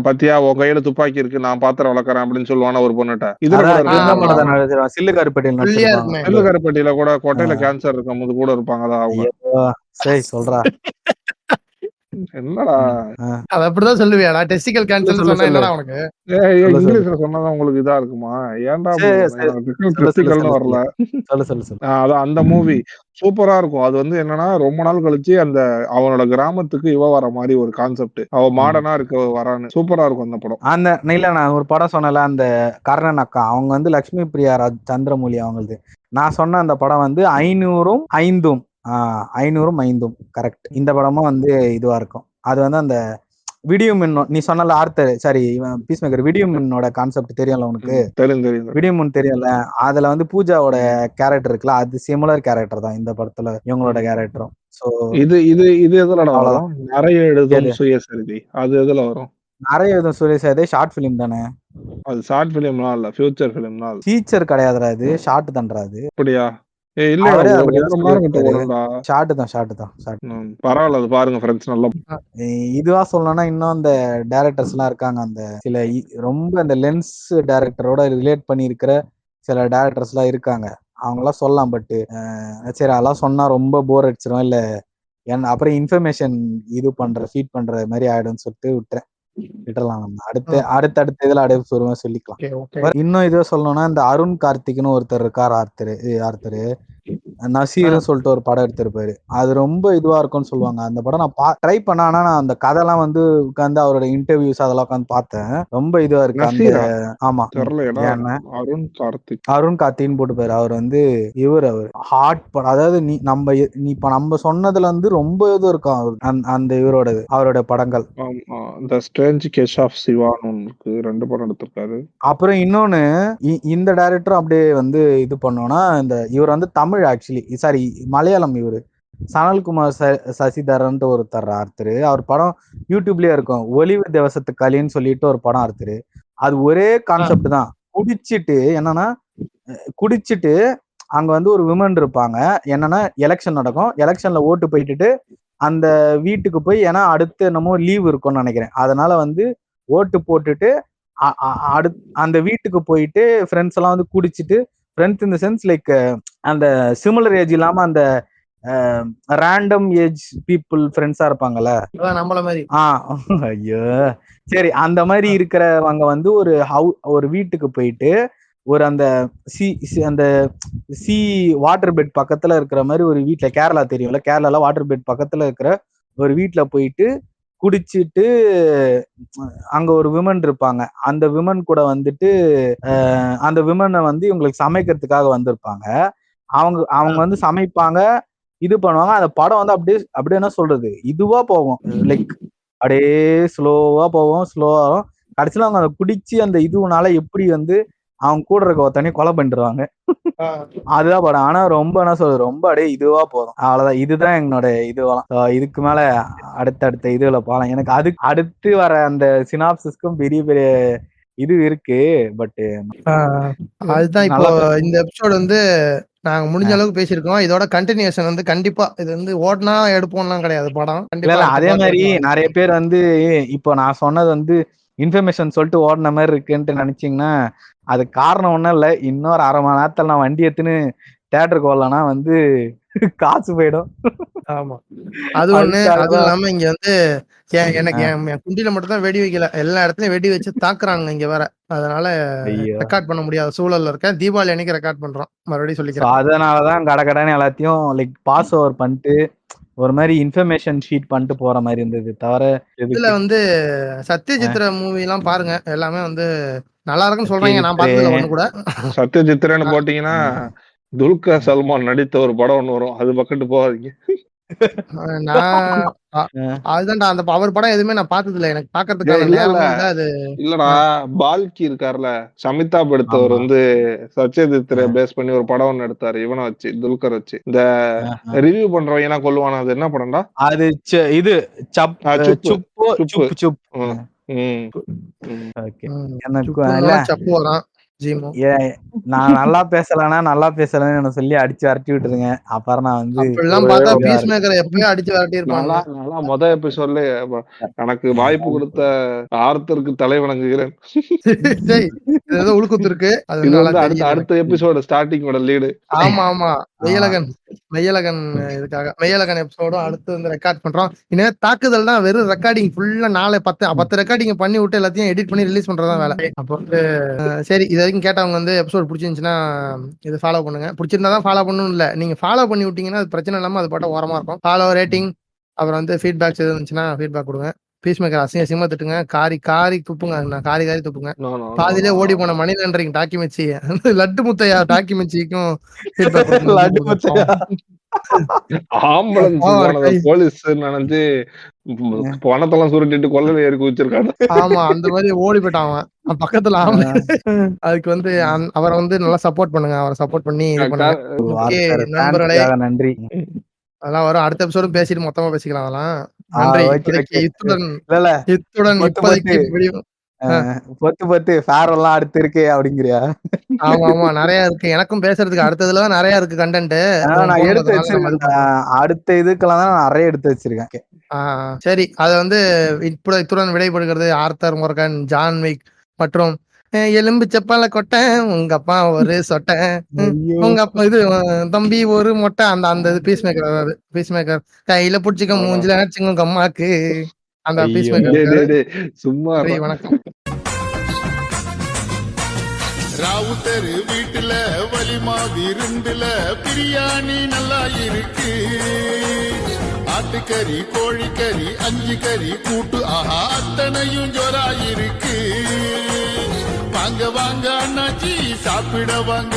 பத்தியா உன் கையில துப்பாக்கி இருக்கு, நான் பாத்திரம் வளர்க்கறேன் அப்படின்னு சொல்லுவான ஒரு பொண்ணுட்ட. இதுல சில்லு கருப்பட்டியில கூட கொட்டையில கேன்சர் இருக்கும் போது கூட இருப்பாங்க. அதான் அவங்க. சரி சொல்றா. என்னடா அது அப்படிதான் சொல்லுவியா? டெஸ்டிகல் கேன்சர் சொன்னா என்னடா உனக்கு? இங்கிலீஷ்ல சொன்னாதான் உங்களுக்கு இதா இருக்குமா? ஏன்டா கிரிட்டிக்கல்னு வரல. அதான் அந்த மூவி சூப்பரா இருக்கும். அது வந்து என்னன்னா ரொம்ப நாள் கழிச்சு அந்த அவனோட கிராமத்துக்கு இவ வர மாதிரி ஒரு கான்செப்ட். அவ மாடர்னா இருக்க வரான்னு சூப்பரா இருக்கும் அந்த படம். நான் ஒரு படம் சொன்னல, அந்த கர்ணன் அக்கா, அவங்க வந்து லட்சுமி பிரியா சந்திரமௌலி அவங்களது. நான் சொன்ன அந்த படம் வந்து 500ம் 500 கரெக்ட். இந்த படமும் வந்து இதுவா இருக்கும். அது வந்து அந்த விடியும் நீ சொன்னல ஆர்த்தர், சாரி பீஸ் மேக்கர், விடியுமின்னோட கான்செப்ட் தெரியும்ல உனக்கு? விடியுமின் தெரியும்ல. அதுல வந்து பூஜாவோட கேரக்டர் இருக்குல்ல, அது சிமிலர் கேரக்டர் தான் இந்த படத்துல இவங்களோட கேரக்டரும். சோ இது எதுல வரும்? நிறைய எழுதும் சுயசரிதை அது எதுல வரும்? நிறைய எழுதும் சுயசரிதை ஷார்ட் பிலிம் தானே அது? ஷார்ட் பிலிம்லாம் இல்ல, ஃபியூச்சர் பிலிம் தான். ஃபீச்சர் கிடையாதுடா, அது ஷார்ட் தான்டா. அது அப்படியா? பரவாயில்ல, அது பாருங்க ஃப்ரெண்ட்ஸ். நல்லா இதுவா சொல்லணும்னா இன்னும் அந்த டைரக்டர்ஸ் எல்லாம் இருக்காங்க. அந்த சில ரொம்ப அந்த லென்ஸ் டைரக்டரோட ரிலேட் பண்ணி இருக்கிற சில டைரக்டர்ஸ் எல்லாம் இருக்காங்க. அவங்க எல்லாம் சொல்லலாம். பட் சரி அதெல்லாம் சொன்னா ரொம்ப போர் அடிச்சிடும் இல்ல, அப்புறம் இன்ஃபர்மேஷன் ஃபீட் பண்ற மாதிரி ஆயிடும்னு சொல்லிட்டு விட்டுறலாம். நம்ம அடுத்த இதுல அடைப்பு சொல்லிக்கலாம். இன்னும் இதுவே சொல்லணும்னா இந்த அருண் கார்த்திக்னு ஒருத்தர் இருக்கார். ஆர்த்தரு நசீர்னு சொல்லிட்டு ஒரு படம் எடுத்திருப்பாரு. அது ரொம்ப இதுவா இருக்கும்னு சொல்லுவாங்க. அந்த படம் நான் ட்ரை பண்ணேன். ஆனா நான் அந்த கதைலாம் வந்து உட்காந்து அவரோட இன்டர்வியூஸ் அதெல்லாம் உட்காந்து பார்த்தேன். ரொம்ப இதுவா இருக்கு. அந்த நசீரா ஆமா தெரியலடா. ஏன்னா அருண் கார்த்திக். அருண் கார்த்தின்னு போட்டுப்பாரு. அவர் வந்து அவர் ஹார்ட் படம். அதாவது நீ இப்ப நம்ம சொன்னதுல வந்து ரொம்ப இது இருக்கும் அந்த இவரோடது அவரோட படங்கள். ஆமா, த ஸ்ட்ரேஞ்ச் கேஸ் ஆஃப் சிவான்னு ஒன்று இருக்கு. 2 படம் எடுத்திருக்காரு. அப்புறம் இன்னொன்னு இந்த டைரக்டரும் அப்படியே வந்து இது பண்ணோம்னா இவர் வந்து தமிழ் ஆக்சுவலி சாரி மலையாளம். இவரு சனல்குமார் சசிதரன்ட்டு ஒருத்தர் ஆர்த்தரு. அவர் படம் யூடியூப்லயே இருக்கும். ஒலிவு தேவசத்து களின்னு சொல்லிட்டு ஒரு படம் ஆர்த்தரு. அது ஒரே கான்செப்ட் தான். குடிச்சிட்டு என்னன்னா குடிச்சிட்டு அங்க வந்து ஒரு விமன் இருப்பாங்க. என்னன்னா எலெக்ஷன் நடக்கும். எலெக்ஷன்ல ஓட்டு போயிட்டு அந்த வீட்டுக்கு போய் ஏன்னா அடுத்து என்னமோ லீவ் இருக்கும்னு நினைக்கிறேன். அதனால வந்து ஓட்டு போட்டுட்டு அந்த வீட்டுக்கு போயிட்டு ஃப்ரெண்ட்ஸ் எல்லாம் வந்து குடிச்சிட்டு ஃப்ரெண்ட்ஸ் இந்த சென்ஸ் லைக் அந்த சிமிலர் ஏஜ் இல்லாம அந்த ரேண்டம் ஏஜ் பீப்புள் ஃப்ரெண்ட்ஸா இருப்பாங்கல்ல நம்மள மாதிரி. ஐயோ சரி அந்த மாதிரி இருக்கிறவங்க வந்து ஒரு வீட்டுக்கு போயிட்டு ஒரு அந்த சி வாட்டர் பெட் பக்கத்துல இருக்கிற மாதிரி ஒரு வீட்டுல கேரளா தெரியும்ல, கேரளால வாட்டர் பெட் பக்கத்துல இருக்கிற ஒரு வீட்டுல போயிட்டு குடிச்சிட்டு அங்க ஒரு விமன் இருப்பாங்க. அந்த விமன் கூட வந்துட்டு அந்த விமனை வந்து இவங்களுக்கு சமைக்கிறதுக்காக வந்திருப்பாங்க. அவங்க வந்து சமைப்பாங்க, இது பண்ணுவாங்க. அந்த படம் வந்து அப்படியே என்ன சொல்றது இதுவா போகும். லைக் அப்படியே ஸ்லோவா போவோம். ஸ்லோவா கடைசியில அவங்க அதை குடிச்சு அந்த இதுனால எப்படி வந்து அவங்க கூட இருக்க ஒருத்தனே கொலை பண்ணிடுவாங்க. அதுதான் படம். ஆனா ரொம்ப என்ன சொல்றது ரொம்ப அப்படியே இதுவா போதும். அவ்வளவுதான். இதுதான் என்னோட இதுவெல்லாம். இதுக்கு மேல அடுத்தடுத்த இதுல போகலாம். எனக்கு அடுத்து வர அந்த சினாப்சிஸ்க்கும் பெரிய பெரிய இது இருக்கு. பட் அதுதான் இப்போ இந்த எபிசோட் வந்து நாங்க முடிஞ்ச அளவுக்கு பேசியிருக்கோம். இதோட கண்டினியூஷன் வந்து கண்டிப்பா இது வந்து ஓடனா எடுப்போம்லாம் கிடையாது படம். இல்ல அதே மாதிரி நிறைய பேர் வந்து இப்போ நான் சொன்னது வந்து இன்ஃபர்மேஷன் சொல்லிட்டு ஓடின மாதிரி இருக்குன்ட்டு நினைச்சீங்கன்னா அது காரணம் ஒன்றும் இல்லை. இன்னொரு 1/2 மணி நேரத்துல நான் வண்டி எடுத்துன்னு தேட்டருக்கு வரலன்னா வந்து காசு போயிடும். ஆமா அது ஒண்ணு. அது இல்லாம இங்க வந்து எனக்கு என் குண்டில மட்டும் தான் வெடி வைக்கல, எல்லா இடத்துலயும் வெடி வச்சு தாக்குறாங்க இங்க வேற. அதனால ரெக்கார்ட் பண்ண முடியாத சூழல்ல இருக்கேன். தீபாவளி அன்னைக்கு ரெக்கார்ட் பண்றோம் மறுபடியும் சொல்லிக்கிறேன். அதனாலதான் கடகடன்னு எல்லாத்தையும் லைக் பாஸ் ஓவர் பண்ணிட்டு ஒரு மாதிரி இன்ஃபர்மேஷன் ஷீட் பண்ணிட்டு போற மாதிரி இருந்தது. தவிர இதுல வந்து சத்யஜித்ர மூவி எல்லாம் பாருங்க, எல்லாமே வந்து நல்லா இருக்குன்னு சொல்றாங்க. நான் பார்த்ததுல ஒண்ணு கூட. சத்யஜித்ரன்னு போட்டீங்கன்னா துல்கர் சல்மான் நடித்த ஒரு படம் ஒண்ணு வரும். அது பக்கத்து போகாதீங்க. அதுதான்டா அந்த அவர் படம் எதுவுமே நான் பார்த்தது இல்ல. எனக்கு பாக்குறதுக்கான நேரம் இல்ல. அது இல்லடா பால்கி இருக்காருல, சமிதாப் எடுத்தவர் வந்து சத்யஜித்ர பேஸ் பண்ணி ஒரு படம் ஒண்ணு எடுத்தாரு. இவனை வச்சு துல்கர் வச்சு. இந்த ரிவ்யூ பண்றவங்க எல்லாம் கொல்லுவானா, அது என்ன படம்டா? அது இது நான் நல்லா பேசலன்னு சொல்லி அடிச்சு விரட்டி விட்டுருங்க. அப்புறம் நான் வந்து எப்பயும் அடிச்சு விரட்டி இருப்பாங்க. முதல் எபிசோட்ல எனக்கு வாய்ப்பு கொடுத்த ஆர்த்தருக்கு தலை வணங்குகிறேன். உள்குத்து இருக்கு. அடுத்த எபிசோடு ஸ்டார்டிங்கோட லீடு. ஆமா ஆமா மெய்யழகன் இதுக்காக மெய்யழகன் எபிசோடும் அடுத்து வந்து ரெக்கார்ட் பண்றோம். இனிமே தாக்குதல் தான் வெறும் ரெக்கார்டிங் ஃபுல்லா 10 ரெக்கார்டிங் பண்ணி விட்டு எல்லாத்தையும் எடிட் பண்ணி ரிலீஸ் பண்றதா வேலை. அப்போ வந்து சரி, இது வரைக்கும் கேட்டவங்க வந்து எபிசோட் பிடிச்சிருந்துச்சுன்னா இது ஃபாலோ பண்ணுங்க. பிடிச்சிருந்தா தான் ஃபாலோ பண்ணணும் இல்ல, நீங்க ஃபாலோ பண்ணி விட்டீங்கன்னா அது பிரச்சனை இல்லாம அது பாட்ட ஓரமா இருக்கும். ஃபாலோ ரேட்டிங் அப்புறம் வந்து ஃபீட்பேக்ஸ் எது இருந்துச்சுன்னா ஃபீட்பேக் கொடுங்க. பீஸ்மேக்கர் அசிங்கமா திட்டுங்க, காரி துப்புங்க. நான் காரி துப்புங்க. பாதியிலே ஓடி போன money laundering documentary Laddu Muthaiah டாக்குமெண்ட்ரிக்கும் போலீஸ் நினைச்சு பணத்தெல்லாம் சுருட்டிட்டு கொள்ளை ஏறி குதிச்சிருக்காங்க. ஆமா அந்த மாதிரி ஓடி போயிட்டான் பக்கத்துல. அதுக்கு வந்து அவரை வந்து நல்லா சப்போர்ட் பண்ணுங்க. அவரை சப்போர்ட் பண்ணி நண்பர்களே நன்றி. அதெல்லாம் வரும். அடுத்த எபிசோடும் பேசிட்டு மொத்தமா பேசிக்கலாம். அதெல்லாம் நன்றி. இத்துடன் இப்போதைக்கு பொத்து ஃபேர் எல்லாம் அடுத்து இருக்கு அப்படிங்கிறியா? ஆமா ஆமா நிறைய இருக்கு. எனக்கும் பேசுறதுக்கு அடுத்ததுலதான் நிறைய இருக்கு கண்டென்ட். நான் எடுத்து வச்சிருக்கேன். அடுத்த இதுக்கெல்லாம் தான் நிறைய எடுத்து வச்சிருக்கேன். சரி, அது வந்து இத்துடன் விடைபடுகிறது ஆர்த்தர் முருகன், ஜான்விக் மற்றும் எலும்பு செப்பால கொட்டை, உங்க அப்பா ஒரு சொட்டை, உங்க அப்பா இது தம்பி ஒரு மொட்டை. அந்த பீஸ் மேக்கர். அதாவது பீஸ் மேக்கர் கையில புடிச்சுக்க மூஞ்சில அடிச்சுங்க உங்க அம்மாக்கு. அந்த பீஸ் மேக்கர். சும்மா வணக்கம். ராவுத்தரு வீட்டுல வலிமா விருந்துல பிரியாணி நல்லா இருக்கு. ஆட்டுக்கறி கோழிக்கறி 5 கறி கூட்டு ஆஹா அத்தனையும் ஜோராயிருக்கு. வாங்க வாங்க அண்ணாச்சி சாப்பிட வாங்க,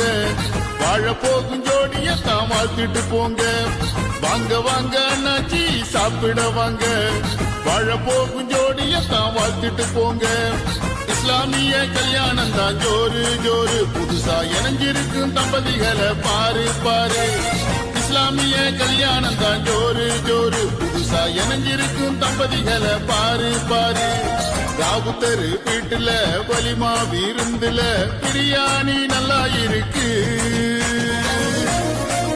வாழ போகும் ஜோடியத்தான் வாழ்த்துட்டு போங்க. வாங்க வாங்க அண்ணாச்சி சாப்பிட வாங்க, வாழ போகும் ஜோடியத்தான் வாழ்த்துட்டு போங்க. இஸ்லாமிய கல்யாணம் தான் ஜோரு ஜோரு, புதுசா இணைஞ்சிருக்கும் தம்பதிகளை பாரு பாரு. இஸ்லாமிய கல்யாணம் தான் ஜோரு ஜோரு, புதுசா இணைஞ்சிருக்கும் தம்பதிகளை பாரு பாரு. ராவுத்தரு வீட்டுல வலிமா விருந்துல பிரியாணி நல்லா இருக்கு.